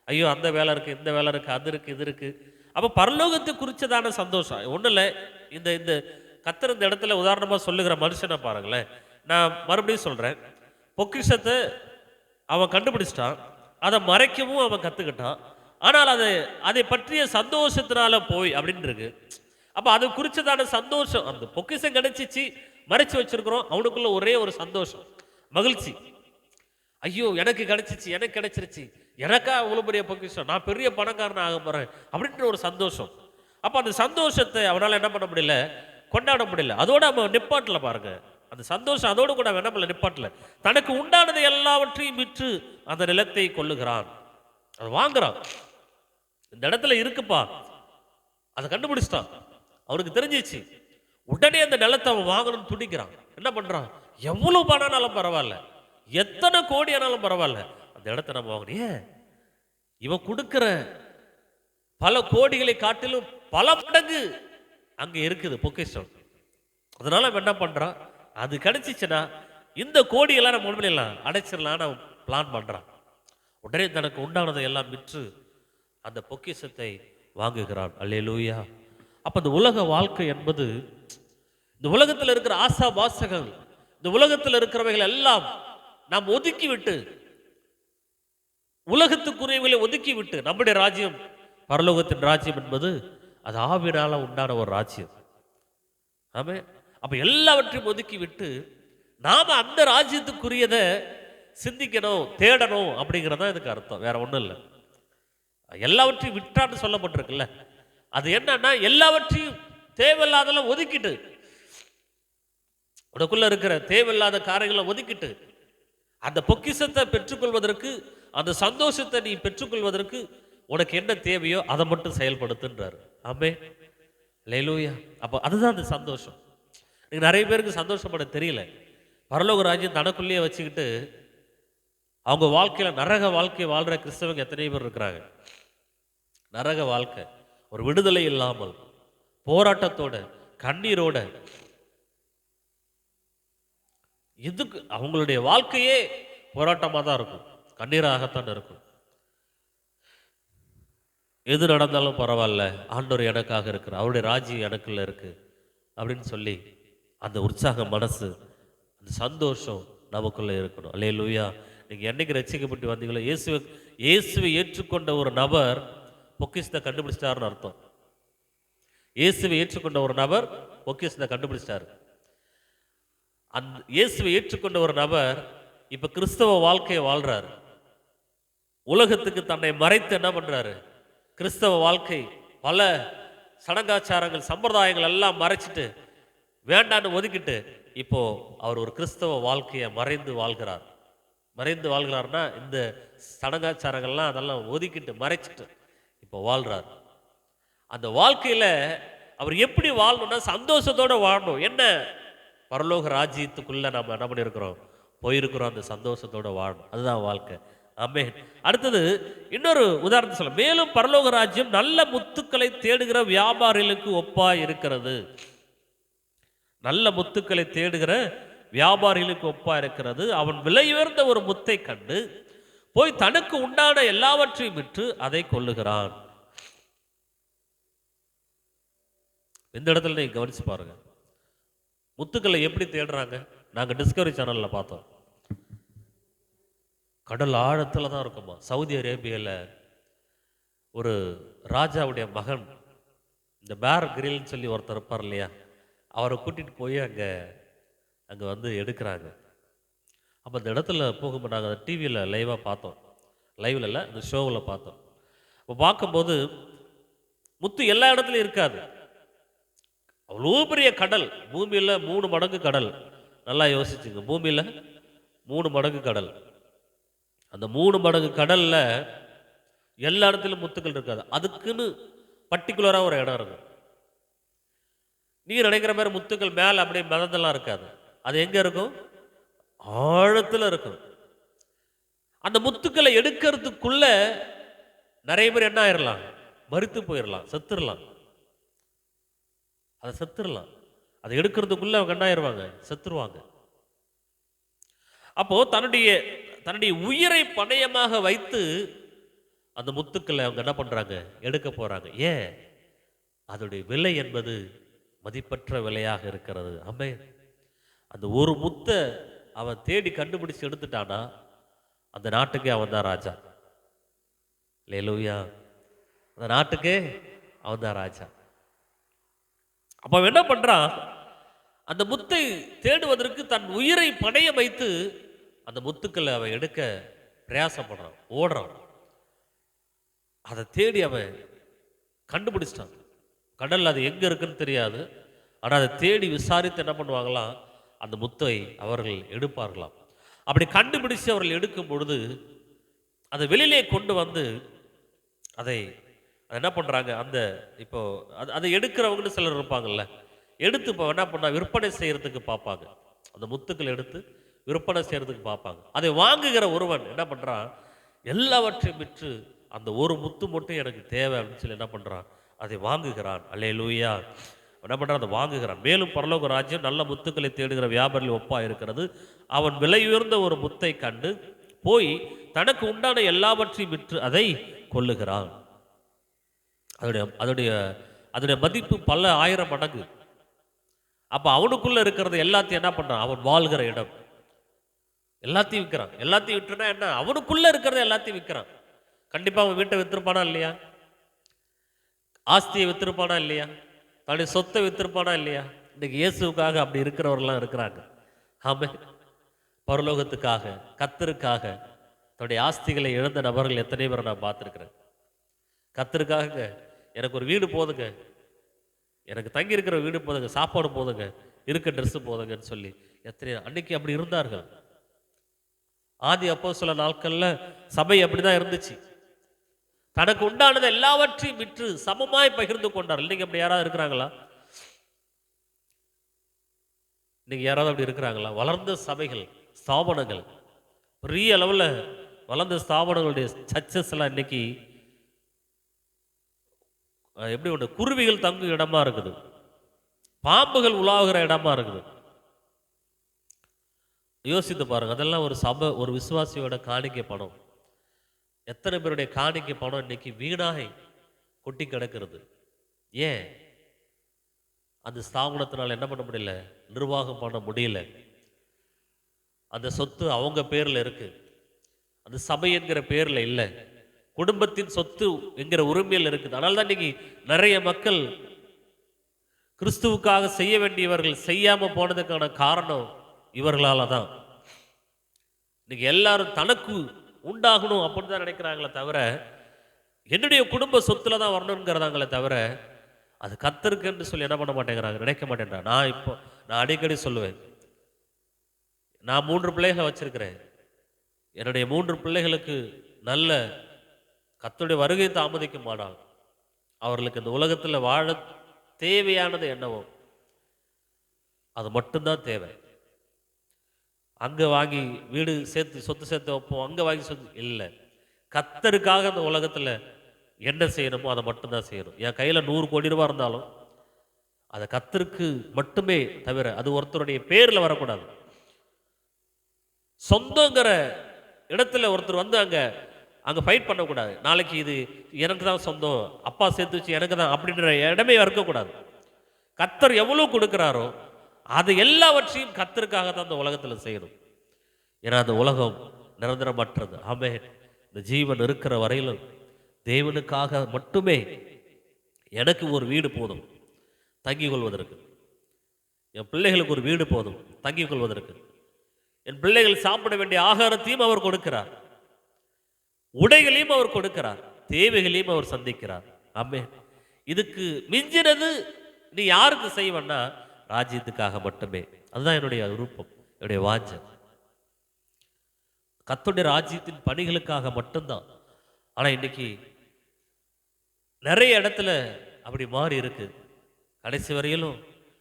ஐயோ அந்த வேலை இருக்கு, இந்த வேலை இருக்கு, அது இருக்கு, இது இருக்கு. அப்போ பரலோகத்தை குறிச்சதான சந்தோஷம் ஒன்றும் இல்லை. இந்த இந்த கர்த்தர் இந்த இடத்துல உதாரணமாக சொல்லுகிற மனுஷனை பாருங்களேன். நான் மறுபடியும் சொல்கிறேன், பொக்கிஷத்தை அவன் கண்டுபிடிச்சிட்டான், அதை மறைக்கவும் அவன் கற்றுக்கிட்டான். ஆனால் அதை பற்றிய சந்தோஷத்தினால போய் அப்படின்னு இருக்கு. அப்போ அது குறிச்சதான சந்தோஷம், அந்த பொக்கிஷம் கிடைச்சிச்சு, மறைச்சு வச்சிருக்கிறோம், அவனுக்குள்ள ஒரே ஒரு சந்தோஷம், மகிழ்ச்சி. ஐயோ எனக்கு கிடைச்சிச்சு, எனக்கு கிடைச்சிருச்சு, எனக்கா அவ்வளோ பெரிய பொக்கிஷம், நான் பெரிய பணக்காரன் ஆக போறேன் அப்படின்ற ஒரு சந்தோஷம். அப்போ அந்த சந்தோஷத்தை அவனால் என்ன பண்ண முடியல, கொண்டாட முடியல. அதோட அவன் நிப்பாட்டல பாருங்க, அந்த சந்தோஷம் அதோடு கூட அவன் என்ன பண்ணல, நிப்பாட்டல. தனக்கு உண்டானதை எல்லாவற்றையும் விற்று அந்த நிலத்தை கொள்ளுகிறான், அதை வாங்குறான். இந்த இடத்துல இருக்குப்பா, அதை கண்டுபிடிச்சிட்டான், அவனுக்கு தெரிஞ்சிச்சு. உடனே அந்த நிலத்தை அவன் வாங்கணும்னு துடிக்கிறான். என்ன பண்றான்? எவ்வளவு பணம்னாலும் பரவாயில்ல, எத்தனை கோடி ஆனாலும் பரவாயில்ல, அந்த இடத்த நம்ம வாங்கணும். ஏன்? இவன் கொடுக்கிற பல கோடிகளை காட்டிலும் பல மடங்கு அங்க இருக்குது பொக்கிஷம். அதனால அவன் என்ன பண்றான்? அது கிடைச்சிச்சுன்னா இந்த கோடியெல்லாம் நம்ம உண்மையிலாம் அடைச்சிடலான்னு அவன் பிளான் பண்றான். உடனே தனக்கு உண்டானதை எல்லாம் விற்று அந்த பொக்கிஷத்தை வாங்குகிறான். அல்லேலூயா. அப்ப இந்த உலக வாழ்க்கை என்பது, இந்த உலகத்தில் இருக்கிற ஆசா பாசங்கள், இந்த உலகத்தில் இருக்கிறவைகள் எல்லாம் நாம் ஒதுக்கி விட்டு, உலகத்துக்குரியவர்களை ஒதுக்கி விட்டு, நம்முடைய ராஜ்யம் பரலோகத்தின் ராஜ்யம் என்பது அது ஆவினால உண்டான ஒரு ராஜ்யம். ஆமே. அப்ப எல்லாவற்றையும் ஒதுக்கி விட்டு நாம அந்த ராஜ்யத்துக்குரியதை சிந்திக்கணும், தேடணும் அப்படிங்கிறதா இதுக்கு அர்த்தம், வேற ஒன்றும் இல்லை. எல்லாவற்றையும் விட்டான்னு சொல்லப்பட்டிருக்குல்ல. அது என்னன்னா எல்லாவற்றையும் தேவையில்லாதெல்லாம் ஒதுக்கிட்டு, உனக்குள்ள இருக்கிற தேவையில்லாத காரியங்களை ஒதுக்கிட்டு அந்த பொக்கிஷத்தை பெற்றுக்கொள்வதற்கு, அந்த சந்தோஷத்தை நீ பெற்றுக்கொள்வதற்கு உனக்கு என்ன தேவையோ அதை மட்டும் செயல்படுத்துன்றார். ஆமென், அல்லேலூயா. அப்போ அதுதான் அந்த சந்தோஷம். நிறைய பேருக்கு சந்தோஷப்பட தெரியல. பரலோக ராஜ்யம் தனக்குள்ளேயே வச்சுக்கிட்டு அவங்க வாழ்க்கையில நரக வாழ்க்கை வாழ்ற கிறிஸ்தவங்க எத்தனை பேர் இருக்கிறாங்க. நரக வாழ்க்கை, ஒரு விடுதலை இல்லாமல், போராட்டத்தோட, கண்ணீரோட, இதுக்கு அவங்களுடைய வாழ்க்கையே போராட்டமாக தான் இருக்கும், கண்ணீராகத்தான் இருக்கும். எது நடந்தாலும் பரவாயில்ல, ஆண்டவர் எனக்காக இருக்கிற, அவருடைய ராஜ்யம் எனக்குள்ள இருக்கு அப்படின்னு சொல்லி அந்த உற்சாக மனசு, அந்த சந்தோஷம் நமக்குள்ள இருக்கணும். அல்லேலூயா. நீங்கள் என்னைக்கு ரட்சிக்கப்பட்டு வந்தீங்களோ, இயேசுவை ஏற்றுக்கொண்ட ஒரு நபர் பொக்கிஷத்தை கண்டுபிடிச்சிட்டாருன்னு அர்த்தம். இயேசுவை ஏற்றுக்கொண்ட ஒரு நபர் பொக்கிஷத்தை கண்டுபிடிச்சிட்டாரு. அந்த இயேசுவை ஏற்றுக்கொண்ட ஒரு நபர் இப்போ கிறிஸ்தவ வாழ்க்கையை வாழ்றாரு. உலகத்துக்கு தன்னை மறைத்து என்ன பண்றாரு? கிறிஸ்தவ வாழ்க்கை, பல சடங்காச்சாரங்கள், சம்பிரதாயங்கள் எல்லாம் மறைச்சிட்டு, வேண்டான்னு ஒதுக்கிட்டு, இப்போ அவர் ஒரு கிறிஸ்தவ வாழ்க்கையை மறைந்து வாழ்கிறார். மறைந்து வாழ்கிறார்னா இந்த சடங்காச்சாரங்கள்லாம் அதெல்லாம் ஒதுக்கிட்டு மறைச்சிட்டு இப்போ வாழ்றார். அந்த வாழ்க்கையில் அவர் எப்படி வாழணும்னா சந்தோஷத்தோடு வாழணும். என்ன? பரலோக ராஜ்யத்துக்குள்ளே நம்ம என்ன பண்ணியிருக்கிறோம்? போயிருக்கிறோம். அந்த சந்தோஷத்தோடு வாழணும். அதுதான் வாழ்க்கை. ஆமென். அடுத்தது இன்னொரு உதாரணத்தை சொல்ல, மேலும் பரலோக ராஜ்யம் நல்ல முத்துக்களை தேடுகிற வியாபாரிகளுக்கு ஒப்பாய் இருக்கிறது. நல்ல முத்துக்களை தேடுகிற வியாபாரிகளுக்கு ஒப்பா இருக்கிறது. அவன் விலை உயர்ந்த ஒரு முத்தை கண்டு போய் தனக்கு உண்டான எல்லாவற்றையும் விற்று அதை கொள்ளுகிறான். இந்த இடத்துல நீங்க கவனிச்சு பாருங்க, முத்துக்களை எப்படி தேடுறாங்க. நாங்கள் டிஸ்கவரி சேனல்ல பார்த்தோம். கடல் ஆழத்துல தான் இருக்குமா. சவுதி அரேபியாவில் ஒரு ராஜாவுடைய மகன், இந்த பேர் கிரில்னு சொல்லி ஒருத்தர் இருப்பார் இல்லையா, அவரை கூட்டிட்டு போய் அங்கே வந்து எடுக்கிறாங்க. அப்போ அந்த இடத்துல போகும்போது நாங்கள் அதை டிவியில் லைவாக பார்த்தோம். லைவில் இல்லை, இந்த ஷோவில் பார்த்தோம். அப்போ பார்க்கும்போது முத்து எல்லா இடத்துலையும் இருக்காது. அவ்வளோ பெரிய கடல், பூமியில் 3 மடங்கு கடல். நல்லா யோசிச்சுங்க, பூமியில் 3 மடங்கு கடல். அந்த 3 மடங்கு கடலில் எல்லா இடத்துலையும் முத்துக்கள் இருக்காது. அதுக்குன்னு பர்டிகுலராக ஒரு இடம் இருக்கும். நீங்க நினைக்கிற மாதிரி முத்துக்கள் மேலே அப்படியே மிதந்தெல்லாம் இருக்காது. அது எங்க இருக்கும்? ஆழத்தில் இருக்கும். அந்த முத்துக்களை எடுக்கிறதுக்குள்ள நிறைய பேர் என்ன ஆயிடலாம்? மரித்து போயிடலாம், செத்துடலாம். அதை செத்துடலாம். அதை எடுக்கிறதுக்குள்ள அவங்க என்ன ஆயிடுவாங்க? செத்துருவாங்க. அப்போ தன்னுடைய உயிரை பணயமாக வைத்து அந்த முத்துக்களை அவங்க என்ன பண்றாங்க? எடுக்க போறாங்க. ஏன்? அதோடைய விலை என்பது மதிப்பற்ற விலையாக இருக்கிறது. ஆமென். அந்த ஒரு முத்தை அவன் தேடி கண்டுபிடிச்சு எடுத்துட்டானா அந்த நாட்டுக்கே அவன் தான் ராஜா. அல்லேலூயா. அந்த நாட்டுக்கே அவன் தான் ராஜா. அப்ப அவன் என்ன பண்றான்? அந்த முத்தை தேடுவதற்கு தன் உயிரை பணைய வைத்து அந்த முத்துக்களை அவன் எடுக்க பிரயாசப்படுறான், ஓடுறான். அதை தேடி அவன் கண்டுபிடிச்சிட்டான். கடல் அது எங்க இருக்குன்னு தெரியாது. ஆனால் அதை தேடி விசாரித்து என்ன பண்ணுவாங்களாம்? அந்த முத்தை அவர்கள் எடுப்பார்களாம். அப்படி கண்டுபிடிச்சு அவர்கள் எடுக்கும் பொழுது அதை வெளியிலே கொண்டு வந்து அதை என்ன பண்றாங்க? அந்த இப்போ அதை எடுக்கிறவங்கன்னு சிலர் இருப்பாங்கல்ல, எடுத்து இப்போ என்ன பண்ணா விற்பனை செய்யறதுக்கு பார்ப்பாங்க. அந்த முத்துக்கள் எடுத்து விற்பனை செய்யறதுக்கு பார்ப்பாங்க. அதை வாங்குகிற ஒருவன் என்ன பண்றான்? எல்லாவற்றையும் விற்று அந்த ஒரு முத்து மட்டும் எனக்கு தேவை அப்படின்னு சொல்லி என்ன பண்றான்? அதை வாங்குகிறான். அல்லேலூயா. என்ன பண்றான்? அதை வாங்குகிறான். மேலும் பரலோக ராஜ்யம் நல்ல முத்துக்களை தேடுகிற வியாபாரிகள் ஒப்பா இருக்கிறது. அவன் விலை உயர்ந்த ஒரு முத்தை கண்டு போய் தனக்கு உண்டான எல்லாவற்றையும் விற்று அதை கொள்ளுகிறான். அதோடைய மதிப்பு பல ஆயிரம் மடங்கு. அப்ப அவனுக்குள்ள இருக்கிறது எல்லாத்தையும் என்ன பண்றான்? அவன் வாழ்கிற இடம் எல்லாத்தையும் விற்கிறான். எல்லாத்தையும் விட்டுனா என்ன? அவனுக்குள்ள இருக்கிறத எல்லாத்தையும் விற்கிறான். கண்டிப்பா அவன் வீட்டை வித்திருப்பானா இல்லையா? ஆஸ்தியை வித்திருப்பானா இல்லையா? தன்னுடைய சொத்தை வித்திருப்பானா இல்லையா? இன்னைக்கு இயேசுக்காக அப்படி இருக்கிறவர்கள்லாம் இருக்கிறாங்க. ஆமென். பரலோகத்துக்காக, கர்த்தருக்காக தன்னுடைய ஆஸ்திகளை இழந்த நபர்கள் எத்தனை பேரை நான் பார்த்துருக்கிறேன். கத்தருக்காக எனக்கு ஒரு வீடு போதுங்க, எனக்கு தங்கி இருக்கிற வீடு போதுங்க, சாப்பாடு போதுங்க, இருக்க ட்ரெஸ்ஸு போதுங்கன்னு சொல்லி எத்தனை அன்னைக்கு அப்படி இருந்தார்கள். ஆதி அப்போஸ்தல நாட்கள்ல சபை அப்படிதான் இருந்துச்சு. தனக்கு உண்டானது எல்லாவற்றையும் விற்று சமமாய் பகிர்ந்து கொண்டார். இன்னைக்கு அப்படி யாராவது இருக்கிறாங்களா? இன்னைக்கு யாராவது அப்படி இருக்கிறாங்களா? வளர்ந்த சபைகள், ஸ்தாபனங்கள், பெரிய அளவில் வளர்ந்த ஸ்தாபனங்களுடைய சர்ச்சஸ் எல்லாம் இன்னைக்கு எப்படி ஒன்று குருவிகள் தங்கும் இடமா இருக்குது, பாம்புகள் உலாவுகிற இடமா இருக்குது. யோசித்து பாருங்க. அதெல்லாம் ஒரு சபை, ஒரு விசுவாசியோட காணிக்கை பணம். எத்தனை பேருடைய காணிக்கை பணம் இன்னைக்கு வீணாக கொட்டி கிடக்கிறது. ஏன்? அந்த ஸ்தாபனத்தினால் என்ன பண்ண முடியல, நிர்வாகம் பண்ண முடியல. அந்த சொத்து அவங்க பேர்ல இருக்கு, அந்த சபை என்கிற பேர்ல இல்லை, குடும்பத்தின் சொத்து என்கிற உரிமையில் இருக்குது. அதனால தான் இன்னைக்கு நிறைய மக்கள் கிறிஸ்துவுக்காக செய்ய வேண்டியவர்கள் செய்யாம போனதுக்கான காரணம் இவர்களால தான். இன்னைக்கு எல்லாரும் தனக்கு உண்டாகணும் அப்படின்னு தான் நினைக்கிறாங்களே தவிர, என்னுடைய குடும்ப சொத்துல தான் வரணுங்கிறதாங்களே தவிர, அது கத்தருக்குன்னு சொல்லி என்ன பண்ண மாட்டேங்கிறாங்க, நினைக்க மாட்டேங்கிறாங்க. நான் அடிக்கடி சொல்லுவேன், நான் 3 பிள்ளைகளை வச்சிருக்கிறேன். என்னுடைய 3 பிள்ளைகளுக்கு நல்ல கர்த்தருடைய வருகை தாமதிக்குமானால் அவர்களுக்கு இந்த உலகத்தில் வாழ தேவையானது என்னவோ அது மட்டும்தான் தேவை. அங்கே வாங்கி வீடு சேர்த்து சொத்து சேர்த்து வைப்போம், அங்கே வாங்கி சொத்து இல்லை. கர்த்தருக்காக அந்த உலகத்தில் என்ன செய்யணுமோ அதை மட்டும்தான் செய்யணும். என் கையில் 100 கோடி ரூபாய் இருந்தாலும் அதை கர்த்தருக்கு மட்டுமே தவிர அது ஒருத்தருடைய பேரில் வரக்கூடாது. சொந்தங்கிற இடத்துல ஒருத்தர் வந்து அங்கே ஃபைட் பண்ணக்கூடாது. நாளைக்கு இது எனக்கு தான் சொந்தம், அப்பா சேர்த்து வச்சு எனக்கு தான் அப்படின்ற இடமே இருக்கக்கூடாது. கர்த்தர் எவ்வளோ கொடுக்குறாரோ அது எல்லாவற்றையும் கர்த்தருக்காக தான் அந்த உலகத்தில் செய்யணும். ஏன்னா அந்த உலகம் நிரந்தரமற்றது. ஆமென். இந்த ஜீவன் இருக்கிற வரையிலும் தேவனுக்காக மட்டுமே எனக்கு ஒரு வீடு போதும் தங்கிக் கொள்வதற்கு, என் பிள்ளைகளுக்கு ஒரு வீடு போதும் தங்கிக் கொள்வதற்கு, என் பிள்ளைகள் சாப்பிட வேண்டிய ஆகாரத்தையும் அவர் கொடுக்கிறார், உடைகளையும் அவர் கொடுக்கிறார், தேவைகளையும் அவர் சந்திக்கிறார். ஆமென். இதுக்கு மிஞ்சினது நீ யாருக்கு செய்வன்னா ராஜ்யத்துக்காக மட்டுமே. அதுதான் என்னுடைய விருப்பம், என்னுடைய வாஞ்சை. கர்த்தருடைய ராஜ்யத்தின் பணிகளுக்காக மட்டும்தான். ஆனா இன்னைக்கு நிறைய இடத்துல அப்படி மாறி இருக்கு. கடைசி வரையிலும்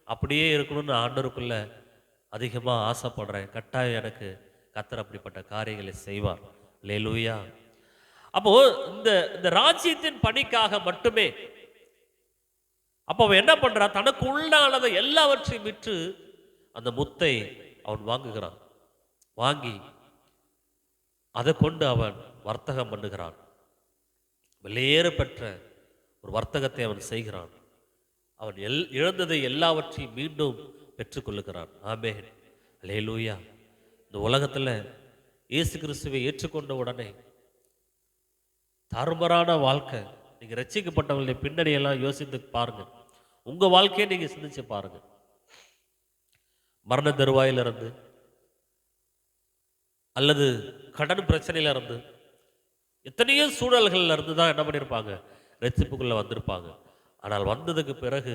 அப்படியே இருக்கணும்னு ஆண்டவருக்குள்ள அதிகமாக ஆசைப்படுறேன். கட்டாயம் எனக்கு கர்த்தர் அப்படிப்பட்ட காரியங்களை செய்வார். அல்லேலூயா. அப்போ இந்த ராஜ்யத்தின் பணிக்காக மட்டுமே. அப்போ அவன் என்ன பண்றான், தனக்கு உள்ளானதை எல்லாவற்றையும் விற்று அந்த முத்தை அவன் வாங்குகிறான். வாங்கி அதை கொண்டு அவன் வர்த்தகம் பண்ணுகிறான். வெளியேற பெற்ற ஒரு வர்த்தகத்தை அவன் செய்கிறான். அவன் இழந்ததை எல்லாவற்றையும் மீண்டும் பெற்றுக்கொள்ளுகிறான். ஆமென். அல்லேலூயா. இந்த உலகத்தில் இயேசு கிறிஸ்துவை ஏற்றுக்கொண்ட உடனே தாறுமாறான வாழ்க்கை. நீங்கள் ரட்சிக்கப்பட்டவங்களுடைய பின்னணியெல்லாம் யோசித்து பாருங்க, உங்கள் வாழ்க்கையை நீங்கள் சிந்திச்சு பாருங்க. மரண தருவாயிலிருந்து அல்லது கடன் பிரச்சனையில இருந்து எத்தனையோ சூழல்கள்ல இருந்து தான் என்ன பண்ணியிருப்பாங்க, ரட்சிப்புக்குள்ள வந்திருப்பாங்க. ஆனால் வந்ததுக்கு பிறகு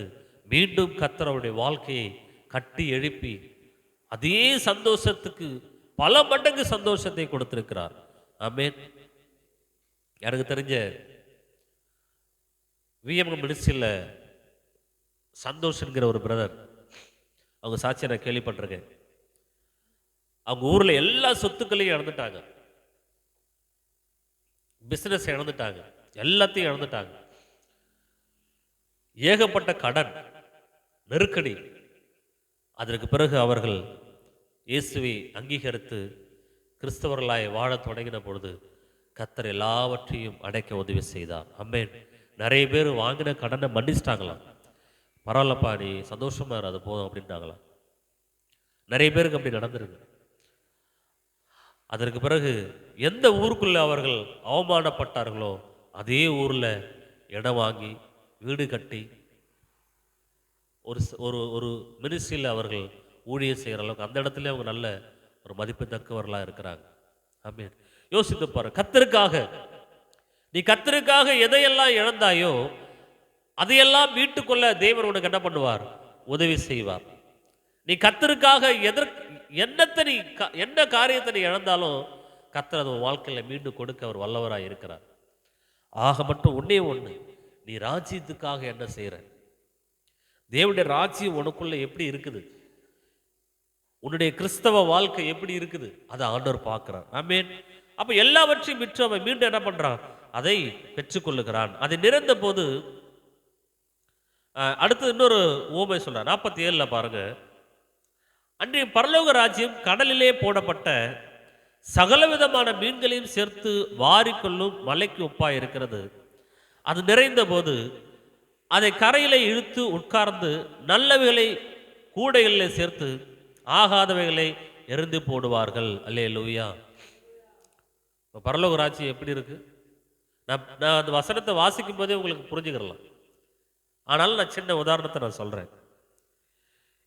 மீண்டும் கர்த்தர் அவருடைய வாழ்க்கையை கட்டி எழுப்பி அதே சந்தோஷத்துக்கு பல மடங்கு சந்தோஷத்தை கொடுத்திருக்கிறார். ஆமென். எனக்கு தெரிஞ்ச விஎம்எம் மினிஸ்ட்ரியில் சந்தோஷ்ங்கிற ஒரு பிரதர், அவங்க சாட்சியை நான் கேள்விப்பட்டிருக்கேன். அவங்க ஊரில் எல்லா சொத்துக்களையும் இழந்துட்டாங்க, பிஸ்னஸ் இழந்துட்டாங்க, எல்லாத்தையும் இழந்துட்டாங்க. ஏகப்பட்ட கடன் நெருக்கடி. அதற்கு பிறகு அவர்கள் இயேசுவை அங்கீகரித்து கிறிஸ்தவர்களாய் வாழ தொடங்கின பொழுது கர்த்தர் எல்லாவற்றையும் அடைக்க உதவி செய்தார். ஆமென். நிறைய பேர் வாங்கின கடனை மன்னிச்சிட்டாங்களாம். பரவாயில்லப்பா, நீ சந்தோஷமா இரு, அது போதும் அப்படின்ட்டாங்களாம். நிறைய பேருக்கு அப்படி நடந்திருக்கு. அதற்கு பிறகு எந்த ஊருக்குள்ள அவர்கள் அவமானப்பட்டார்களோ அதே ஊரில் இடம் வாங்கி வீடு கட்டி ஒரு ஒரு மினிஸ்ட்ரியில் அவர்கள் ஊழியர் செய்கிற அளவுக்கு அந்த இடத்துல அவங்க நல்ல ஒரு மதிப்பு தக்கவர்களாக இருக்கிறாங்க. ஆமென். யோசித்து பாரு, கர்த்தருக்காக நீ கர்த்தருக்காக எதையெல்லாம் இழந்தாயோ அதையெல்லாம் மீட்டுக்கொள்ள தேவன் உனக்கு என்ன பண்ணுவார்? உதவி செய்வார். நீ கர்த்தருக்காக என்ன காரியத்தை நீ இழந்தாலும் கர்த்தர் அது வாழ்க்கையில் மீண்டும் கொடுக்க அவர் வல்லவராக இருக்கிறார். ஆக மட்டும் ஒண்ணே ஒன்று, நீ ராஜ்யத்துக்காக என்ன செய்யற? தேவனுடைய ராஜ்யம் உனக்குள்ள எப்படி இருக்குது? உன்னுடைய கிறிஸ்தவ வாழ்க்கை எப்படி இருக்குது? அதை ஆண்டவர் பார்க்கிறார். ஆமென். அப்ப எல்லாவற்றையும் விற்று அவன் மீண்டும் என்ன பண்றான்? அதை பெற்றுக்கொள்ளுகிறான். அதை நிறைந்த போது அடுத்து இன்னொரு ஓமை சொல்றார். 47 பாருங்க. அன்றைய பரலோக ராஜ்யம் கடலிலே போடப்பட்ட சகலவிதமான மீன்களையும் சேர்த்து வாரிக்கொள்ளும் மலைக்கு ஒப்பாய் இருக்கிறது. அது நிறைந்த போது அதை கரையிலே இழுத்து உட்கார்ந்து நல்லவைகளை கூடைகளில் சேர்த்து ஆகாதவைகளை எரிந்து போடுவார்கள். அல்லேலூயா. இப்போ பரலோக ராஜ்யம் எப்படி இருக்கு? நான் அந்த வசனத்தை வாசிக்கும் போதே உங்களுக்கு புரிஞ்சுக்கிறலாம். ஆனாலும் நான் சின்ன உதாரணத்தை நான் சொல்றேன்.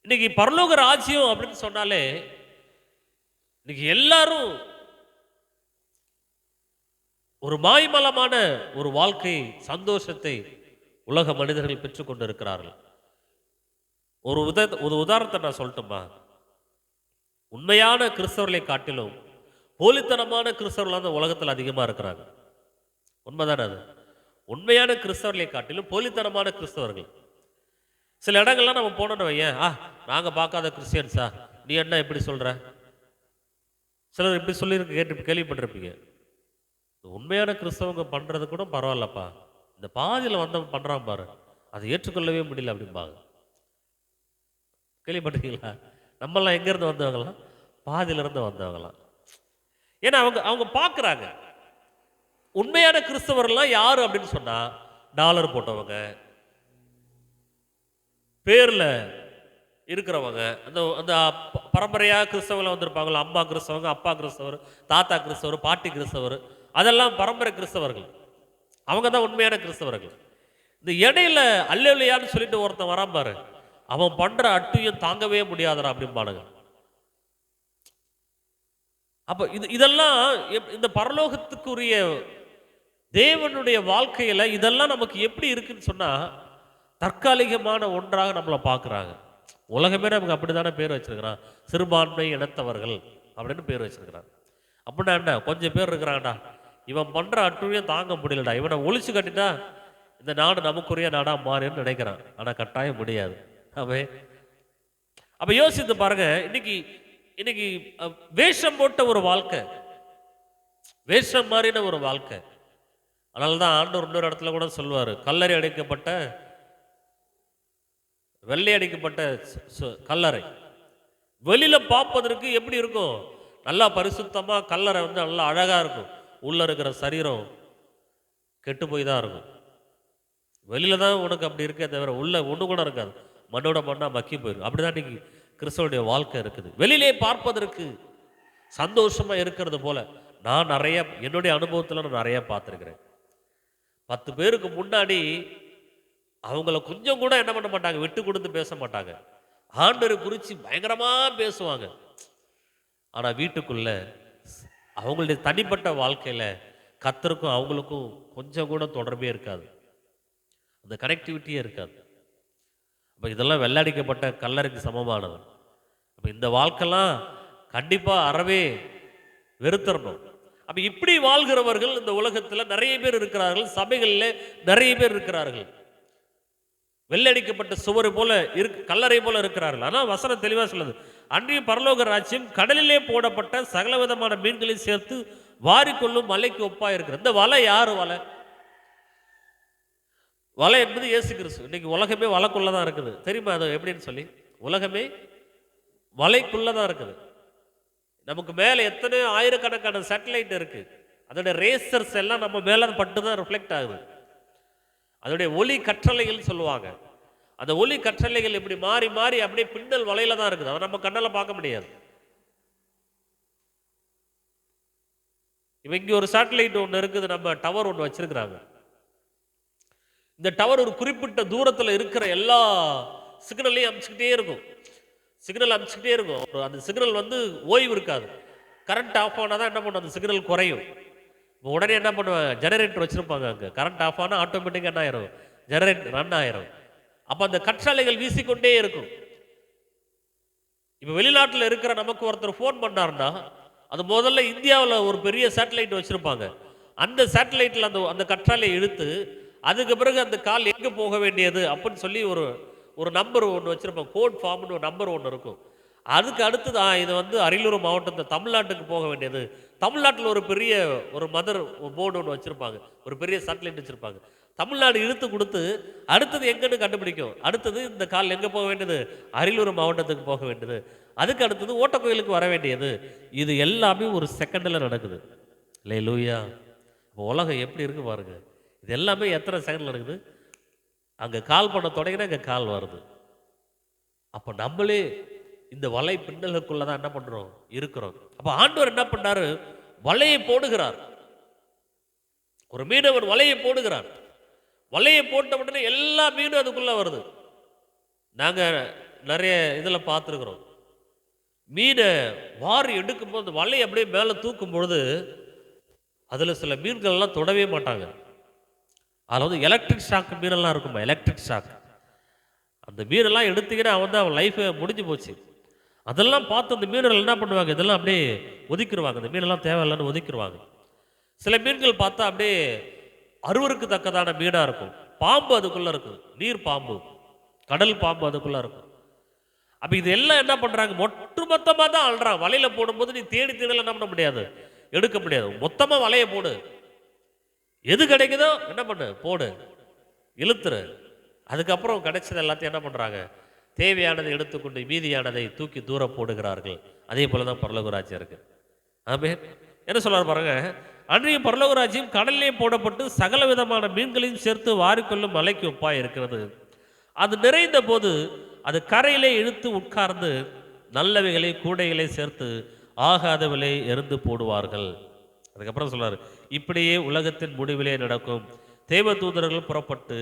இன்னைக்கு பரலோக ராஜ்யம் அப்படின்னு சொன்னாலே இன்னைக்கு எல்லாரும் ஒரு மாய்மலமான ஒரு வாழ்க்கை சந்தோஷத்தை உலக மனிதர்கள் பெற்றுக்கொண்டு இருக்கிறார்கள். ஒரு உதாரணத்தை நான் சொல்லட்டுமா? உண்மையான கிறிஸ்தவர்களை காட்டிலும் போலித்தனமான கிறிஸ்தவர்கள் அந்த உலகத்தில் அதிகமாக இருக்கிறாங்க. உண்மைதானே அது? உண்மையான கிறிஸ்தவர்களை காட்டிலும் போலித்தனமான கிறிஸ்தவர்கள். சில இடங்கள்லாம் நம்ம போனோன்னு வையன், நாங்கள் பார்க்காத கிறிஸ்டியன்ஸா, நீ என்ன இப்படி சொல்கிற? சிலர் இப்படி சொல்லியிருக்கு, கேள்விப்பட்டிருப்பீங்க. உண்மையான கிறிஸ்தவங்க பண்ணுறது கூட பரவாயில்லப்பா, இந்த பாதியில் வந்தவன் பண்ணுறான் பாரு, அதை ஏற்றுக்கொள்ளவே முடியல அப்படிம்பாங்க. கேள்விப்பட்டிருக்கீங்களா? நம்மளாம் எங்கேருந்து வந்தவங்களாம்? பாதியிலிருந்து வந்தவங்களாம். ஏன்னா அவங்க பார்க்குறாங்க. உண்மையான கிறிஸ்தவர்கள்லாம் யாரு அப்படின்னு சொன்னா, டாலர் போட்டவங்க, பேர்ல இருக்கிறவங்க, அந்த பரம்பரையாக கிறிஸ்தவர்கள் வந்திருப்பாங்களா, அம்மா கிறிஸ்தவங்க, அப்பா கிறிஸ்தவர், தாத்தா கிறிஸ்தவர், பாட்டி கிறிஸ்தவர், அதெல்லாம் பரம்பரை கிறிஸ்தவர்கள். அவங்க தான் உண்மையான கிறிஸ்தவர்கள். இந்த இடையில அல்லேலூயான்னு சொல்லிட்டு ஒருத்தன் வரான் பாரு, அவன் பண்ற அட்டியும் தாங்கவே முடியாதரா அப்படிம்பானுங்க. அப்ப இதெல்லாம் இந்த பரலோகத்துக்குரிய தேவனுடைய வாழ்க்கையில இதெல்லாம் நமக்கு எப்படி இருக்குன்னு சொன்னா, தற்காலிகமான ஒன்றாக நம்மளை பார்க்குறாங்க. உலகமே நமக்கு அப்படித்தானே பேர் வச்சிருக்கிறான், சிறுபான்மை இனத்தவர்கள் அப்படின்னு பேர் வச்சிருக்கிறான். அப்படின்னா என்ன, கொஞ்சம் பேர் இருக்கிறாங்கடா, இவன் பண்ற அட்டுழியம் தாங்க முடியலடா, இவனை ஒழிச்சு கட்டிட்டா இந்த நாடு நமக்குரிய நாடா மாறுன்னு நினைக்கிறான். ஆனா கட்டாயம் முடியாது. அப்ப யோசித்து பாருங்க. இன்னைக்கு வேஷம் போட்ட ஒரு வாழ்க்கை, வேஷம் மாறின ஒரு வாழ்க்கை. அதனால்தான் ஆண்டவர் இன்னொரு இடத்துல கூட சொல்லுவாரு, கல்லறை அடைக்கப்பட்ட வெள்ளை அடிக்கப்பட்ட கல்லறை வெளியில பார்ப்பதற்கு எப்படி இருக்கும்? நல்லா பரிசுத்தமா கல்லறை வந்து நல்லா அழகா இருக்கும். உள்ள இருக்கிற சரீரம் கெட்டு போய் தான் இருக்கும். வெளியில தான் உனக்கு அப்படி இருக்கே தவிர உள்ள ஒண்ணு கூட இருக்காது, மண்ணோட மண்ணா மக்கி போயிடும். அப்படிதான் இன்னைக்கு கிறிஸ்தவனுடைய வாழ்க்கை இருக்குது. வெளியிலே பார்ப்பதற்கு சந்தோஷமா இருக்கிறது போல நான் நிறைய என்னுடைய அனுபவத்தில் நான் நிறைய பார்த்துருக்கிறேன். 10 பேருக்கு முன்னாடி அவங்கள கொஞ்சம் கூட என்ன பண்ண மாட்டாங்க, விட்டு கொடுத்து பேச மாட்டாங்க. ஆண்டவரை குறித்து பயங்கரமா பேசுவாங்க. ஆனா வீட்டுக்குள்ள அவங்களுடைய தனிப்பட்ட வாழ்க்கையில கர்த்தருக்கும் அவங்களுக்கும் கொஞ்சம் கூட தொடர்பே இருக்காது, அந்த கனெக்டிவிட்டியே இருக்காது. அப்ப இதெல்லாம் வெள்ளடிக்கப்பட்ட கல்லறைக்கு சமமானது. அப்ப இந்த வாழ்க்கைலாம் கண்டிப்பா அறவே வெறுத்தரணும். அப்ப இப்படி வாழ்கிறவர்கள் இந்த உலகத்துல நிறைய பேர் இருக்கிறார்கள், சபைகளில் நிறைய பேர் இருக்கிறார்கள். வெள்ளடிக்கப்பட்ட சுவர் போல கல்லறை போல இருக்கிறார்கள். ஆனால் வசனம் தெளிவா சொல்லுது, அன்றைய பரலோக ராஜ்யம் கடலிலே போடப்பட்ட சகல விதமான மீன்களை சேர்த்து வாரிக்கொள்ளும் மலைக்கு ஒப்பா இருக்கிறது. இந்த வலை யாரு வலை? வலை என்பது இயேசு கிறிஸ்து. இன்னைக்கு உலகமே வலைக்குள்ளதான் இருக்குது. தெரியுமா அது எப்படின்னு சொல்லி? உலகமே வலைக்குள்ளதான் இருக்குது. நமக்கு மேலே எத்தனையோ ஆயிரக்கணக்கான சேட்டலைட் இருக்கு. அதோட ரேசர்ஸ் எல்லாம் நம்ம மேல பட்டு தான் ரிஃப்ளெக்ட் ஆகுது. அதோடைய ஒளி கற்றலைகள் சொல்லுவாங்க. அந்த ஒளி கற்றலைகள் இப்படி மாறி மாறி அப்படியே பின்னல் வலையில தான் இருக்குது. அதை நம்ம கண்ணால பார்க்க முடியாது. இங்க ஒரு சேட்டலைட் ஒன்று இருக்குது, நம்ம டவர் ஒன்று வச்சிருக்கிறாங்க. இந்த டவர் ஒரு குறிப்பிட்ட தூரத்தில் இருக்கிற எல்லா சிக்னலையும் அமிச்சுக்கிட்டே இருக்கும். சிக்னல் அமிச்சுக்கிட்டே இருக்கும். அந்த சிக்னல் வந்து ஓய்வு இருக்காது. கரண்ட் ஆஃப் ஆனால் தான் என்ன பண்ணும், அந்த சிக்னல் குறையும். உடனே என்ன பண்ணுவாங்க, ஜெனரேட்டர் வச்சுருப்பாங்க. அங்கே கரண்ட் ஆஃப் ஆனால் ஆட்டோமேட்டிக்காக என்ன ஆயிரும், ஜெனரேட்டர் ரன் ஆயிரும். அப்போ அந்த கற்றாழைகள் வீசிக்கொண்டே இருக்கும். இப்போ வெளிநாட்டில் இருக்கிற நமக்கு ஒருத்தர் ஃபோன் பண்ணாருன்னா, அது முதல்ல இந்தியாவில் ஒரு பெரிய சேட்டலைட் வச்சுருப்பாங்க. அந்த சேட்டலைட்டில் அந்த கற்றாழையை இழுத்து அதுக்கு பிறகு அந்த கால் எங்கே போக வேண்டியது அப்படின்னு சொல்லி ஒரு நம்பர் ஒன்று வச்சுருப்பாங்க. கோட் ஃபார்ம்னு ஒரு நம்பர் ஒன்று இருக்கும். அதுக்கு அடுத்தது இது வந்து அரியலூர் மாவட்டத்தில் தமிழ்நாட்டுக்கு போக வேண்டியது. தமிழ்நாட்டில் ஒரு பெரிய மதர் போர்டு ஒன்று வச்சுருப்பாங்க, ஒரு பெரிய சேட்டலைட் வச்சுருப்பாங்க. தமிழ்நாடு இழுத்து கொடுத்து அடுத்தது எங்கன்னு கண்டுபிடிக்கும். அடுத்தது இந்த கால் எங்கே போக வேண்டியது, அரியலூர் மாவட்டத்துக்கு போக வேண்டியது. அதுக்கு அடுத்தது ஓட்டக்கோயிலுக்கு வர வேண்டியது. இது எல்லாமே ஒரு செகண்டில் நடக்குது. அல்லேலூயா. இப்போ உலகம் எப்படி இருக்கு பாருங்க. இது எல்லாமே எத்தனை செகண்டில் நடக்குது. அங்கே கால் பண்ண தொடங்கினா இங்கே கால் வருது. அப்போ நம்மளே இந்த வலை பின்னலுக்குள்ள தான் என்ன பண்றோம், இருக்கிறோம். அப்போ ஆண்டவர் என்ன பண்ணாரு, வலையை போடுகிறார். ஒரு மீனவர் வலையை போடுகிறார். வலையை போட்ட உடனே எல்லா மீனும் அதுக்குள்ள வருது. நாங்க நிறைய இதில் பார்த்துருக்குறோம். மீனை வாரி எடுக்கும்போது வலையை அப்படியே மேலே தூக்கும் பொழுது அதில் சில மீன்கள்லாம் தொடவே மாட்டாங்க. அதில் வந்து எலக்ட்ரிக் ஷாக் மீனெல்லாம் இருக்குமா, எலக்ட்ரிக் ஷாக். அந்த மீனெல்லாம் எடுத்தீங்கன்னா அவன் லைஃபை முடிஞ்சு போச்சு. அதெல்லாம் பார்த்து அந்த மீனர்கள் என்ன பண்ணுவாங்க, இதெல்லாம் அப்படியே ஒதுக்கிடுவாங்க. அந்த மீனெல்லாம் தேவையில்லைன்னு ஒதுக்கிடுவாங்க. சில மீன்கள் பார்த்தா அப்படியே அருவருக்கு தக்கதான மீனாக இருக்கும். பாம்பு அதுக்குள்ளே இருக்கும், நீர் பாம்பு, கடல் பாம்பு அதுக்குள்ளே இருக்கும். அப்போ இது எல்லாம் என்ன பண்ணுறாங்க, ஒட்டுமொத்தமாக தான் அழுறான். வலையில் போடும்போது நீ தேடி தேடல என்ன பண்ண முடியாது, எடுக்க முடியாது. மொத்தமாக வலையை போடு, எது கிடைக்குதோ என்ன பண்ணு, போடு, இழுத்துரு. அதுக்கப்புறம் கிடைச்சது எல்லாத்தையும் என்ன பண்ணுறாங்க, தேவையானதை எடுத்துக்கொண்டு மீதியானதை தூக்கி தூரம் போடுகிறார்கள். அதே போல தான் பரலோக ராஜ்யம் இருக்கு. ஆமே என்ன சொல்றாரு பாருங்க, அன்றைய பரலோக ராஜ்யம் கடலிலே போடப்பட்டு சகல விதமான மீன்களையும் சேர்த்து வாரிக்கொள்ளும் மலைக்கு ஒப்பாய் இருக்கிறது. அது நிறைந்த போது அது கரையிலே இழுத்து உட்கார்ந்து நல்லவைகளை கூடைகளை சேர்த்து ஆகாதவளை எரிந்து போடுவார்கள். அதுக்கப்புறம் சொல்றாரு, இப்படியே உலகத்தின் முடிவிலே நடக்கும். தேவ தூதர்கள் புறப்பட்டு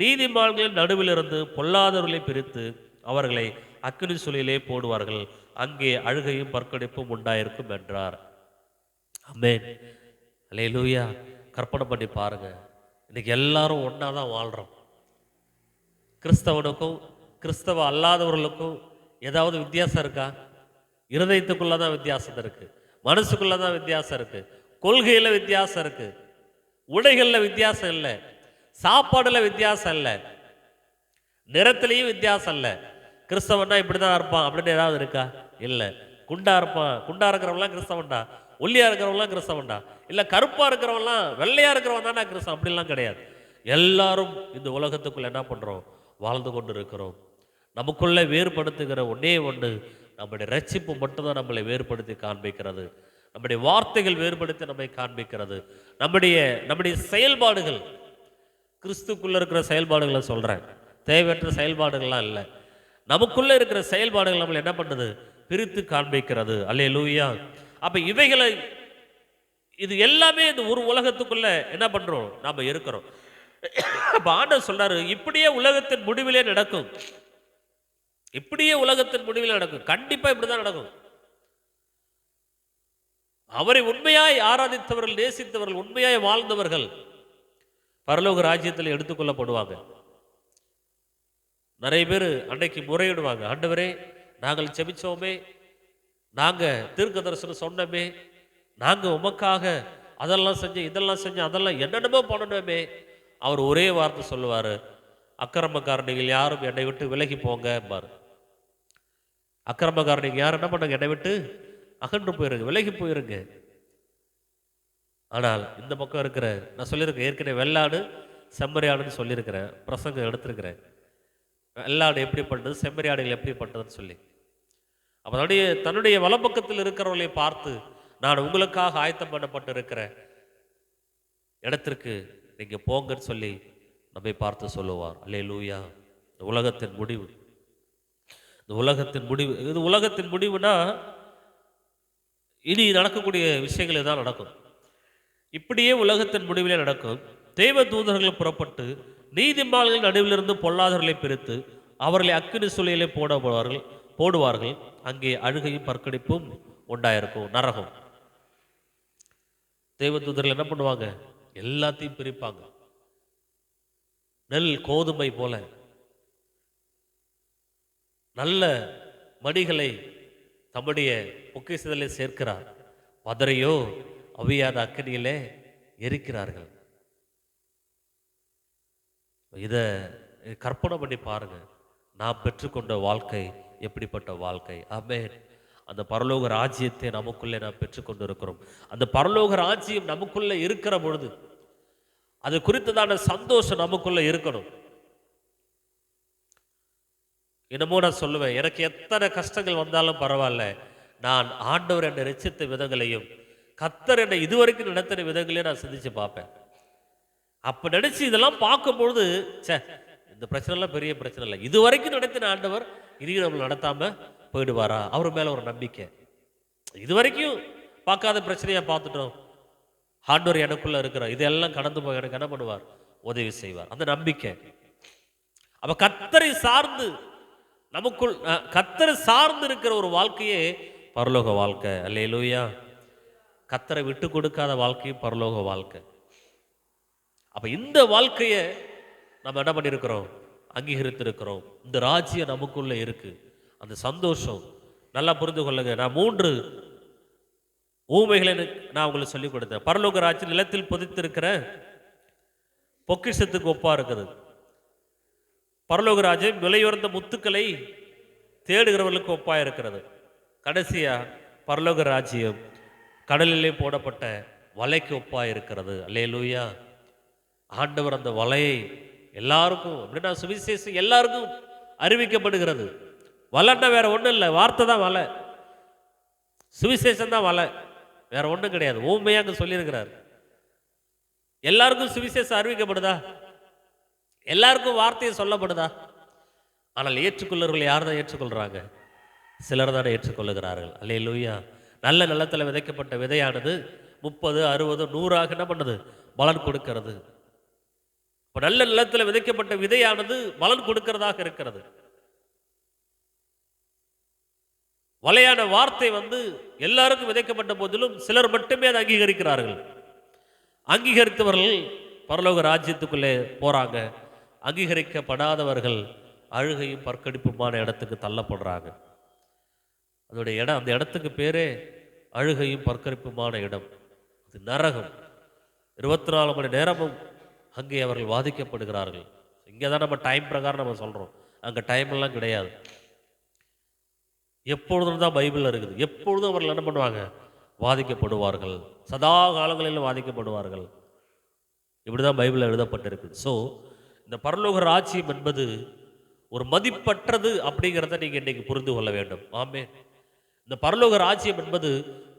நீதிமான்களின் நடுவிலிருந்து பொல்லாதவர்களை பிரித்து அவர்களை அக்கினி சூளையிலே போடுவார்கள். அங்கே அழுகையும் பற்கடிப்பும் உண்டாயிருக்கும் என்றார். ஆமென். அல்லேலூயா. கற்பனை பண்ணி பாருங்க, இன்னைக்கு எல்லாரும் ஒன்றா தான் வாழ்கிறோம். கிறிஸ்தவனுக்கும் கிறிஸ்தவ அல்லாதவர்களுக்கும் ஏதாவது வித்தியாசம் இருக்கா? இருதயத்துக்குள்ள தான் வித்தியாசம் இருக்கு, மனசுக்குள்ள தான் வித்தியாசம் இருக்கு, கொள்கையில் வித்தியாசம் இருக்கு, உடைகளில் வித்தியாசம் இல்லை, சாப்பாடுல வித்தியாசம் இல்லை, நிறத்திலையும் வித்தியாசம் இல்லை. கிறிஸ்தவன்னா இப்படி தான் இருப்பான் அப்படின்னு ஏதாவது இருக்கா? இல்லை. குண்டா இருப்பான், குண்டா இருக்கிறவங்களாம் கிறிஸ்தவன்டா, ஒல்லியா இருக்கிறவங்களாம் கிறிஸ்தவன்டா, இல்லை கருப்பா இருக்கிறவங்களாம் வெள்ளையா இருக்கிறவன் தானே கிறிஸ்தவன், அப்படிலாம் கிடையாது. எல்லாரும் இந்த உலகத்துக்குள்ள என்ன பண்றோம், வாழ்ந்து கொண்டு இருக்கிறோம். நமக்குள்ள வேறுபடுத்துகிற ஒன்னே ஒன்று, நம்முடைய ரட்சிப்பு மட்டும்தான் நம்மளை வேறுபடுத்தி காண்பிக்கிறது. நம்முடைய வார்த்தைகள் வேறுபடுத்தி நம்மை காண்பிக்கிறது. நம்முடைய செயல்பாடுகள், கிறிஸ்துக்குள்ள இருக்கிற செயல்பாடுகளை சொல்றேன், தேவையற்ற செயல்பாடுகள்லாம் இல்லை. நமக்குள்ள இருக்கிற செயல்பாடுகள் நம்மளை என்ன பண்ணுது, பிரித்து காண்பிக்கிறது. அல்லேலூயா. அப்ப இவைகளை, இது எல்லாமே இந்த ஒரு உலகத்துக்குள்ள என்ன பண்றோம், நாம இருக்கிறோம். அப்ப ஆண்டவர் சொல்றாரு, இப்படியே உலகத்தின் முடிவிலே நடக்கும். இப்படியே உலகத்தின் முடிவிலே நடக்கும். கண்டிப்பா இப்படிதான் நடக்கும். அவரை உண்மையாய் ஆராதித்தவர்கள், நேசித்தவர்கள், உண்மையாய் வாழ்ந்தவர்கள் பரலோக ராஜ்யத்தில் எடுத்துக்கொள்ளப்படுவாங்க. நிறைய பேர் அன்னைக்கு முறையிடுவாங்க, ஆண்டவரே நாங்கள் செபிச்சோமே, நாங்க தீர்க்க தரிசனம் சொன்னோமே, நாங்க உமக்காக அதெல்லாம் செஞ்சோம், இதெல்லாம் செஞ்சோம், அதெல்லாம் என்னென்னமோ பண்ணணுமே. அவர் ஒரே வார்த்தை சொல்லுவார், அக்கிரமக்காரணிகள் யாரும் என்னை விட்டு விலகி போங்க பாரு. அக்கிரமக்காரணிங்க யாரும் என்ன பண்ணுங்க, என்னை விட்டு அகன்று போயிருங்க, விலகி போயிருங்க. ஆனால் இந்த பக்கம் இருக்கிற, நான் சொல்லியிருக்கேன் ஏற்கனவே, வெள்ளாடு செம்மறியாடுன்னு சொல்லியிருக்கிறேன், பிரசங்கம் எடுத்திருக்கிறேன். வெள்ளாடு எப்படி பண்ணுறது, செம்மறியாடுகள் எப்படி பண்ணுறதுன்னு சொல்லி. அப்போ தன்னுடைய வலப்பக்கத்தில் இருக்கிறவர்களை பார்த்து, நான் உங்களுக்காக ஆயத்தம் பண்ணப்பட்டு இருக்கிற இடத்திற்கு நீங்க போங்கன்னு சொல்லி நம்மை பார்த்து சொல்லுவார். அல்லேலூயா. இந்த உலகத்தின் முடிவு, இந்த உலகத்தின் முடிவு, இது உலகத்தின் முடிவுனா இனி நடக்கக்கூடிய விஷயங்கள் தான் நடக்கும். இப்படியே உலகத்தின் முடிவிலே நடக்கும். தேவ தூதர்கள் புறப்பட்டு நீதிமான்களின் நடுவிலிருந்து பொல்லாதவர்களை பிரித்து அவர்களை அக்கினி சூளையிலே போடுவார்கள். அங்கே அழுகையும் பற்கடிப்பும் உண்டாயிருக்கும். நரகம். தேவதூதர்கள் என்ன பண்ணுவாங்க? எல்லாத்தையும் பிரிப்பாங்க. நெல் கோதுமை போல நல்ல மடிகளை தம்முடைய பொக்கிஷத்திலே சேர்க்கிறார். பதரையோ அவியாத அக்கினியிலே எரிக்கிறார்கள். இதை கற்பனை பண்ணி பாருங்க. நாம் பெற்றுக்கொண்ட வாழ்க்கை எப்படிப்பட்ட வாழ்க்கை! ஆமென். அந்த பரலோக ராஜ்யத்தை நமக்குள்ளே நாம் பெற்றுக்கொண்டு இருக்கிறோம். அந்த பரலோக ராஜ்யம் நமக்குள்ளே இருக்கிற பொழுது அது குறித்ததான சந்தோஷம் நமக்குள்ள இருக்கணும். என்னமோ நான் சொல்லுவேன், எனக்கு எத்தனை கஷ்டங்கள் வந்தாலும் பரவாயில்ல, நான் ஆண்டவர் என்னை ரட்சித்த விதங்களையும் கர்த்தர் என்னை இதுவரைக்கும் நடத்தின விதங்களையும் நான் சிந்திச்சு பார்ப்பேன். அப்ப நினைச்சு இதெல்லாம் பார்க்கும்பொழுது, சே, இந்த பிரச்சனைலாம் பெரிய பிரச்சனை இல்லை, இதுவரைக்கும் நடத்தின ஆண்டவர் இனியும் நம்மளை நடத்தாம போயிடுவாரா? அவர் மேல ஒரு நம்பிக்கை. இதுவரைக்கும் பார்க்காத பிரச்சனையா பார்த்துட்டோம், ஆண்டவர் எனக்குள்ள இருக்கிறார், இதெல்லாம் கடந்து போய் எனக்கு என்ன பண்ணுவார்? உதவி செய்வார். அந்த நம்பிக்கை. அப்ப கர்த்தரை சார்ந்து நமக்குள் கர்த்தரை சார்ந்து இருக்கிற ஒரு வாழ்க்கையே பரலோக வாழ்க்கை. அல்லேலூயா. கர்த்தரை விட்டு கொடுக்காத வாழ்க்கையும் பரலோக வாழ்க்கை. அப்ப இந்த வாழ்க்கையை நம்ம என்ன பண்ணியிருக்கிறோம்? அங்கீகரித்திருக்கிறோம். இந்த ராஜ்யம் நமக்குள்ள இருக்கு. அந்த சந்தோஷம் நல்லா புரிந்து கொள்ளுங்க. நான் 3 ஊமைகளை நான் உங்களுக்கு சொல்லிக் கொடுத்தேன். பரலோக ராஜ்யம் நிலத்தில் புதைத்திருக்கிற பொக்கிஷத்துக்கு ஒப்பா இருக்குது. பரலோக ராஜ்யம் விலையுயர்ந்த முத்துக்களை தேடுகிறவர்களுக்கு ஒப்பா இருக்கிறது. கடைசியா பரலோக ராஜ்யம் கடலிலே போடப்பட்ட வலைக்கு ஒப்பா இருக்கிறது. அல்லேலூயா. ஆண்டவர் அந்த வலையை எல்லாருக்கும், அப்படின்னா சுவிசேஷம் எல்லாருக்கும் அறிவிக்கப்படுகிறது. வலைன்னா வேற ஒன்றும் இல்லை, வார்த்தை தான் வலை, சுவிசேஷம் தான் வலை, வேற ஒன்றும் கிடையாது. ஊமையா அங்கே சொல்லியிருக்கிறார். எல்லாருக்கும் சுவிசேஷம் அறிவிக்கப்படுதா? எல்லாருக்கும் வார்த்தையை சொல்லப்படுதா? ஆனால் ஏற்றுக்கொள்ளவர்கள் யார் தான் ஏற்றுக்கொள்றாங்க? சிலர் தானே ஏற்றுக்கொள்ளுகிறார்கள். அல்லேலூயா. நல்ல நிலத்தில் விதைக்கப்பட்ட விதையானது 30, 60, 100 என்ன பண்ணுது? பலன் கொடுக்கிறது. இப்போ நல்ல நிலத்தில் விதைக்கப்பட்ட விதையானது பலன் கொடுக்கிறதாக இருக்கிறது. வலையான வார்த்தை எல்லாருக்கும் விதைக்கப்பட்ட போதிலும் சிலர் மட்டுமே அதை அங்கீகரிக்கிறார்கள். அங்கீகரித்தவர்கள் பரலோக ராஜ்யத்துக்குள்ளே போறாங்க. அங்கீகரிக்கப்படாதவர்கள் அழுகையும் பற்கடிப்புமான இடத்துக்கு தள்ளப்படுறாங்க. அதோடைய இடம், அந்த இடத்துக்கு பேரே அழுகையும் பற்கடிப்புமான இடம். அது நரகம். 24 மணி நேரமும் அங்கே அவர்கள் வாதிக்கப்படுகிறார்கள். இங்கே தான் நம்ம டைம் பிரகாரம் நம்ம சொல்கிறோம், அங்கே டைம் எல்லாம் கிடையாது. எப்பொழுதும் தான் பைபிளில் இருக்குது. எப்பொழுதும் அவர்கள் என்ன பண்ணுவாங்க? வாதிக்கப்படுவார்கள். சதா காலங்களிலும் வாதிக்கப்படுவார்கள். இப்படி தான் பைபிளில் எழுதப்பட்டிருக்குது. ஸோ இந்த பரலோக ராஜ்யம் என்பது ஒரு மதிப்பற்றது அப்படிங்கிறத நீங்கள் இன்னைக்கு புரிந்து கொள்ள வேண்டும். ஆமே. இந்த பரலோக ராஜ்யம் என்பது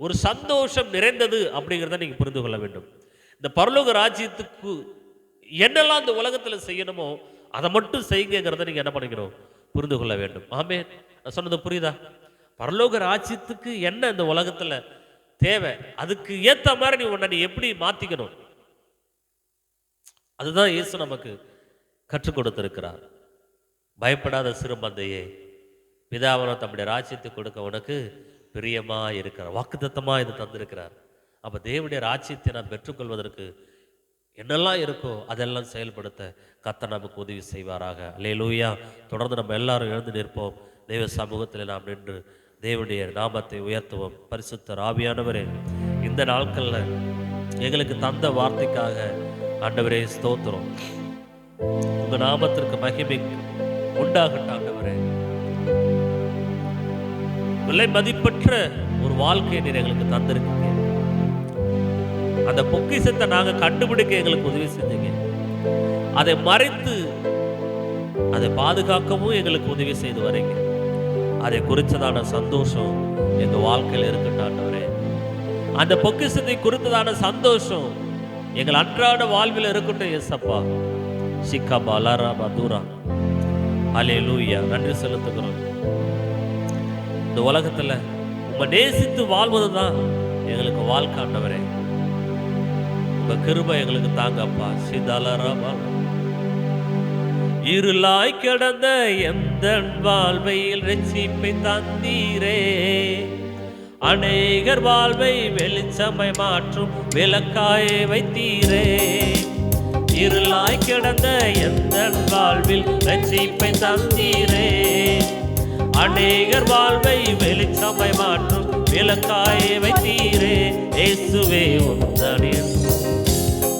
ஒரு சந்தோஷம் நிறைந்தது அப்படிங்கிறத நீங்கள் புரிந்து கொள்ள வேண்டும். இந்த பரலோக ராஜ்யத்துக்கு என்னெல்லாம் இந்த உலகத்தில் செய்யணுமோ அதை மட்டும் செய்யுங்கிறத நீங்கள் என்ன பண்ணிக்கணும்? புரிந்து கொள்ள வேண்டும். ஆமே. நான் சொன்னது புரியுதா? பரலோக ராஜ்யத்துக்கு என்ன இந்த உலகத்தில் தேவை, அதுக்கு ஏற்ற மாதிரி நீ எப்படி மாற்றிக்கணும், அதுதான் இயேசு நமக்கு கற்றுக் கொடுத்திருக்கிறார். பயப்படாத சிறுமந்தையே, பிதாவன தம்முடைய ராஜ்யத்தை கொடுக்க உனக்கு பிரியமா இருக்கிறார். வாக்குத்தத்தமா இது தந்திருக்கிறார். அப்ப தேவனுடைய ராஜ்யத்தை நாம் பெற்றுக்கொள்வதற்கு என்னெல்லாம் இருக்கோ அதெல்லாம் செயல்படுத்த கர்த்தர் நமக்கு உதவி செய்வாராக. அல்லேலூயா. தொடர்ந்து நம்ம எல்லாரும் எழுந்து நிற்போம். தெய்வ சமூகத்தில் நாம் நின்று தேவனுடைய நாமத்தை உயர்த்துவோம். பரிசுத்த ஆவியானவரே, இந்த நாட்களில் எங்களுக்கு தந்த வார்த்தைக்காக ஆண்டவரே ஸ்தோத்திரம். உங்க நாமத்திற்கு மகிமை உண்டாகட்டும் ஆண்டவரே. விலை மதிப்பற்ற ஒரு வாழ்க்கையை நீர் எங்களுக்கு தந்திருக்கீங்க. அந்த பொக்கிஷத்தை நாங்கள் கண்டுபிடிக்க எங்களுக்கு உதவி செஞ்சீங்க. அதை மறைத்து அதை பாதுகாக்கவும் எங்களுக்கு உதவி செய்து வரீங்க. அதை குறித்ததான சந்தோஷம் எங்க வாழ்க்கையில் இருக்கட்டும் ஆண்டவரே. அந்த பொக்கிஷத்தை குறித்ததான சந்தோஷம் எங்கள் அன்றாட வாழ்வில் இருக்கட்டும் ஏசப்பா. சிக்கா பாலாரா பதூரா. அல்லேலூயா. நன்றி செலுத்துகிறோம். இந்த உலகத்துல உங்க நேசித்து வாழ்வதுதான் எங்களுக்கு வாழ்க்கை ஆண்டவரே. உங்க கிருபை எங்களுக்கு தாங்கப்பா. சிதாலராமா. இருளாய் கிடந்த எந்த வாழ்வையில் ரட்சிப்பை தந்தீரே, அநேகர் வாழ்வை வெளிச்சமாய் மாற்றும் விளக்காய் வைத்தீரே. இருளாய் கிடந்த எந்தன் வாழ்வில் ரட்சிப்பை தந்தீரே. அநேகர் வாழ்வை வெளிச்சமாய் மாற்றும் விளக்காய் வைத்தீரே. இயேசுவே உந்தனின்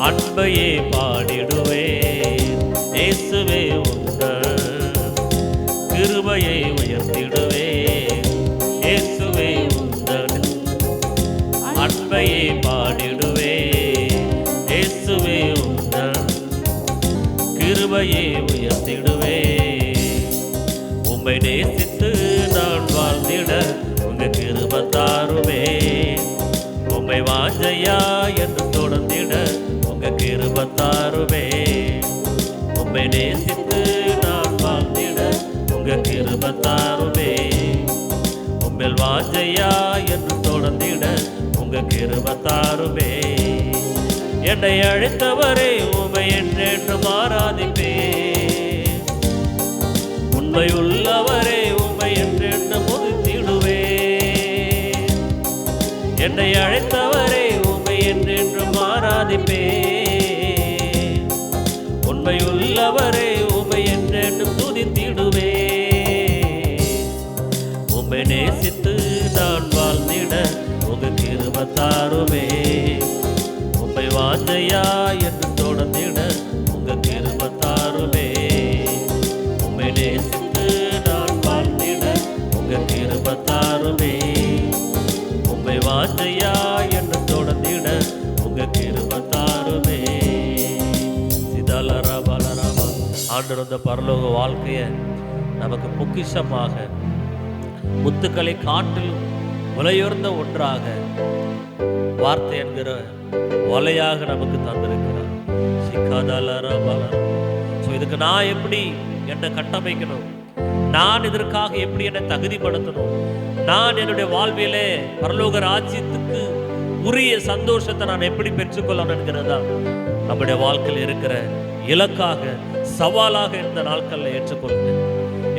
அன்பையே பாடிடுவேன். இயேசுவே உந்தன் கிருபையை உயர்த்திடுவேன். இயேசுவே உந்தன் அன்பையே பாடிடுவேன். இயேசுவே உந்தன் கிருபையை உயர்த்திடுவேன். உம்மை நேசித்து நான் வாழ்ந்திட உங்க கிருபை தாருமே. உம்மை வாஞ்சையா என்று தொடர்ந்திட உங்க கிருபை தாருமே. உம்மை நேசித்து நான் வாழ்ந்திட உங்க கிருபை தாருமே. உம்மில் வாஞ்சையா என்று தொடர்ந்திட உங்க கிருபை தாருமே. என்னை அழைத்தவரே உம்மை என்றென்றும் ஆராதிப்பேன். உண்மை உள்ளவரே உம்மை என்றென்றும் துதித்திடுவேன். என்னை அழைத்தவரே உம்மை என்றென்றும் ஆராதிப்பேன். உண்மை உள்ளவரே உம்மை என்றென்றும் துதித்திடுவேன். உம்மை நேசித்து நான் வாழ்ந்திட உங்க கிருபை தாருமே. உம்மை வாஞ்சையா என்று தொடர்ந்திட உங்க கிருபை தாருமே. உம்மை நேசித்து நான் வாழ்ந்திட உங்க கிருபை தாருமே. உம்மை வாஞ்சையா என்று தொடர்ந்திட உங்க கிருபை தாருமே. சிதலரா பலராமா. ஆண்டவர் இந்த பரலோக வாழ்க்கையை நமக்கு பொக்கிஷமாக முத்துக்களை காட்டிலும் விலையுயர்ந்த ஒன்றாக வார்த்தை என்கிற வலையாக நமக்கு தந்திருக்கிறார். சிக்காதலரா பலரா. ஸோ இதுக்கு நான் எப்படி என்னை கட்டமைக்கணும், நான் இதற்காக எப்படி என்னை தகுதிப்படுத்தணும், நான் என்னுடைய வாழ்விலே பரலோக ராஜ்யத்துக்கு உரிய சந்தோஷத்தை நான் எப்படி பெற்றுக்கொள்ளணும் என்கிறதா நம்முடைய வாழ்க்கையில் இருக்கிற இலக்காக சவாலாக இந்த நாட்களில்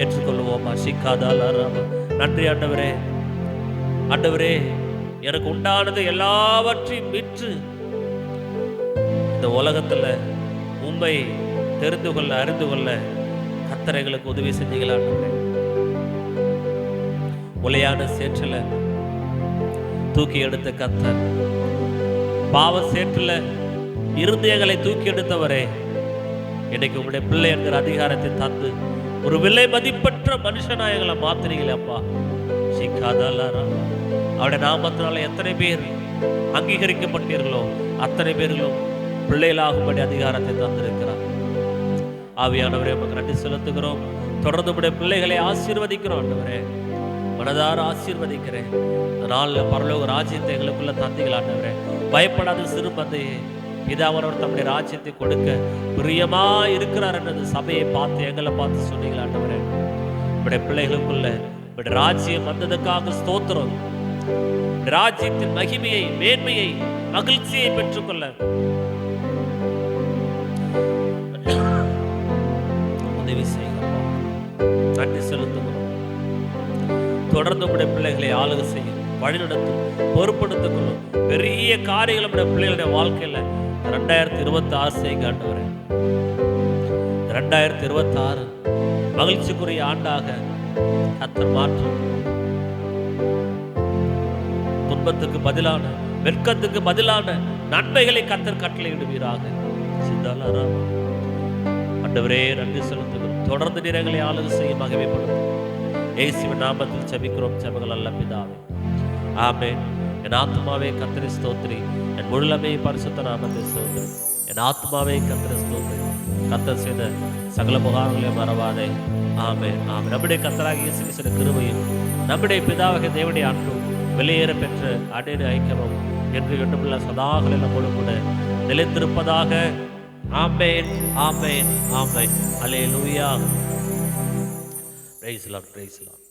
ஏற்றுக்கொள்வோமா. சிக்காதலரா. நன்றி ஆண்டவரே. ஆண்டவரே, எனக்கு உண்டானது எல்லாவற்றையும் விற்று இந்த உலகத்துல உண்மை தெரிந்து கொள்ள அறிந்து கொள்ள கர்த்தர் எங்களுக்கு உதவி செஞ்சீங்களா. உலையான சேற்றில தூக்கி எடுத்த கர்த்தர், பாவ சேற்றில இருந்து எங்களை தூக்கி எடுத்தவரே, இன்னைக்கு உங்களுடைய பிள்ளை என்கிற அதிகாரத்தை தந்து ஒரு விலை மதிப்பற்ற மனுஷனா எங்களை மாத்தினீங்களே அப்பா. சிக்காதலரா. அவருடைய நாமத்தினால எத்தனை பேர் அங்கீகரிக்கப்பட்டீர்களோ அத்தனை பேர்களும் பிள்ளைகளாகும்படி அதிகாரத்தை தந்திருக்கிறார். ஆவியானவரே, நமக்கு நன்றி செலுத்துகிறோம். தொடர்ந்து உடைய பிள்ளைகளை ஆசீர்வதிக்கிறோம் ஆண்டவரே. மனதார ஆசீர்வதிக்கிறேன். இந்த நாளில் பரலோக ராஜ்யத்தை எங்களுக்குள்ள தந்தீங்களா ஆண்டவரே. பயப்படாத சிறு மந்தையே, பிதாவரவர் தம்முடைய ராஜ்யத்தை கொடுக்க பிரியமா இருக்கிறார் என்றது சபையை பார்த்து எங்களை பார்த்து சொன்னீங்களா ஆண்டவரே. உடைய பிள்ளைகளுக்குள்ள உடைய ராஜ்யம் வந்ததுக்காக ஸ்தோத்திரம். ராஜ்யத்தின் மகிமையை, மேன்மையை, மகிழ்ச்சியை பெற்றுக்கொள்ள உதவி செய்கிறோம். நன்றி செலுத்துகிறோம். தொடர்ந்து உடைய பிள்ளைகளை ஆளுகை செய்யும், வழிநடத்தும், பொறுப்படுத்திக் கொள்ளும். பெரிய காரியங்கள் நம்முடைய பிள்ளைகளுடைய வாழ்க்கையில 2026 செய்ய ஆண்டவரே. 2026 மகிழ்ச்சிக்குரிய ஆண்டாக கர்த்தர் மாற்றும். துன்பத்துக்கு பதிலான, வெட்கத்துக்கு பதிலான நன்மைகளை கர்த்தர் கட்டளையிடுவீராக. சித்தாலரா. ஆண்டவரே, நன்றி செலுத்துகிறோம். தொடர்ந்து நிறங்களை ஆளுகை செய்ய மகிமைப்படுத்தும். இயேசுவின் நாமத்தில் ஜெபிக்கிறோம் ஜெபங்கள் நல்ல பிதாவே. ஆமென். என் ஆத்மாவே கர்த்தரை ஸ்தோத்திரி, என் முழுமே பரிசுத்த நாமத்தை ஸ்தோத்திரி. என் ஆத்மாவே கர்த்தரை ஸ்தோத்திரி. கர்த்தர் செய்த சகல உபகாரங்களையும் மறவாதே. ஆமென். ஆமென். நம்முடைய கர்த்தராகிய இயேசு கிறிஸ்துவின் கிருபையும் நம்முடைய பிதாவாகிய தேவனுடைய அன்பும் வெளியேற பெற்ற அடையிற ஐக்கியமும் என்று எண்ணுமுள்ள சதாகள் நம்மோடு கூட நிலைத்திருப்பதாக. Amen. Amen. Amen. Hallelujah. Praise the Lord. Praise the Lord.